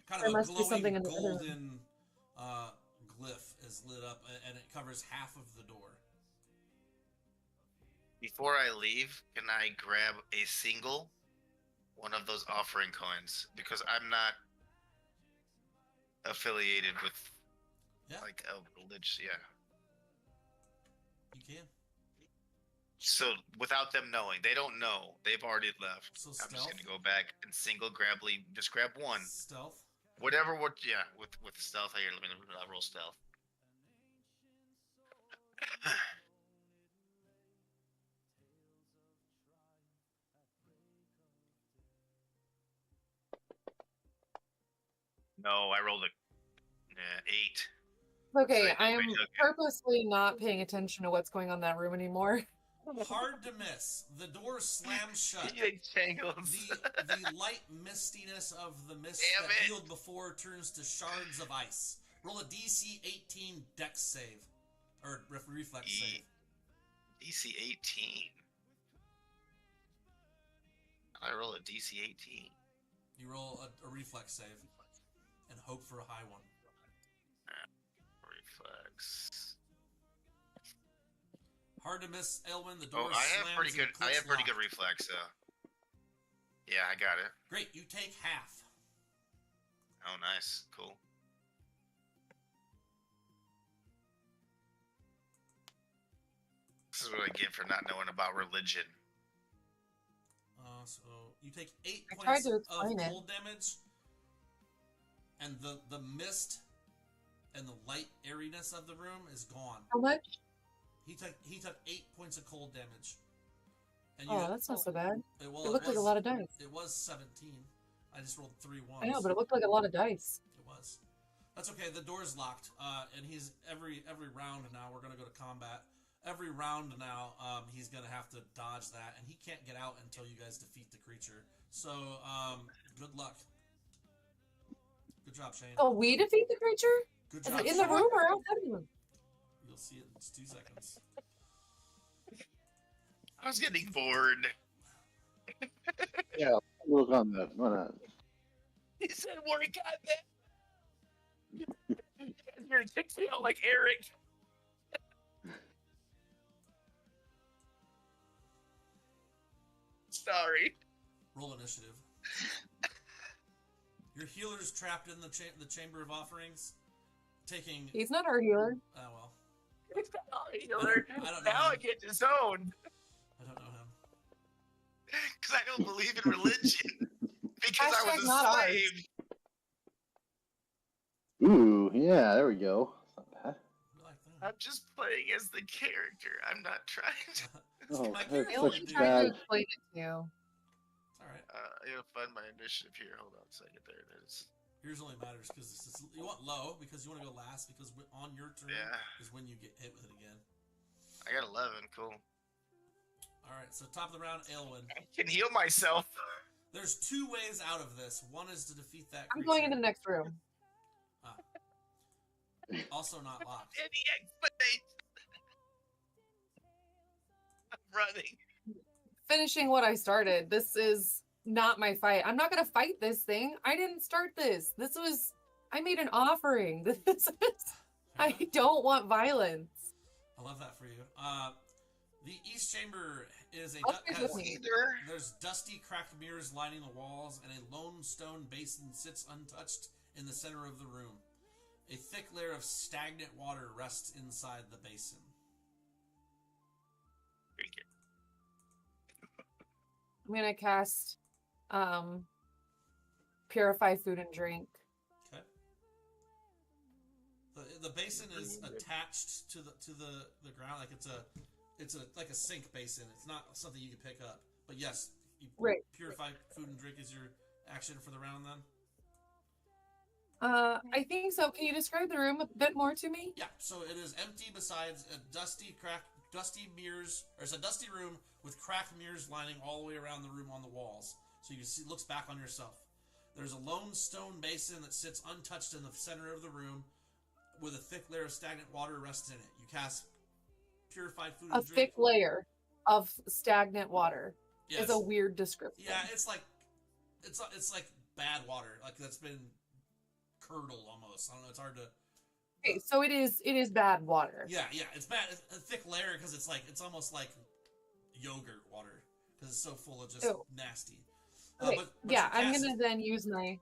kind of a glowing golden glyph is lit up, and it covers half of the door. Before I leave, can I grab a single one of those offering coins? Because I'm not affiliated with like a religion. Yeah. You can. So without them knowing, they don't know. They've already left. So I'm just stealth? gonna go back and just grab one. Stealth. Whatever. With stealth. Here, let me roll stealth. No, I rolled a 8. Okay, So I am I took it. purposely not paying attention to what's going on in that room anymore. Hard to miss. The door slams shut. Tangles. The light mistiness of the mist Damn that it. healed before turns to shards of ice. Roll a DC 18 Dex save. Or reflex save. DC 18. I roll a DC 18. You roll a reflex save and hope for a high one. Reflex. Hard to miss, Elwyn. The door Oh, I have slams pretty good. and I clicks have pretty locked. good reflex, though. Yeah, I got it. Great, you take half. Oh, nice, cool. This is what I get for not knowing about religion. So you take 8 I tried points to of explain it. cold damage, and the mist and the light airiness of the room is gone. How much? He took 8 points of cold damage. And Oh, that's not so bad. It Looked like a lot of dice. It was 17. I just rolled 3 ones. I know, but it looked like a lot of dice. It was. That's okay. The door's locked. And he's every round now. We're gonna go to combat. Every round now, he's gonna have to dodge that, and he can't get out until you guys defeat the creature. So, good luck. Good job, Shane. Oh, we defeat the creature? Good Is job. it in the Shane. room or outside the room? You'll see it in 2 seconds. I was getting bored. Yeah, look on that. Why not? He said, "More combat." You're gonna kick me out like Eric. Sorry. Roll initiative. Your healer's trapped in the chamber of offerings, taking. He's not our healer. Oh well. It's not our healer. I don't know Now him. I get disowned I don't know him. because I don't believe in religion. Because I Hashtag was a not ours. slave. Ooh, yeah, there we go. That's not bad. You like that? I'm just playing as the character. I'm not trying to. Oh, My that's character Ellie such would do tried bad. to explain it to you. It's all right. I gotta find my initiative here. Hold on a second. There it is. Yours only matters because you want low because you want to go last because on your turn Yeah. is when you get hit with it again. I got 11. Cool. All right, so top of the round, Aelwyn. I can heal myself. There's 2 ways out of this. One is to defeat that I'm creature. going into the next room. Also not locked. Any explanation? I'm running. Finishing what I started. This is not my fight. I'm not going to fight this thing. I didn't start this. I made an offering. I don't want violence. I love that for you. The East Chamber is I'll stay with me. there's dusty, cracked mirrors lining the walls, and a lone stone basin sits untouched in the center of the room. A thick layer of stagnant water rests inside the basin. Drink it. I'm going to cast Purify Food and Drink. Okay. The basin is attached to the ground, like it's like a sink basin. It's not something you can pick up. But yes, you Right. purify food and drink is your action for the round then? I think so. Can you describe the room a bit more to me? Yeah, so it is empty besides a dusty mirrors. There's a dusty room with cracked mirrors lining all the way around the room on the walls. So you can see, looks back on yourself. There's a lone stone basin that sits untouched in the center of the room with a thick layer of stagnant water rests in it. You cast purified food A and drink. thick layer of stagnant water Yes. is a weird description. Yeah, it's like bad water, like that's been curdled almost. I don't know. It's hard to. Okay, so it is bad water. Yeah, it's bad. It's a thick layer because it's almost like yogurt water because it's so full of just Ew. nasty. Okay, But yeah, you I'm cast gonna it. then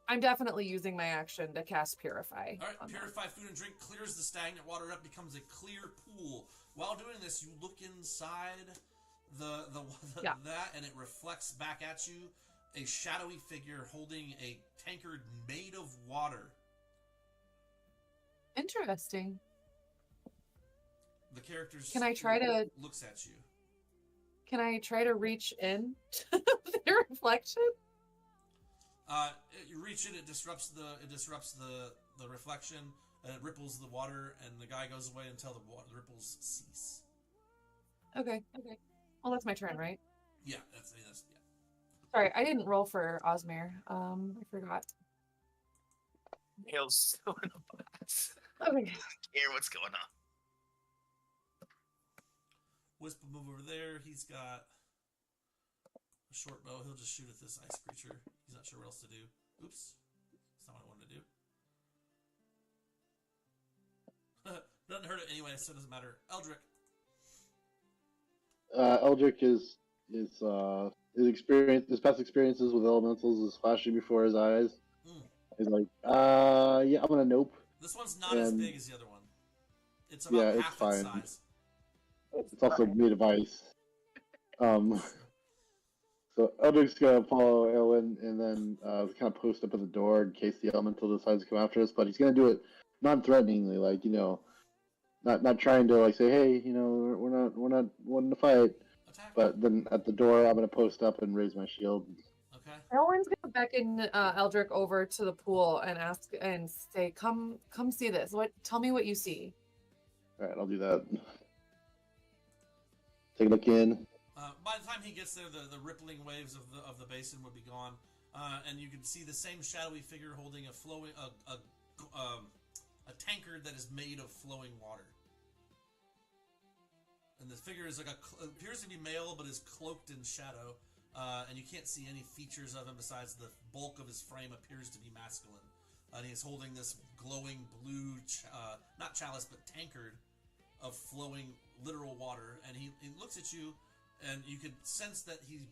I'm definitely using my action to cast Purify. All right, on that. purify food and drink clears the stagnant water up, becomes a clear pool. While doing this, you look inside Yeah. that, and it reflects back at you a shadowy figure holding a tankard made of water. Interesting. The character's Can I try to- looks at you. Can I try to reach in to the reflection? You reach it. It disrupts the reflection. And it ripples the water, and the guy goes away until the ripples cease. Okay. Well, that's my turn, right? Yeah, yeah. Sorry, I didn't roll for Osmir. I forgot. Nails so in a box. Okay. Hear what's going on. Wisp will move over there. He's got a short bow. He'll just shoot at this ice creature. He's not sure what else to do. Oops. That's not what I wanted to do. Doesn't hurt it anyway, so it doesn't matter. Eldrick. Eldrick is his past experiences with elementals is flashing before his eyes. He's like, yeah, I'm gonna nope. This one's not as big as the other one. It's Yeah, about it's half fine. its size. It's also made of ice. So Eldrick's gonna follow Elwyn and then kind of post up at the door in case the elemental decides to come after us. But he's gonna do it non-threateningly, like not trying to like say, hey, we're not wanting to fight. Attack. But then at the door, I'm gonna post up and raise my shield. Okay. Elwyn's gonna beckon Eldrick over to the pool and ask and say, "Come see this. Tell me what you see." All right, I'll do that. Take a look in. By the time he gets there, the rippling waves of the basin would be gone, and you can see the same shadowy figure holding a tankard that is made of flowing water. And the figure is appears to be male, but is cloaked in shadow, and you can't see any features of him besides the bulk of his frame appears to be masculine. And he's holding this glowing blue, not chalice, but tankard of flowing literal water, and he looks at you. And you can sense that he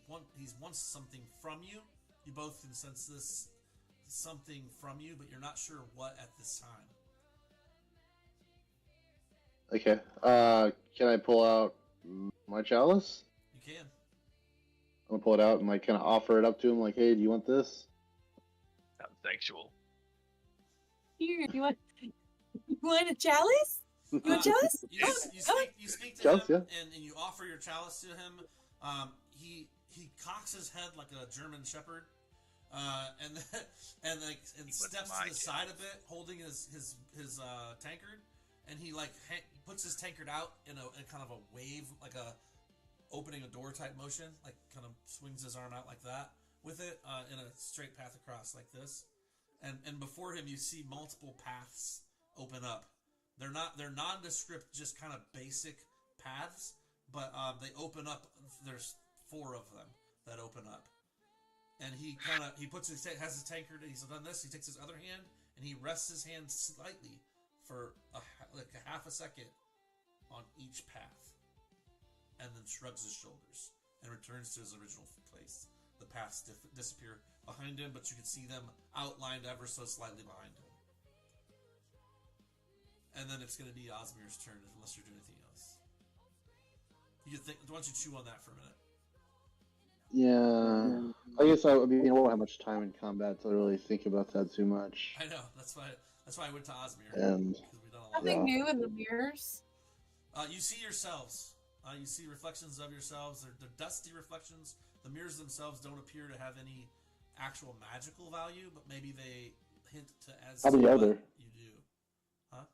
wants something from you. You both can sense this something from you, but you're not sure what at this time. Okay. Can I pull out my chalice? You can. I'm gonna pull it out and like kind of offer it up to him, like, "Hey, do you want this?" Sounds sexual. Here, you want a chalice? You want chalice? You speak to Chalice, him, yeah. and you offer your chalice to him. He cocks his head like a German shepherd, and steps to the side a bit, holding his tankard, and he puts his tankard out in a kind of a wave, like a opening a door type motion, like kind of swings his arm out like that with it in a straight path across like this, and before him you see multiple paths open up. They're nondescript, just kind of basic paths, but they open up. There's 4 of them that open up, and he has his tankard. And he's done this. He takes his other hand and he rests his hand slightly for a half a second on each path, and then shrugs his shoulders and returns to his original place. The paths disappear behind him, but you can see them outlined ever so slightly behind him. And then it's going to be Osmir's turn, unless you're doing anything else. You can think. Why don't you chew on that for a minute? Yeah. I guess I won't have much time in combat to really think about that too much. I know. That's why I went to Osmir. And Nothing new in the mirrors. You see yourselves. You see reflections of yourselves. They're dusty reflections. The mirrors themselves don't appear to have any actual magical value, but maybe they hint to as how many are there? You do. Huh?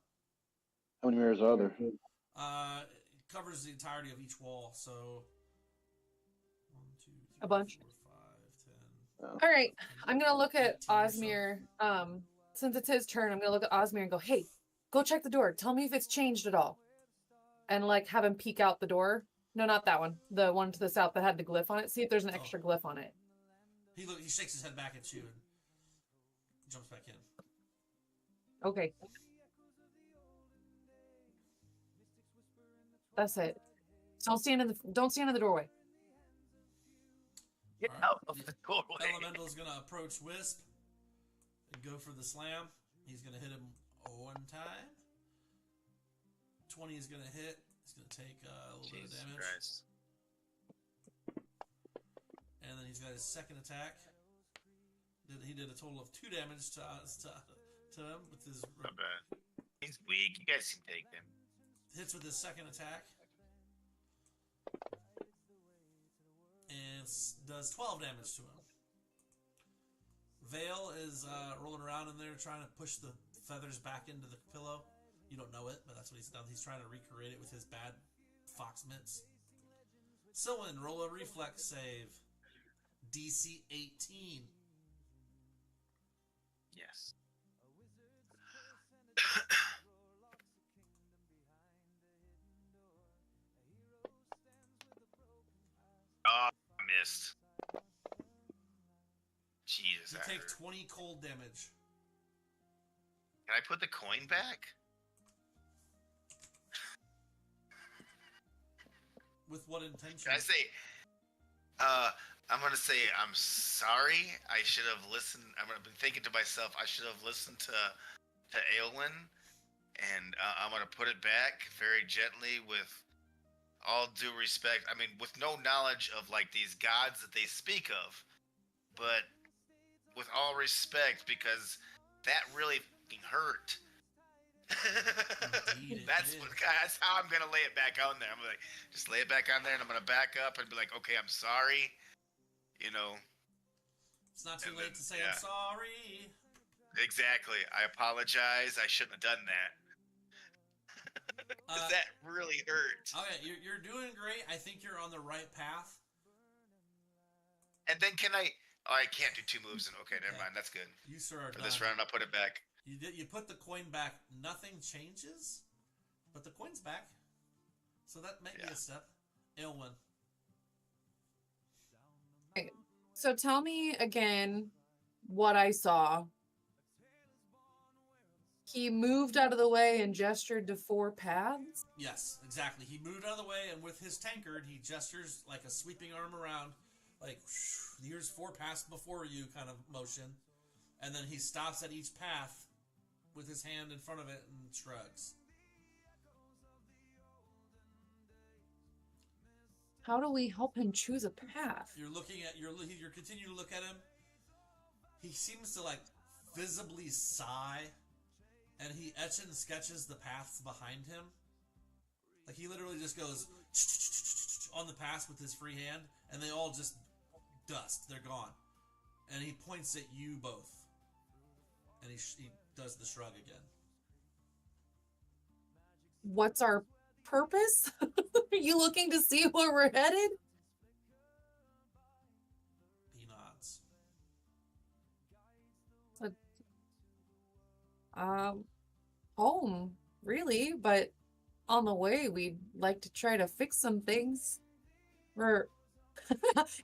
How many mirrors are there? It covers the entirety of each wall, so 1, 2, 3, A bunch. 4, 5, 10. Oh. All right, I'm gonna look at 18 or Osmir. Since it's his turn, I'm gonna look at Osmir and go, "Hey, go check the door. Tell me if it's changed at all." And have him peek out the door. No, not that one. The one to the south that had the glyph on it. See if there's an extra glyph on it. He shakes his head back at you and jumps back in. Okay. That's it. Don't stand in the doorway. Get Alright. out of the doorway. Elemental's gonna approach Wisp and go for the slam. He's gonna hit him 1 time. 20 is gonna hit. He's gonna take a little bit of Jesus damage. Christ. And then he's got his second attack. He did a total of 2 damage to him with his Not bad. He's weak. You guys can take him. hits with his second attack. And does 12 damage to him. Vale is rolling around in there trying to push the feathers back into the pillow. You don't know it, but that's what he's done. He's trying to recreate it with his bad fox mitts. Sylvan, roll a reflex save. DC 18. Yes. Oh, I missed. Jesus. You that take hurt. 20 cold damage. Can I put the coin back? With what intention? Can I say, I'm going to say, I'm sorry. I should have listened. I've been thinking to myself, I should have listened to Aelwyn. And I'm going to put it back very gently with all due respect. I mean, with no knowledge of, like, these gods that they speak of. But with all respect, because that really fucking hurt. Indeed, that's how I'm gonna lay it back on there. I'm like, just lay it back on there, and I'm gonna back up and be like, okay, I'm sorry. You know. It's not too late to say yeah. I'm sorry. Exactly. I apologize. I shouldn't have done that. That really hurt. Okay, you're doing great. I think you're on the right path. And then can I? Oh, I can't do 2 moves. Okay, never mind. That's good. You sir are for done. This round. I'll put it back. You put the coin back. Nothing changes, but the coin's back. So that might be a step. Aelwyn. Okay. So tell me again what I saw. He moved out of the way and gestured to 4 paths? Yes, exactly. He moved out of the way, and with his tankard, he gestures like a sweeping arm around, like, here's 4 paths before you kind of motion. And then he stops at each path with his hand in front of it and shrugs. How do we help him choose a path? You're continuing to look at him. He seems to, like, visibly sigh, and he etches and sketches the paths behind him. Like, he literally just goes on the paths with his free hand, and they all just dust. They're gone. And he points at you both. And he does the shrug again. What's our purpose? Are you looking to see where we're headed? He nods. Home, really, but on the way, we'd like to try to fix some things.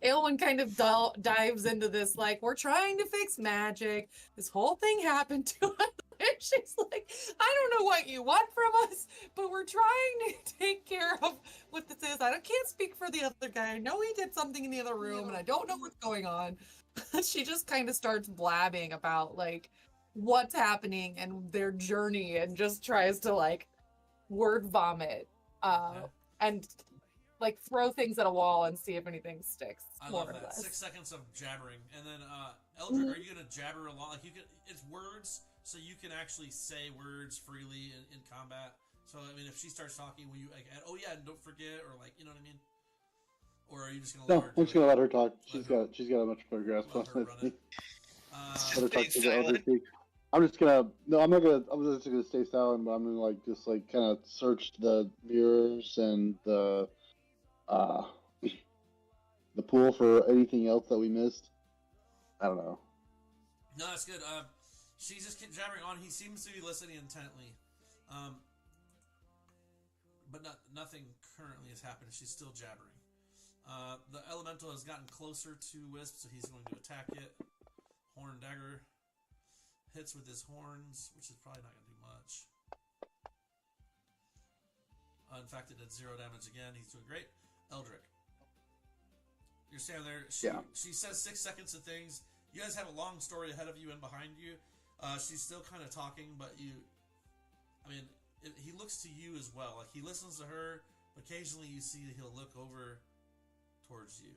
Aelwyn kind of dives into this, like, we're trying to fix magic. This whole thing happened to us. And she's like, I don't know what you want from us, but we're trying to take care of what this is. I can't speak for the other guy. I know he did something in the other room, and I don't know what's going on. She just kind of starts blabbing about, like, what's happening and their journey, and just tries to, like, word vomit. And like throw things at a wall and see if anything sticks. I more love or that. less. 6 seconds of jabbering, and then Eldrick, are you gonna jabber along? Like it's words, so you can actually say words freely in combat. So I mean, if she starts talking, will you like, oh yeah, and don't forget, or like, you know what I mean? Or are you just gonna let her? I'm just gonna let her talk. She's got a much better grasp on it. Let her talk to the elder speak. I'm just gonna I'm just gonna stay silent, but I'm gonna like just like kind of search the mirrors and the pool for anything else that we missed. I don't know. No, that's good. She's just jabbering on. He seems to be listening intently, but nothing currently has happened. She's still jabbering. The elemental has gotten closer to Wisp, so he's going to attack it. Horn dagger hits with his horns, which is probably not going to do much. In fact, it did 0 damage again. He's doing great. Eldrick, you're standing there. She says 6 seconds of things. You guys have a long story ahead of you and behind you. She's still kind of talking, but he looks to you as well. Like, he listens to her, but occasionally you see that he'll look over towards you.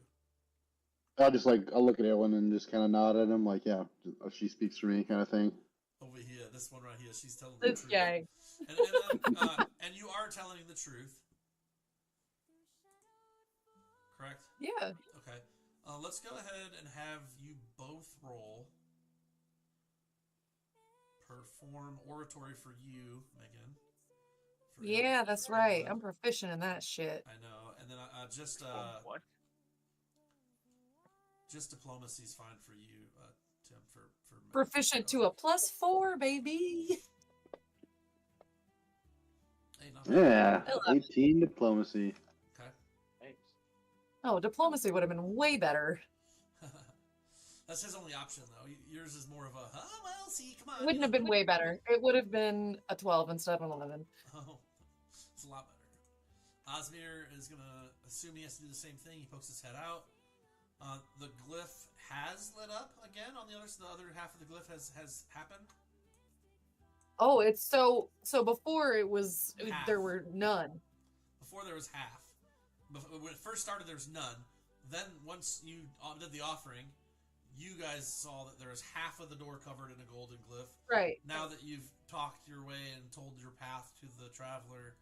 I'll look at Ellen and just kind of nod at him, like, yeah, she speaks for me, kind of thing. Over here, this one right here, she's telling the truth. Guy. And you are telling the truth. Correct? Yeah. Okay. Let's go ahead and have you both roll form oratory for you, Megan. Yeah, that's right. I'm proficient in that shit. I know. And then just what? just diplomacy is fine for you, Tim. For Proficient to a +4, baby. Hey, not bad. Yeah, 18 diplomacy. Okay. Thanks. Oh, diplomacy would have been way better. That's his only option, though. Yours is more of a, well, see, come on. Wouldn't have been way better. It would have been a 12 instead of an 11. Oh, it's a lot better. Osmir is going to assume he has to do the same thing. He pokes his head out. The glyph has lit up again on the other half of the glyph has happened. Oh, it's so before it was Half. there were none. Before there was half. When it first started, there was none. Then once you did the offering, you guys saw that there was half of the door covered in a golden glyph. Right. Now that you've talked your way and told your path to the traveler,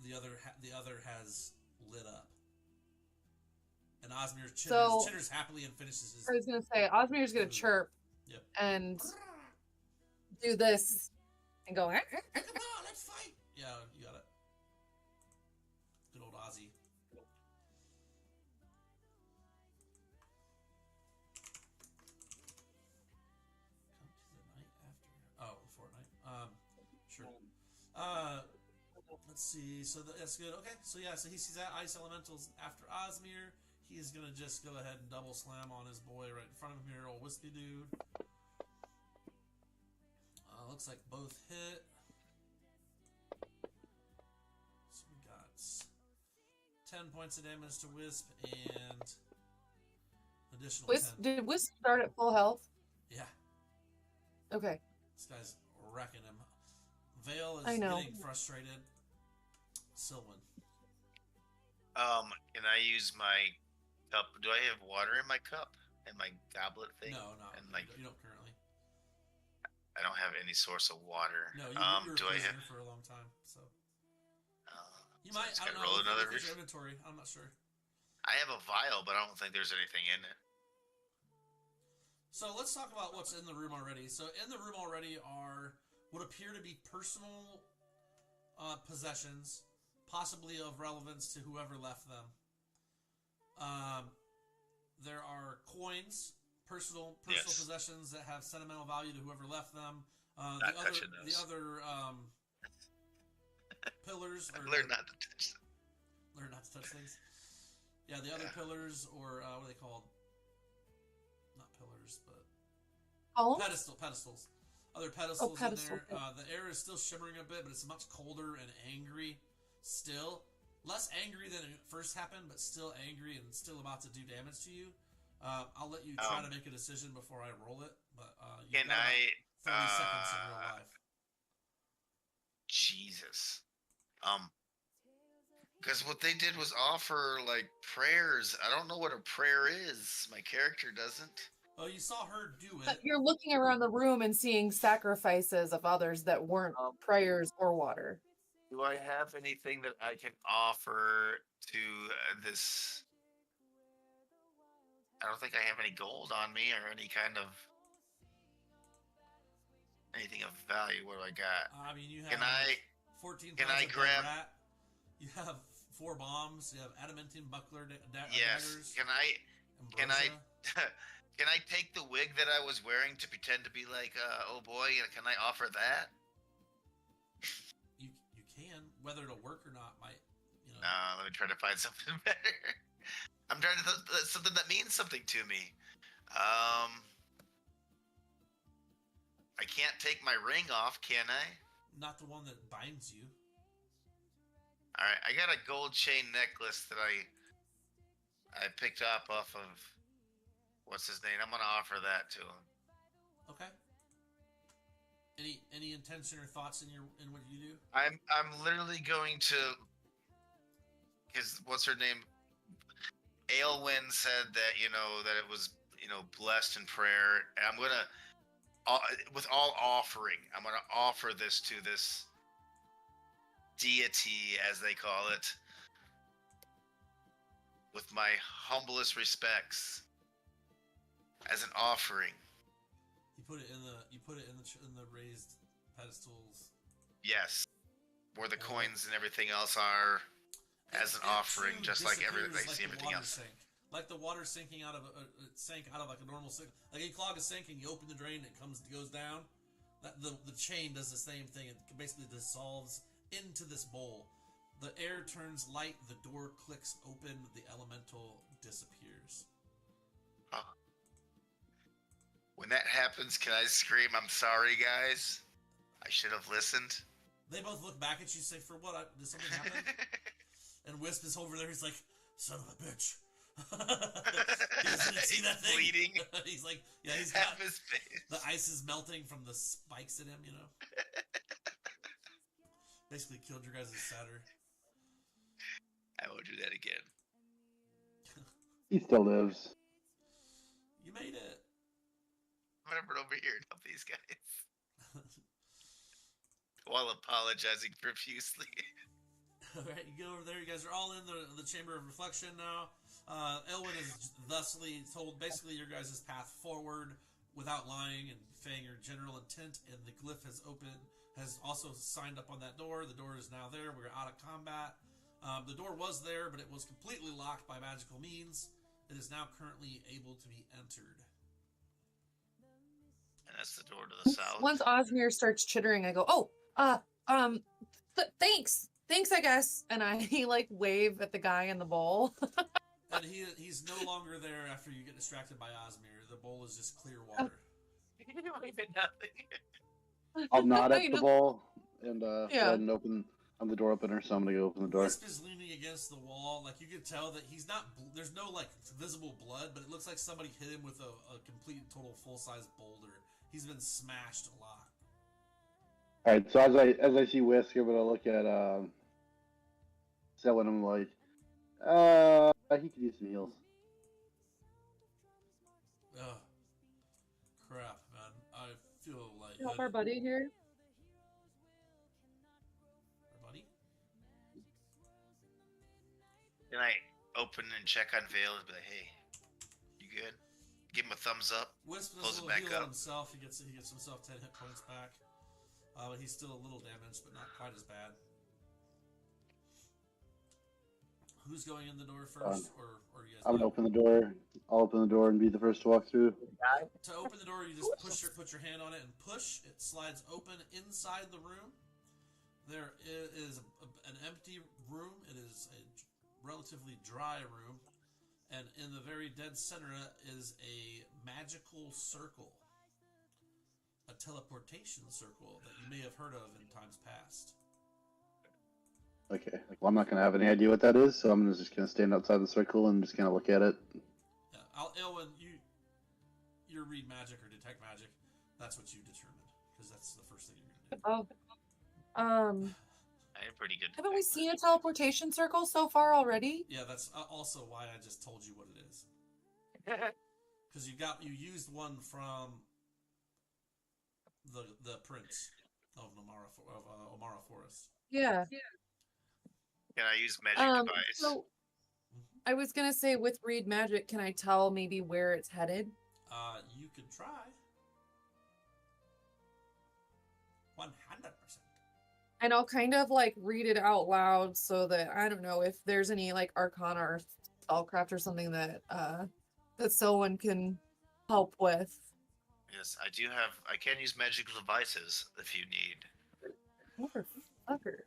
the other has lit up. And Osmir chitters happily and finishes his... I was going to say, Osmir's going to chirp and do this and go, Hey, come on, let's fight! Yeah, you got it. Good old Ozzy. Sure. Let's see. So that's good. Okay. So yeah. So he sees that ice elementals after Osmir. He's gonna just go ahead and double slam on his boy right in front of him here, old wispy dude. Looks like both hit. So we got 10 points of damage to Wisp and additional 10. Did Wisp start at full health? Yeah. Okay. This guy's wrecking him. Vale is getting frustrated. Silwyn. Can I use my cup? Do I have water in my cup? In my goblet thing? No, you don't currently. I don't have any source of water. No, you were do I have for a long time, so. You so might. I don't roll know. another Look at your inventory. I'm not sure. I have a vial, but I don't think there's anything in it. So let's talk about what's in the room already. So in the room already are what appear to be personal possessions, possibly of relevance to whoever left them. There are coins, personal possessions that have sentimental value to whoever left them. The other pillars. Learn not to touch them. Learn not to touch things. Yeah, the other pillars, or what are they called? Not pillars, but pedestals. Other pedestals in there. The air is still shimmering a bit, but it's much colder and angry still. Less angry than it first happened, but still angry and still about to do damage to you. I'll let you try to make a decision before I roll it, but you've got 30 seconds in real life. Jesus. Because what they did was offer, like, prayers. I don't know what a prayer is. My character doesn't. Oh, you saw her do it. But you're looking around the room and seeing sacrifices of others that weren't prayers or water. Do I have anything that I can offer to this? I don't think I have any gold on me or any kind of anything of value. What do I got? I mean, you have 14 Can pounds I of grab? rat. You have 4 bombs. You have adamantium buckler Yes. daggers. Can I take the wig that I was wearing to pretend to be like, oh boy? Can I offer that? You can. Whether it'll work or not might. Let me try to find something better. I'm trying to something that means something to me. I can't take my ring off, can I? Not the one that binds you. All right, I got a gold chain necklace that I picked up off of what's his name. I'm gonna offer that to him. Okay. Any intention or thoughts in what you do? I'm literally going to, because what's her name? Aelwyn said that that it was blessed in prayer. And I'm gonna, with all offering, I'm gonna offer this to this deity, as they call it, with my humblest respects, as an offering. You put it in pedestals. Yes. Where the Yeah. coins and everything else are as an offering, too just like disappears everything the water else. Sink. Like the water sinking out of it sank out of like a normal sink. Like you clog a sink and you open the drain and it goes down. The chain does the same thing. It basically dissolves into this bowl. The air turns light. The door clicks open. The elemental disappears. Huh. When that happens, can I scream, "I'm sorry, guys. I should have listened"? They both look back at you, say, "For what? Did something happen?" And Wisp is over there. He's like, "Son of a bitch." He doesn't see that thing. Bleeding. He's like, yeah, he's Half got his face. the ice is melting from the spikes in him. Basically killed your guys' satyr. I won't do that again. He still lives. You made it. I'm gonna run over here and help these guys while apologizing profusely. Alright, you go over there. You guys are all in the Chamber of Reflection now. Elwyn is thusly told basically your guys' path forward without lying and saying your general intent, and the glyph has also signed up on that door. The door is now there. We're out of combat. The door was there, but it was completely locked by magical means. It is now currently able to be entered. And that's the door to the south. Once Osmir starts chittering, I go, thanks, I guess. And I like wave at the guy in the bowl. And he's no longer there after you get distracted by Osmir. The bowl is just clear water. Even nothing. I'll nod No, at you the know- ball and Yeah. go ahead and open. I'm the door opener, so I'm gonna go open the door. Wisp is leaning against the wall. Like, you can tell that he's not... There's no, like, visible blood, but it looks like somebody hit him with a complete, total, full-size boulder. He's been smashed a lot. All right, so as I see Whisk, I'm gonna look at Selwyn. I'm like, he could use some heals. Ugh. Crap, man. I feel like... Help our buddy here. Our buddy? Can I open and check on Vale and be like, "Hey, you good?" Give him a thumbs up. Wisp does Close a it little back heal on up. himself. He gets himself 10 hit points back. But he's still a little damaged, but not quite as bad. Who's going in the door first, or you guys? I'm gonna open the door. I'll open the door and be the first to walk through. To open the door, you just put your hand on it and push. It slides open inside the room. There is an empty room. It is a relatively dry room, and in the very dead center is a magical circle, a teleportation circle that you may have heard of in times past. Okay. Well, I'm not gonna have any idea what that is, so I'm just gonna stand outside the circle and just kind of look at it. Yeah, Elwyn, you read magic or detect magic. That's what you determined, because that's the first thing you're gonna do. Oh, I am pretty good. haven't we seen a teleportation circle so far already? Yeah, that's also why I just told you what it is. Because you used one from the prince of Omara Forest. Yeah. Can I use magic device? So I was gonna say, with read magic, can I tell maybe where it's headed? You could try. 100%. And I'll kind of like read it out loud so that I don't know if there's any like arcana or spellcraft or something that that someone can help with. Yes, I do have. I can use magical devices if you need. Motherfucker.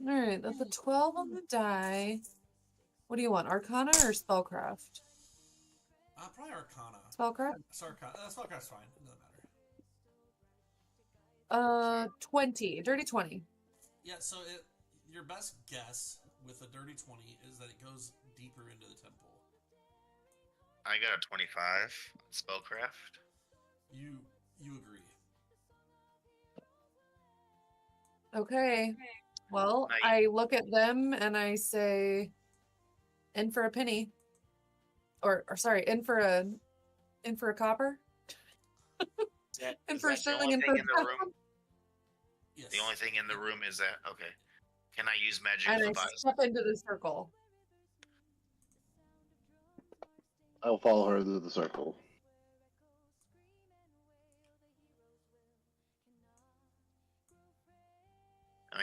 Alright, that's a 12 on the die. What do you want, arcana or spellcraft? Probably Arcana. Spellcraft? Spellcraft's fine. It doesn't matter. 20. Dirty 20. Yeah, so your best guess with a dirty 20 is that it goes deeper into the temple. I got a 25 on spellcraft. You agree. Okay. Well, Nice. I look at them and I say, in for a penny. Or sorry, in for a copper. And Is for that the sterling only and thing for in the room? Yes. The only thing in the room is that. Okay. Can I use magic and I device? step into the circle. I'll follow her through the circle.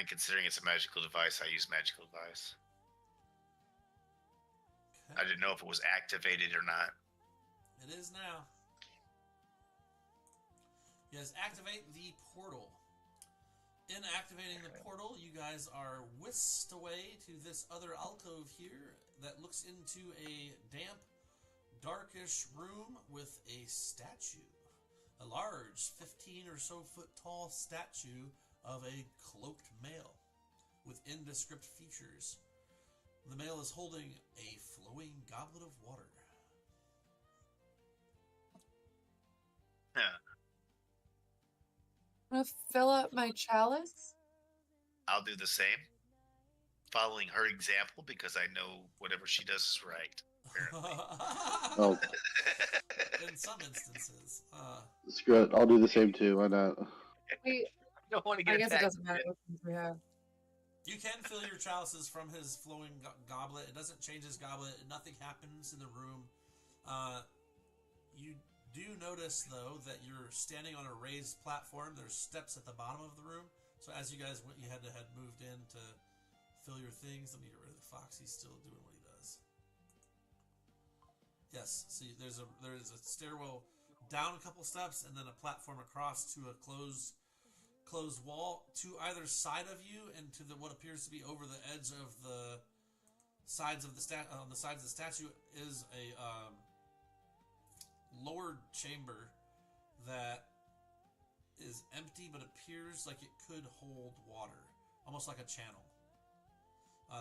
And considering it's a magical device, I use magical device. Okay. I didn't know if it was activated or not. It is now. You guys activate the portal. In activating the portal, you guys are whisked away to this other alcove here that looks into a damp, darkish room with a statue. A large, 15 or so foot tall statue of a cloaked male with indescript features. The male is holding a flowing goblet of water. Yeah. I'm gonna fill up my chalice. I'll do the same. Following her example because I know whatever she does is right. Oh, In some instances. screw it. I'll do the same too. Why not? Wait, I don't want to I get guess it attacked. doesn't matter what things we have. You can fill your chalices from his flowing goblet. It doesn't change his goblet. Nothing happens in the room. You do notice, though, that you're standing on a raised platform. There's steps at the bottom of the room. So as you guys went, you had moved in to fill your things. Let me get rid of the fox. He's still doing what he does. Yes. See, there's a stairwell down a couple steps and then a platform across to a closed wall to either side of you and to what appears to be over the edge of the sides of the on the sides of the statue is a lower chamber that is empty but appears like it could hold water, almost like a channel.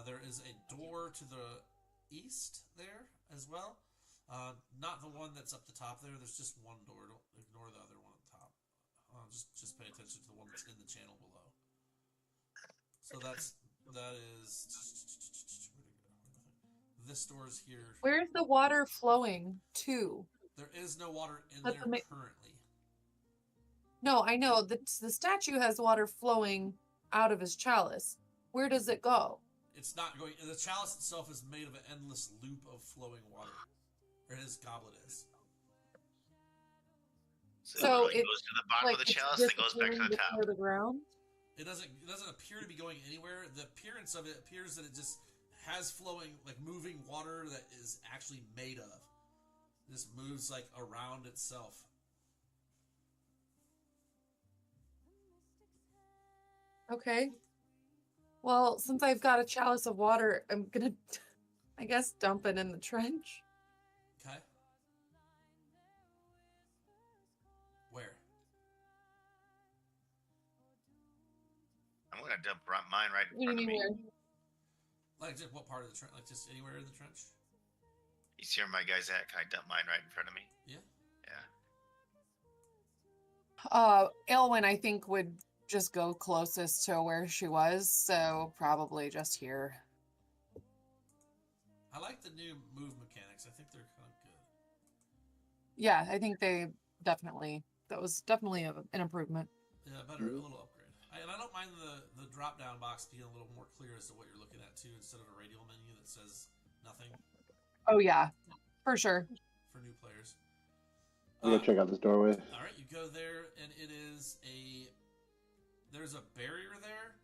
There is a door to the east there as well. Not the one that's up the top there. There's just one door. Don't ignore the other one at the top. Just pay attention to the one that's in the channel below. So that is. Where'd it go? This door is here. Where's the water flowing to? There is no water in That's there currently. No, I know. The statue has water flowing out of his chalice. Where does it go? It's not going. The chalice itself is made of an endless loop of flowing water. Or his goblet is. So it goes to the bottom of the chalice and goes back to the top. The ground? It doesn't appear to be going anywhere. The appearance of it appears that it just has flowing, like moving water that is actually made of. It just moves like around itself. Okay. Well, since I've got a chalice of water, I'm gonna, I guess, dump it in the trench. Okay. Where? I'm gonna dump mine right in What do you front of mean me. where? Like, just what part of the trench? Like, just anywhere in the trench? You see where my guy's at? Can I dump mine right in front of me? Yeah. Yeah. Elwyn, I think, would just go closest to where she was, so probably just here. I like the new move mechanics. I think they're kind of good. Yeah, I think that was definitely an improvement. Yeah, better, a little upgrade. And I don't mind the drop-down box being a little more clear as to what you're looking at, too, instead of a radial menu that says nothing Oh, yeah, for sure. for new players. I'm gonna check out this doorway. All right, you go there, and there's a barrier there.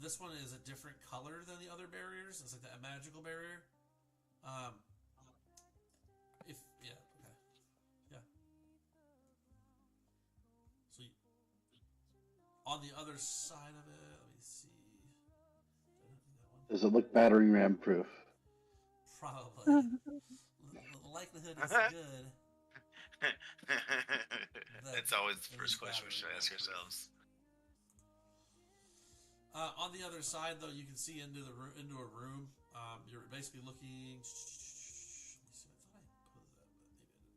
This one is a different color than the other barriers. It's like that magical barrier. Okay. Yeah. So on the other side of it, let me see. Does it look battering ram proof? Probably. The likelihood is good. That's always the It first is question we should battery ask proof. ourselves. On the other side, though, you can see into a room. You're basically looking. Let me see. I thought I put that, but maybe I didn't.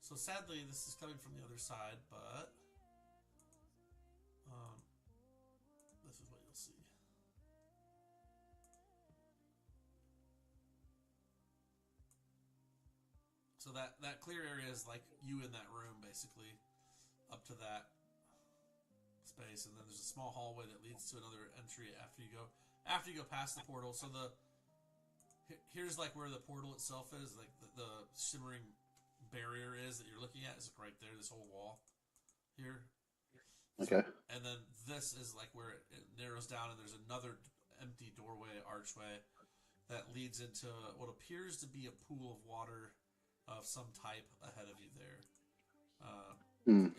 So sadly, this is coming from the other side, but this is what you'll see. So that clear area is like you in that room, basically, up to that space, and then there's a small hallway that leads to another entry after you go past the portal. So here's like where the portal itself is, like the shimmering barrier is that you're looking at is like right there. This whole wall here. Okay. And then this is like where it narrows down, and there's another empty doorway, archway, that leads into what appears to be a pool of water of some type ahead of you there.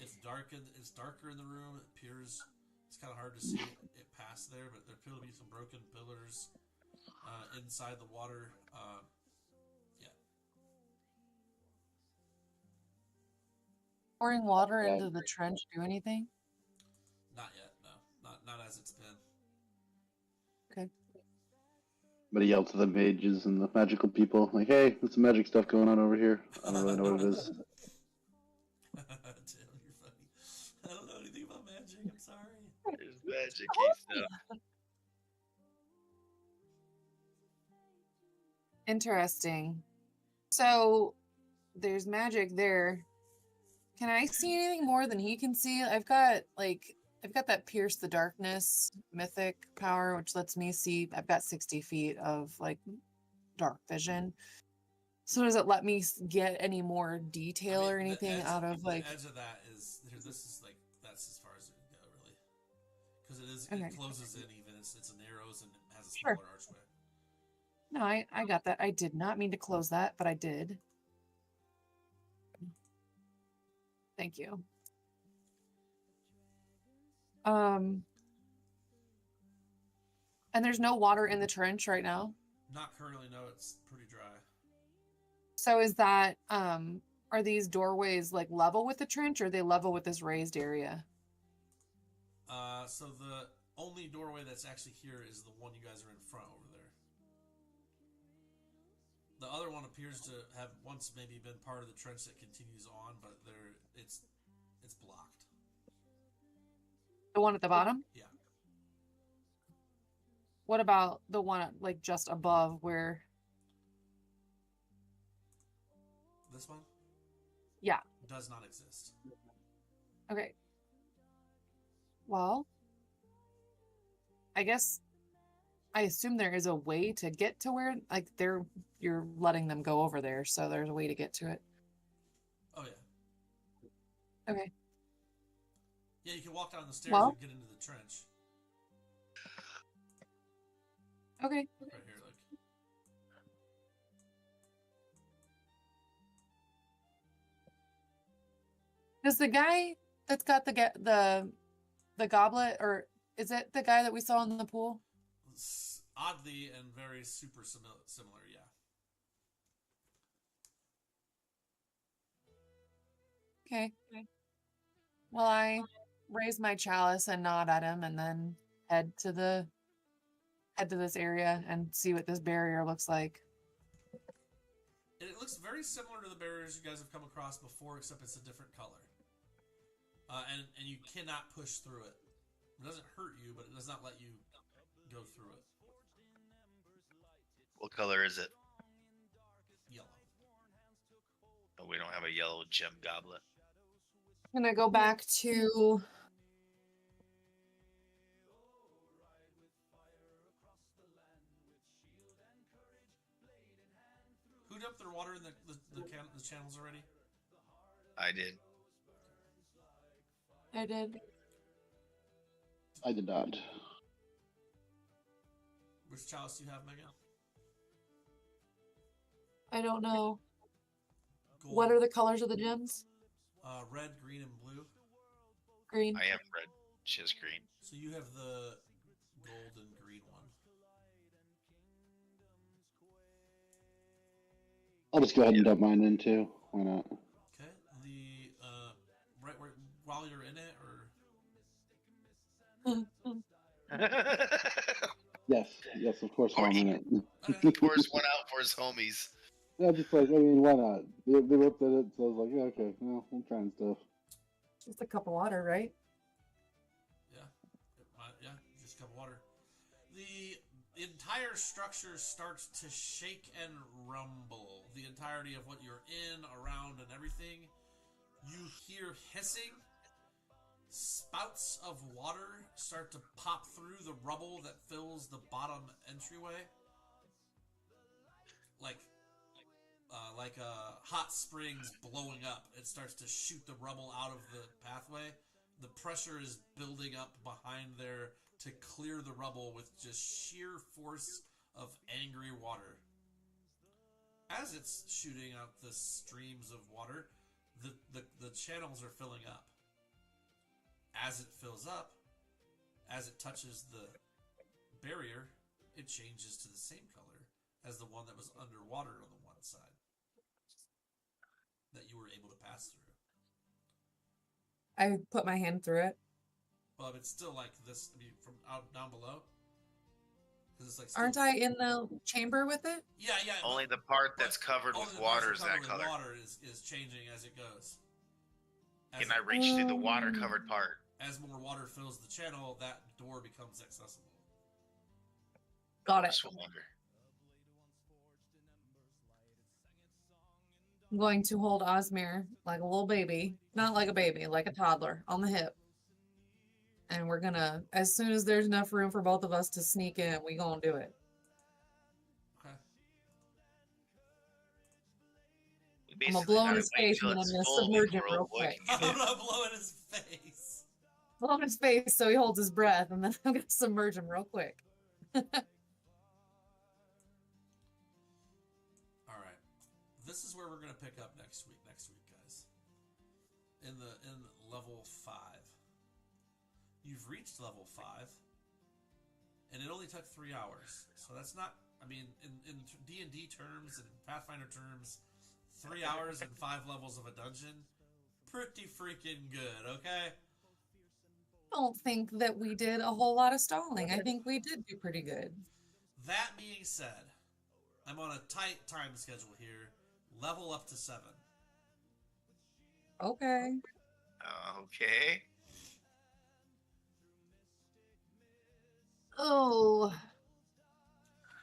It's darker in the room. It appears it's kind of hard to see it past there, but there appear to be some broken pillars inside the water. Yeah. Pouring water into the trench do anything? Not yet, no. Not as it's been. Okay. But he yelled to the mages and the magical people, like, "Hey, there's some magic stuff going on over here. I don't really know what it is." Tim, you're funny. I don't know anything about magic. I'm sorry. There's magic stuff. Interesting. So there's magic there. Can I see anything more than he can see? I've got that pierce the darkness mythic power, which lets me see. I've got 60 feet of like dark vision. So does it let me get any more detail or anything out of like? The edge of that is here. This is like that's as far as it can go, really, because it is Okay. it closes in even. It's narrows and it has a Sure. smaller archway. No, I got that. I did not mean to close that, but I did. Thank you. And there's no water in the trench right now. Not currently, no. It's pretty dry. So is that are these doorways like level with the trench, or are they level with this raised area? So the only doorway that's actually here is the one you guys are in front over there. The other one appears to have once maybe been part of the trench that continues on, but it's blocked. The one at the bottom? Yeah. What about the one like just above where? This one? Yeah. Does not exist. Okay. Well, I guess I assume there is a way to get to where like you're letting them go over there, so there's a way to get to it. Oh yeah. Okay. Yeah, you can walk down the stairs Well, and get into the trench. okay. Right here, like. Does the guy that's got the goblet, or is it the guy that we saw in the pool? Oddly and very super similar, yeah. Okay. Well, I raise my chalice and nod at him, and then head to this area and see what this barrier looks like. It looks very similar to the barriers you guys have come across before, except it's a different color. And you cannot push through it. It doesn't hurt you, but it does not let you go through it. What color is it? Yellow. Oh, we don't have a yellow gem goblet. I'm gonna go back to Who dumped their water in the channels already? I did. I did. I did not. Which chalice do you have, Megan? I don't know. Gold. What are the colors of the gems? Red, green, and blue. Green. I have red. She has green. So you have the gold and green one. I'll just go ahead and dump mine in too. Why not? Okay. Right where while you're in it, or Yes, of course. While I'm in it. He pours one out for his homies. Yeah, just like, I mean, why not? They looked at it, so I was like, yeah, okay, well, I'm trying stuff. Just a cup of water, right? yeah, just a cup of water. The entire structure starts to shake and rumble. the entirety of what you're in, around, and everything, you hear hissing. Spouts of water start to pop through the rubble that fills the bottom entryway. Like hot springs blowing up. It starts to shoot the rubble out of the pathway. The pressure is building up behind there to clear the rubble with just sheer force of angry water. As it's shooting out the streams of water, the channels are filling up. As it fills up, as it touches the barrier, it changes to the same color as the one that was underwater on the one side that you were able to pass through. I put my hand through it. But it's still like this, I mean, from out down below. Because it's like still, Aren't I in the chamber with it? Yeah. Only the part that's covered with water is that color. Water is changing as it goes. Can I reach through the water-covered part? As more water fills the channel, that door becomes accessible. Got it. Just wonder. I'm going to hold Osmir like a little baby, not like a baby, like a toddler on the hip. And we're gonna, as soon as there's enough room for both of us to sneak in, we gonna do it. Okay. I'm gonna blow in his face and then I'm gonna submerge him real quick. I'm gonna blow in his face. Blow in his face so he holds his breath, and then I'm gonna submerge him real quick. All right, this is where we're gonna pick up next week, guys. In level 5, you've reached level 5, and it only took 3 hours. So that's not, I mean, in D&D terms and Pathfinder terms, 3 hours and 5 levels of a dungeon, pretty freaking good. Okay. I don't think that we did a whole lot of stalling. I think we did do pretty good. That being said, I'm on a tight time schedule here. Level up to 7. Okay. Okay. Oh.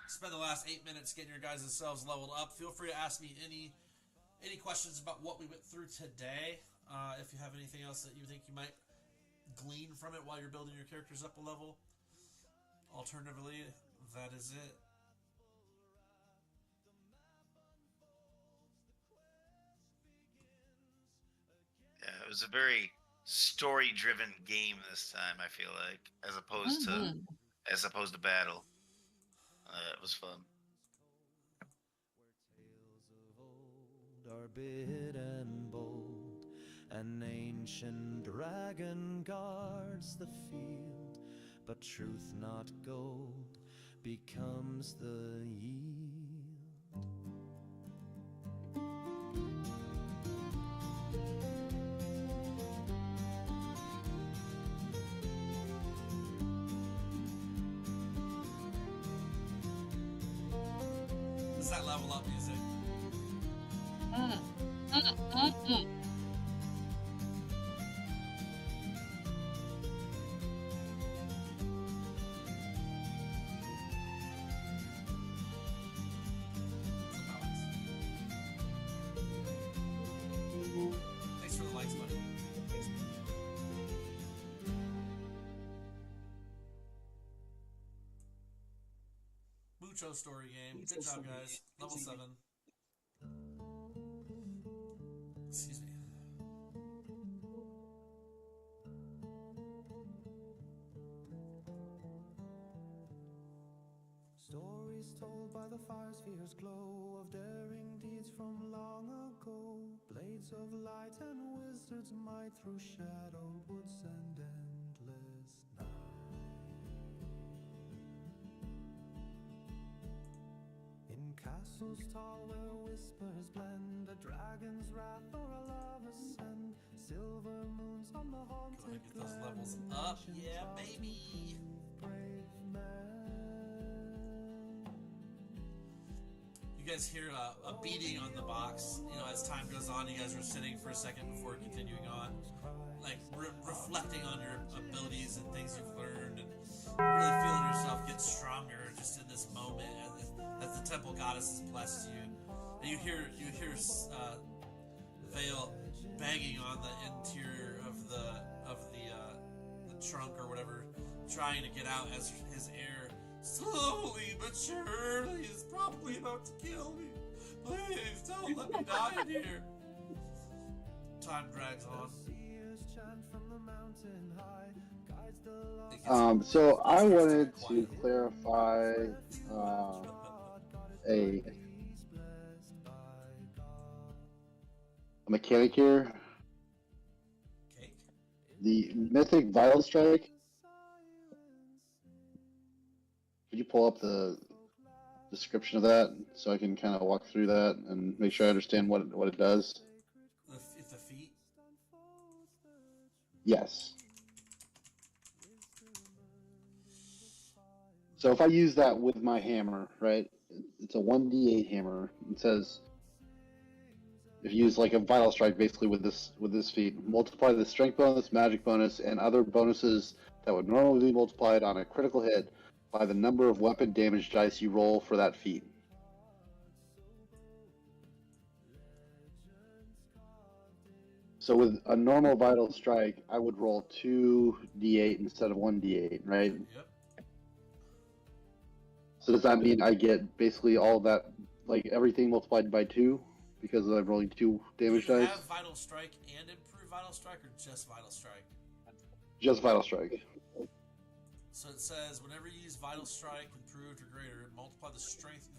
Spend the last 8 minutes getting your guys' selves leveled up. Feel free to ask me any questions about what we went through today. If you have anything else that you think you might glean from it while you're building your characters up a level. Alternatively, that is it. Yeah, it was a very story-driven game this time. I feel like, as opposed to battle. It was fun. Are big and bold, an ancient dragon guards the field, but truth not gold becomes the yield. Is that level up music? Thanks for the likes, buddy. Mucho story game. Good job, guys. Level 7. Excuse me. Stories told by the fire sphere's glow of daring deeds from long ago. Blades of light and wizards' might through shadowed woods and endless night. In castles tall where whispers blend, a dragon's wrath or a lava send. Silver moons on the Go haunted ahead and get those glen, levels up. ancient Yeah, towers baby. brave men. You guys hear a beating on the box. You know, as time goes on, you guys are sitting for a second before continuing on, like reflecting on your abilities and things you've learned, and really feeling yourself get stronger just in this moment as the temple goddess has blessed you. And you hear Vale banging on the interior of the trunk or whatever, trying to get out as his air slowly but surely is probably about to kill me. Please don't let me die in here. Time drags on. So I wanted to clarify a mechanic here. Cake? The Mythic Vital Strike. Could you pull up the description of that so I can kind of walk through that and make sure I understand what it does? The feet? Yes. So if I use that with my hammer, right? It's a 1d8 hammer. It says if you use like a vital strike basically with this feat, multiply the strength bonus, magic bonus, and other bonuses that would normally be multiplied on a critical hit by the number of weapon damage dice you roll for that feat. So with a normal vital strike, I would roll 2d8 instead of 1d8, right? Yep. So does that mean I get basically all that, like everything multiplied by 2 because I'm rolling 2 damage Do you dice? have Vital Strike and Improved Vital Strike, or just Vital Strike? Just vital strike. So it says whenever you use Vital Strike, Improved or greater, multiply the strength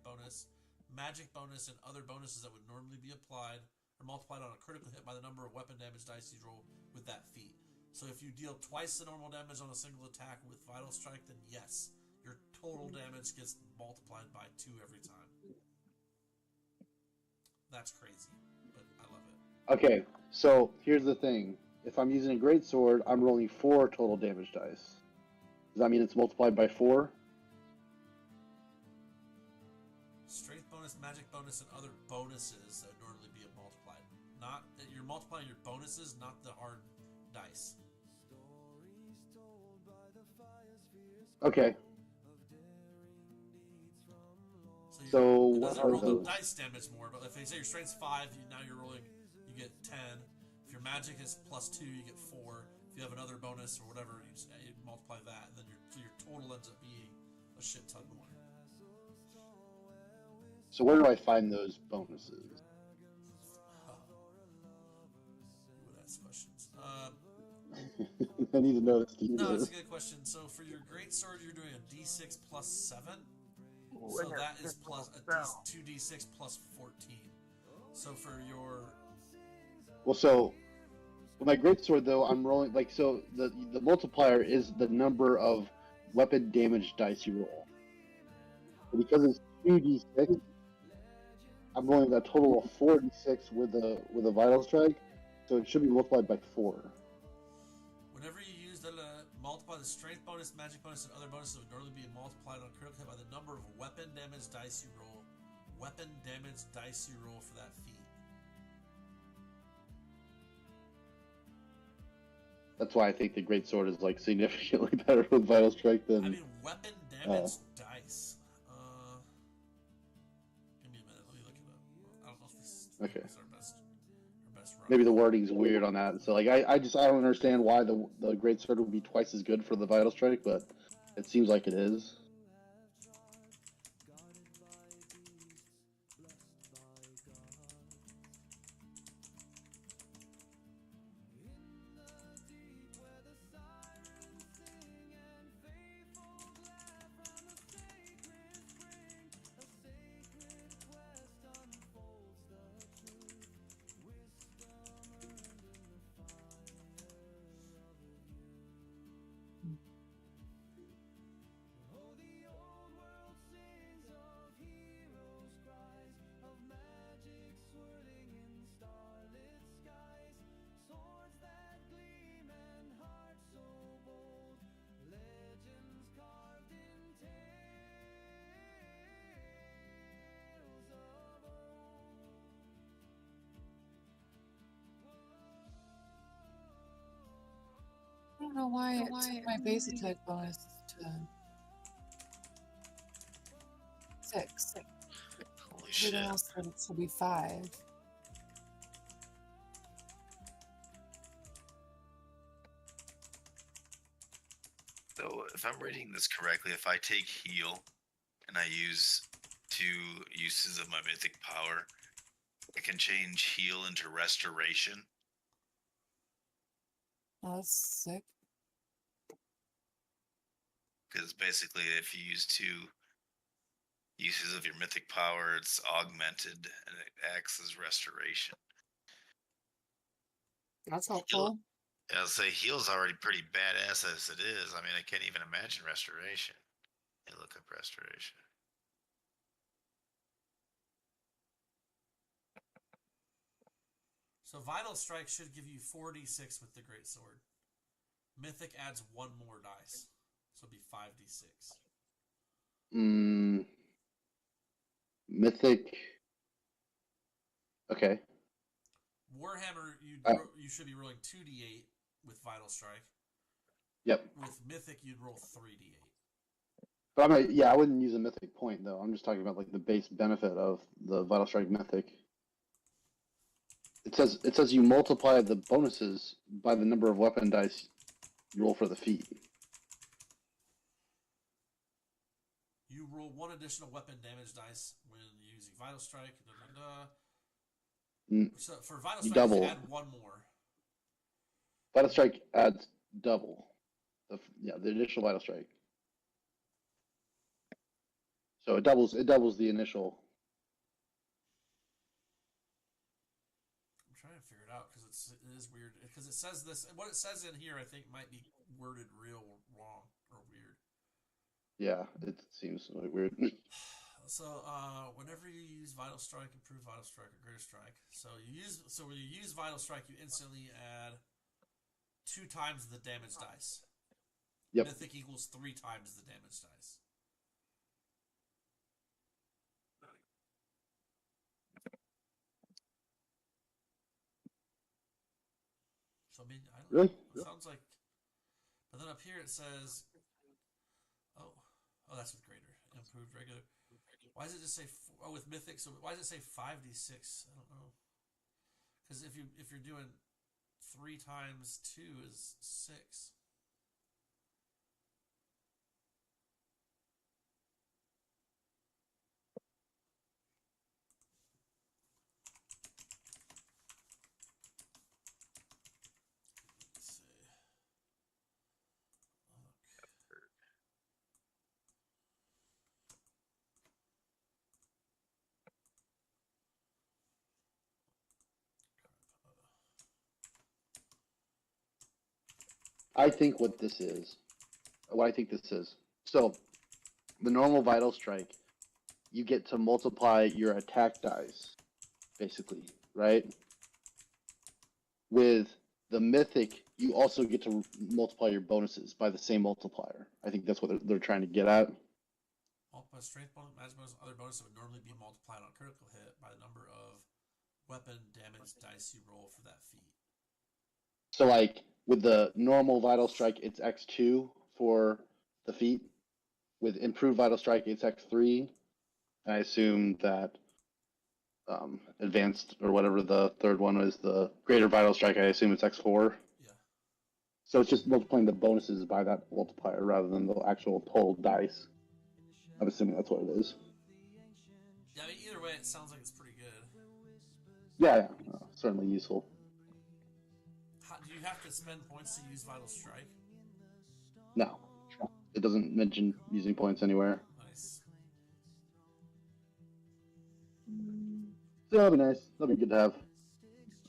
bonus, magic bonus, and other bonuses that would normally be applied or multiplied on a critical hit by the number of weapon damage dice you roll with that feat. So if you deal twice the normal damage on a single attack with Vital Strike, then yes, your total damage gets multiplied by 2 every time. That's crazy, but I love it. Okay, so here's the thing. If I'm using a great sword, I'm rolling 4 total damage dice. Does that mean it's multiplied by 4? Strength bonus, magic bonus, and other bonuses that would normally be multiplied. Not you're multiplying your bonuses, not the hard dice. Okay. So it what doesn't are roll the those? dice damage more, but if they say your strength's 5, now you're rolling, you get 10. If your magic is +2, you get 4. If you have another bonus or whatever, you multiply that, and then your total ends up being a shit ton more. So where do I find those bonuses? Who would ask questions? I need to know this. No, that's a good question. So for your greatsword, you're doing a D6 plus 7. So that is plus a 2d6 plus 14. So for your Well, so with my greatsword though, I'm rolling like so. The multiplier is the number of weapon damage dice you roll. But because it's 2d6, I'm rolling a total of 4d6 with a vital strike, so it should be multiplied by 4. whenever you use the multiply the strength bonus, magic bonus, and other bonuses would normally be multiplied on a critical hit by the number of weapon damage dice you roll. Weapon damage dice you roll for that feat. That's why I think the greatsword is like significantly better with vital strike than. I mean, weapon damage dice. Give me a minute. Let me look it up. I don't know if this Okay. is our best run. Maybe the wording's weird on that. So like I don't understand why the greatsword would be twice as good for the vital strike, but it seems like it is. I don't know why it took my base attack bonus to 6. Holy Everything shit. else should be 5. So if I'm reading this correctly, if I take heal and I use 2 uses of my mythic power, I can change heal into restoration. Oh, that's sick. Because basically, if you use 2 uses of your mythic power, it's augmented and it acts as restoration. That's helpful. I'll say heal's already pretty badass as it is. I mean, I can't even imagine restoration. Hey, look up restoration. So Vital Strike should give you 4d6 with the Great Sword. Mythic adds 1 more dice. So it'll be 5d6. Mythic. Okay. Warhammer, you should be rolling 2d8 with Vital Strike. Yep. With Mythic, you'd roll 3d8. But I wouldn't use a mythic point though. I'm just talking about like the base benefit of the Vital Strike mythic. It says you multiply the bonuses by the number of weapon dice you roll for the feat. You roll 1 additional weapon damage dice when using Vital Strike. So for Vital Strike, you add 1 more. Vital Strike adds double. The initial Vital Strike. So it doubles the initial. I'm trying to figure it out because it is weird. Because it says this, what it says in here, I think might be worded real wrong or weird. Yeah, it seems like weird. So whenever you use Vital Strike, Improved Vital Strike, or Greater Strike, when you use Vital Strike, you instantly add 2 times the damage dice. Yep. Mythic equals 3 times the damage dice. So I mean, I don't Really? know. It sounds like, but then up here it says, oh, that's with greater, improved regular. Why does it just say with mythic? So why does it say 5d6? I don't know. Because if you're doing 3 times 2 is 6. I think what I think this is. So, the normal Vital Strike, you get to multiply your attack dice, basically, right? With the Mythic, you also get to multiply your bonuses by the same multiplier. I think that's what they're trying to get at. Multiply strength bonus, magic bonus, other bonus that would normally be multiplied on a critical hit by the number of weapon damage dice you roll for that feat. So, like, with the normal Vital Strike, it's X2 for the feat. With Improved Vital Strike, it's X3. I assume that Advanced, or whatever the third one is, the Greater Vital Strike, I assume it's X4. Yeah. So it's just multiplying the bonuses by that multiplier rather than the actual total dice. I'm assuming that's what it is. Yeah, I mean, either way, it sounds like it's pretty good. Yeah. Certainly useful. Do you have to spend points to use Vital Strike? No. It doesn't mention using points anywhere. Nice. So that'll be nice. That'll be good to have.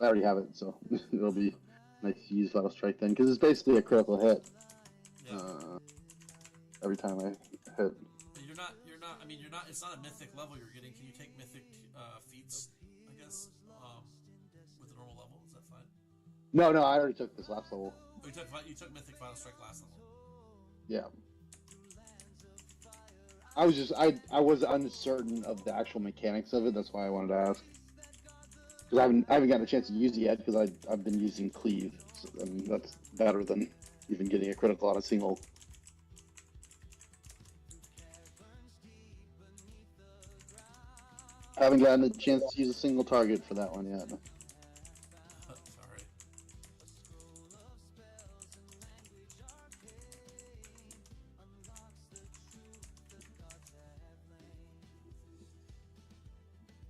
I already have it, so it'll be nice to use Vital Strike then, because it's basically a critical hit. Yeah. Every time I hit. But you're not. I mean, you're not. It's not a mythic level you're getting. Can you take mythic feats? I guess with the normal level, is that fine? No, I already took this last level. Oh, you took mythic Vital Strike last level. Yeah. I was uncertain of the actual mechanics of it. That's why I wanted to ask. Because I haven't gotten a chance to use it yet. Because I've been using cleave. So, I mean, that's better than even getting a critical on a single. I haven't gotten a chance to use a single target for that one yet. Sorry.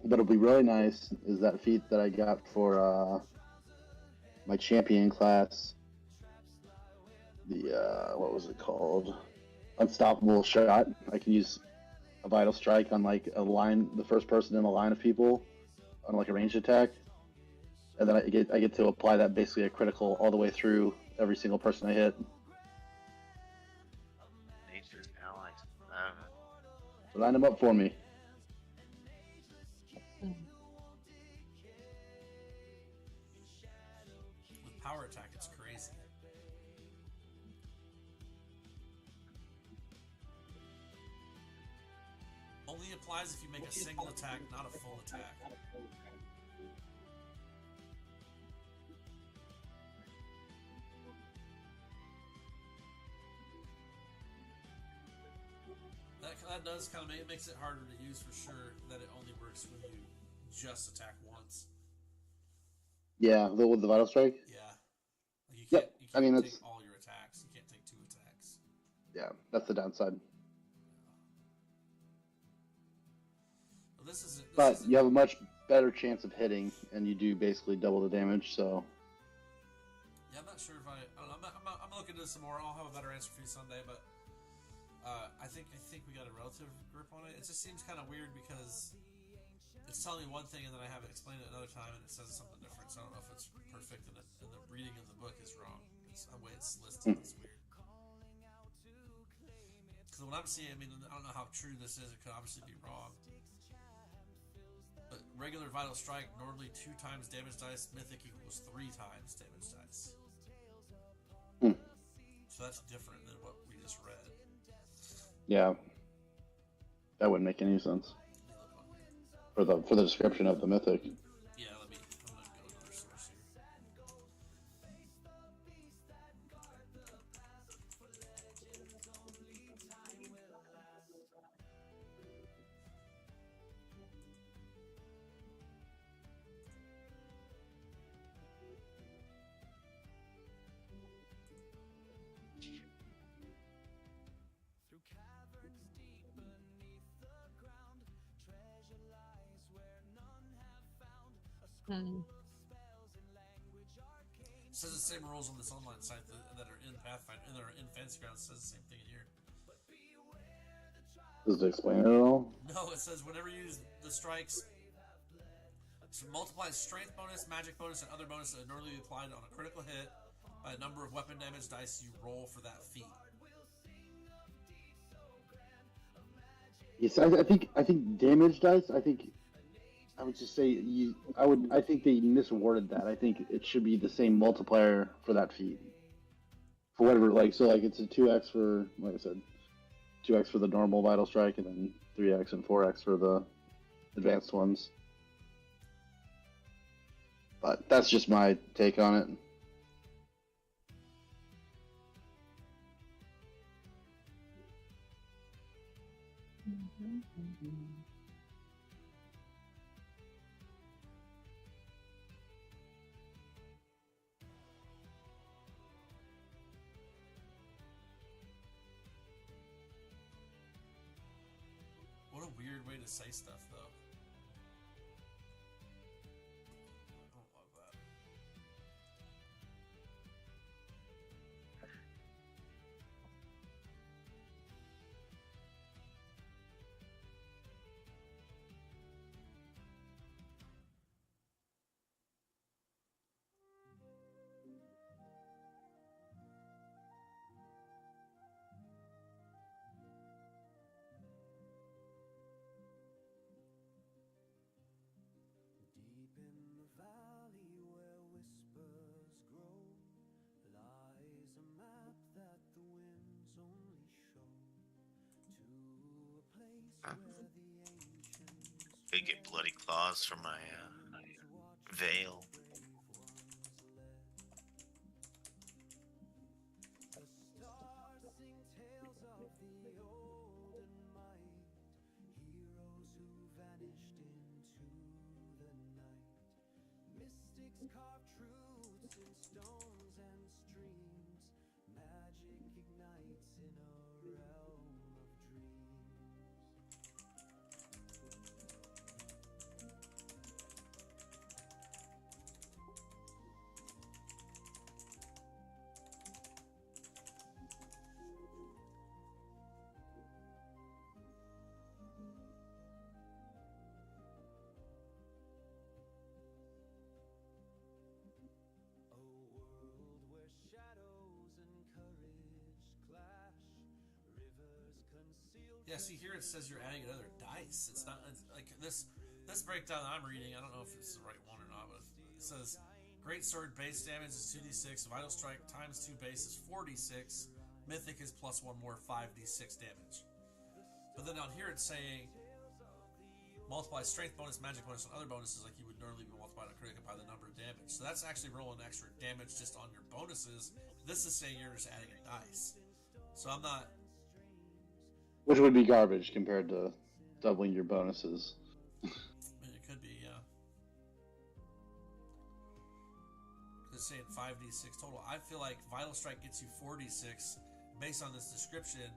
But it'll be really nice is that feat that I got for my champion class. The what was it called? Unstoppable shot. I can use a vital strike on like a line, the first person in a line of people on like a ranged attack, and then I get to apply that basically a critical all the way through every single person I hit. Nature's allies. So line them up for me. With power attack, it's crazy. Only applies if you make a single attack, not a full attack. That does kind of make it makes it harder to use for sure. That it only works when you just attack once. Yeah, with the vital strike. Yeah, like you Yep. can't. You I mean, can't that's take all your attacks. You can't take 2 attacks. yeah, that's the downside. Well, this But is you have a much better chance of hitting, and you do basically double the damage. So Yeah, I'm not sure if I don't know. I'm looking into some more. I'll have a better answer for you Sunday, but I think we got a relative grip on it. It just seems kind of weird because it's telling me one thing and then I have it explained it another time and it says something different. So I don't know if it's perfect and the reading of the book is wrong. It's the way it's listed. It's weird. Because what I'm seeing, I mean, I don't know how true this is. It could obviously be wrong. But regular vital strike normally 2 times damage dice. Mythic equals 3 times damage dice. So that's different than what we just read. yeah, that wouldn't make any sense Let me look on here. for the description of the mythic. Yeah, I'm gonna go another source here. Through caverns deep beneath the ground, treasure lies where none have found. A scroll of spells in language arcane. It says the same rules on this online site that are in Pathfinder and that are in Fantasy Grounds. It says the same thing in here. Does it explain it at all? No, it says whenever you use the strikes, so multiplies strength bonus, magic bonus, and other bonuses that are normally applied on a critical hit by a number of weapon damage dice you roll for that feat. Yes, I think damage dice. I would just say I think they misworded that. I think it should be the same multiplier for that feat. For whatever, like it's a 2x for, like I said, 2x for the normal vital strike, and then 3x and 4x for the advanced ones. But that's just my take on it. What a weird way to say stuff, though. I don't love that. Deep in the valley where whispers grow lies a map that the winds only show to a place where the ancients I get bloody claws from my veil. the stars sing tales of the old and might, heroes who vanished in carve truths in stones and streams. Magic ignites in a realm of dreams. A world where shadows and courage clash, rivers conceal. Yeah, see here it says you're adding another dice. It's not it's like this breakdown that I'm reading. I don't know if it's the right one or not, but it says Great Sword base damage is 2d6, Vital Strike times 2 base is 4d6, Mythic is plus 1 more 5d6 damage. But then down here it's saying multiply strength bonus, magic bonus, and other bonuses like you would normally be multiplied on critical by the number of damage. So that's actually rolling extra damage just on your bonuses. This is saying you're just adding a dice. So I'm not. Which would be garbage compared to doubling your bonuses. I mean, it could be, yeah. It's saying 5d6 total. I feel like Vital Strike gets you 4d6 based on this description,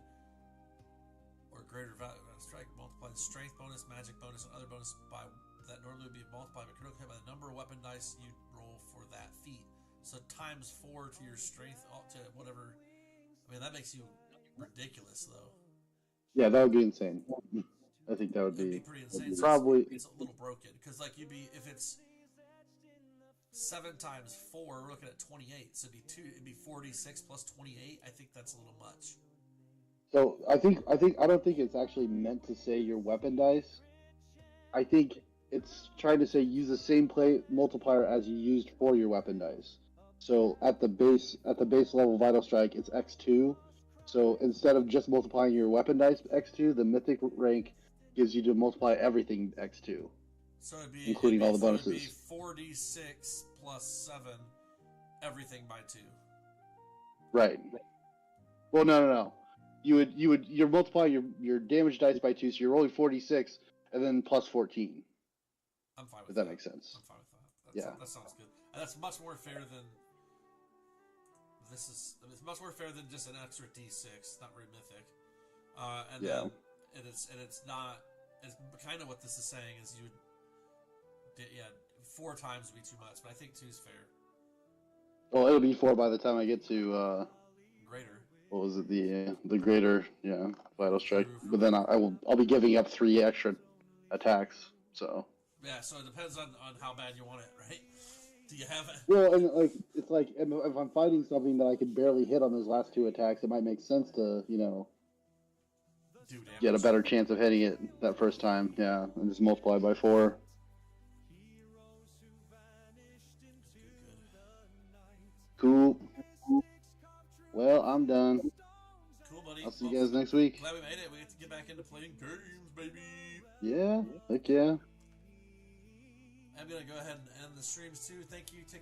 or greater value. Strike multiply the strength bonus, magic bonus, and other bonus by that normally would be multiplied by critical hit by the number of weapon dice you roll for that feat. So times 4 to your strength to whatever. I mean, that makes you ridiculous, though. Yeah, that would be insane. I think that would It'd be be pretty insane. So probably. it's a little broken because, like, you'd be if it's 7 times 4, we're looking at 28. So it'd be 46 plus 28. I think that's a little much. So I don't think it's actually meant to say your weapon dice. I think it's trying to say use the same play multiplier as you used for your weapon dice. So at the base level Vital Strike, it's X2. So instead of just multiplying your weapon dice X2, the Mythic rank gives you to multiply everything X2. So it'd be including all the bonuses. It'd be 4d6 plus 7, everything by 2. Right. Well, no. You're multiplying your damage dice by 2, so you're rolling 46 and then plus 14. I'm fine with If that makes sense. I'm fine with that. Yeah. That sounds good. And that's much more fair than it's much more fair than just an extra d6, not very Mythic. And Yeah. then it's not. It's kind of what this is saying is you. Yeah, 4 times would be too much, but I think 2 is fair. Well, it'll be 4 by the time I get to Greater. what was it, the greater, Vital Strike. But then I'll be giving up 3 extra attacks. So Yeah, so it depends on how bad you want it, right? Do you have it? well, and like it's like if I'm fighting something that I can barely hit on those last 2 attacks, it might make sense to Do damage. get a better chance of hitting it that first time. Yeah, and just multiply by 4. Cool. Well, I'm done. Cool, buddy. I'll see you guys next week. Glad we made it. We get to get back into playing games, baby. Yeah, heck yeah. I'm gonna go ahead and end the streams too. Thank you, TikTok.